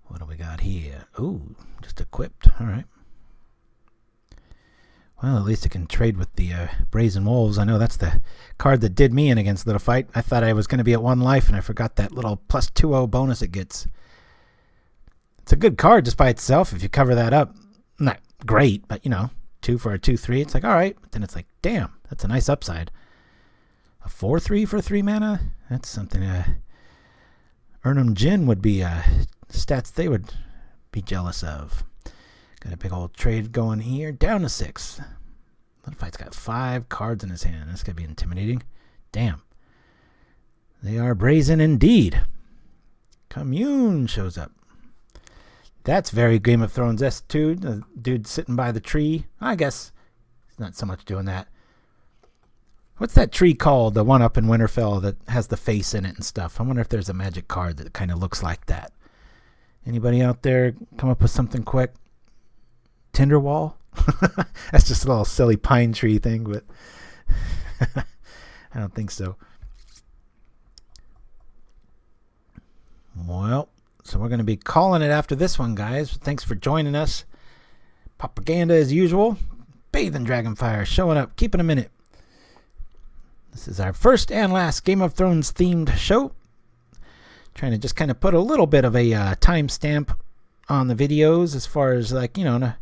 S2: What do we got here? Ooh, just equipped. All right. Well, at least I can trade with the Brazen Wolves. I know that's the card that did me in against litofeit. I thought I was going to be at 1 life, and I forgot that little plus 2-0 bonus it gets. It's a good card just by itself if you cover that up. Not great, but, 2 for a 2-3. It's like, all right. But then it's like, damn, that's a nice upside. A 4-3 for 3 mana? That's something Urnum Jin would be stats they would be jealous of. Got a big old trade going here. Down to 6. litofeit's got 5 cards in his hand. That's going to be intimidating. Damn. They are brazen indeed. Commune shows up. That's very Game of Thrones-esque too. The dude sitting by the tree. I guess he's not so much doing that. What's that tree called? The one up in Winterfell that has the face in it and stuff. I wonder if there's a magic card that kind of looks like that. Anybody out there come up with something quick? Tinderwall? That's just a little silly pine tree thing, but I don't think so. Well, So we're going to be calling it after this one, guys. Thanks for joining us. Propaganda as usual. Bathe in Dragonfire, showing up, keeping a minute. This is our first and last Game of Thrones themed show. Trying to just kind of put a little bit of a timestamp on the videos as far as, like, in a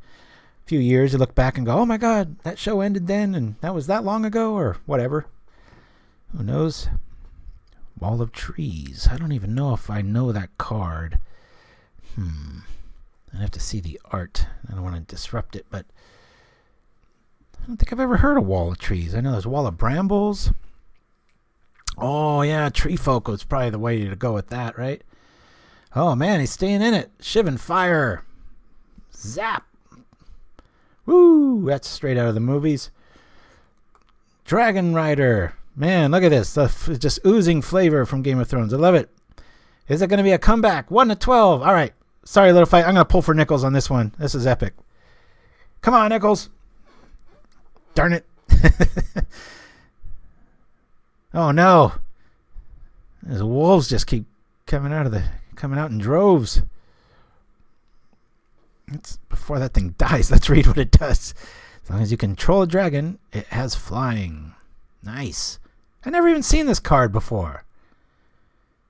S2: few years you look back and go, oh my god, that show ended then and that was that long ago, or whatever. Who knows? Wall of Trees. I don't even know if I know that card. I'd have to see the art. I don't want to disrupt it, but I don't think I've ever heard of Wall of Trees. I know there's Wall of Brambles. Oh, yeah, Tree Folk was probably the way to go with that, right? Oh, man, he's staying in it. Shivan Fire. Zap. Woo, that's straight out of the movies. Dragonrider. Man, look at this. Just oozing flavor from Game of Thrones. I love it. Is it going to be a comeback? 1-12. All right. Sorry, little fight. I'm going to pull for Nickles on this one. This is epic. Come on, Nickles. Darn it. Oh, no. These wolves just keep coming out in droves. Before that thing dies, let's read what it does. As long as you control a dragon, it has flying. Nice. I've never even seen this card before.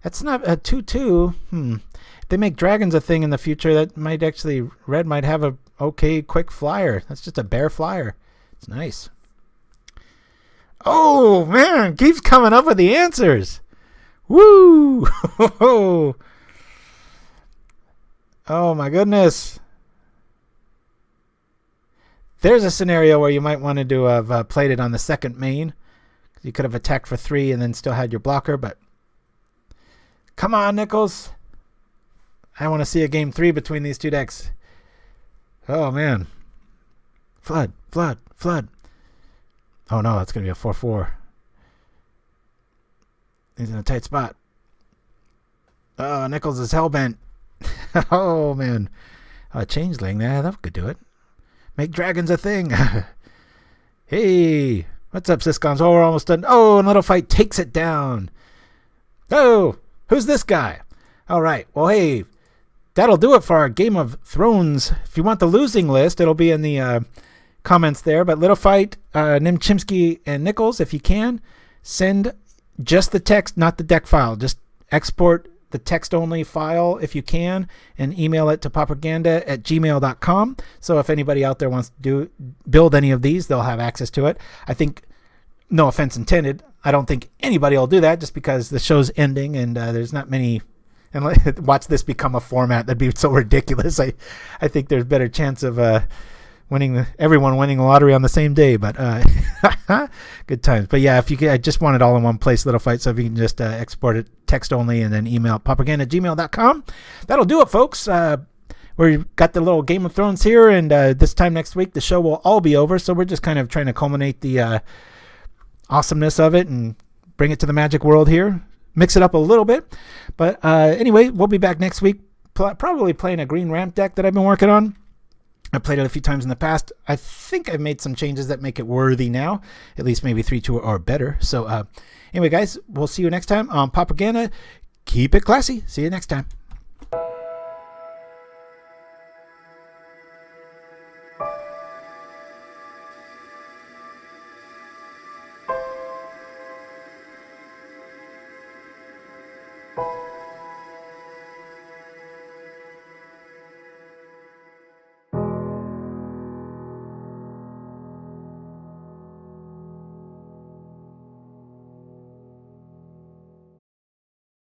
S2: That's not a 2/2. If they make dragons a thing in the future, that might actually, red might have a okay quick flyer. That's just a bear flyer. It's nice. Oh, man, keeps coming up with the answers. Woo! Oh, my goodness. There's a scenario where you might want to have played it on the second main. You could have attacked for 3 and then still had your blocker, but come on, Nickles. I want to see a game 3 between these two decks. Oh, man. Flood, flood, flood. Oh, no, it's going to be a 4/4. He's in a tight spot. Oh, Nickles is hellbent. Oh, man. Changeling, that could do it. Make dragons a thing. Hey, what's up, Siscons? Oh, we're almost done. Oh, and Little Fight takes it down. Oh, who's this guy? All right. Well, hey, that'll do it for our Game of Thrones. If you want the losing list, it'll be in the comments there. But Little Fight, Nim Chimpsky, and Nickles, if you can, send just the text, not the deck file. Just export the text-only file if you can, and email it to propaganda@gmail.com. So if anybody out there wants to build any of these, they'll have access to it. I think, no offense intended, I don't think anybody will do that just because the show's ending and there's not many. And watch this become a format. That'd be so ridiculous. I think there's better chance of everyone winning the lottery on the same day, but good times. But yeah, if you I just want it all in one place, Little Fight, so if you can just export it text only and then email propaganda@gmail.com. That'll do it, folks. We've got the little Game of Thrones here, and this time next week the show will all be over, so we're just kind of trying to culminate the awesomeness of it and bring it to the Magic world here, mix it up a little bit. But anyway, we'll be back next week, probably playing a green ramp deck that I've been working on. I played it a few times in the past. I think I've made some changes that make it worthy now, at least maybe 3/2 or better. So anyway, guys, we'll see you next time on Propaganda. Keep it classy. See you next time.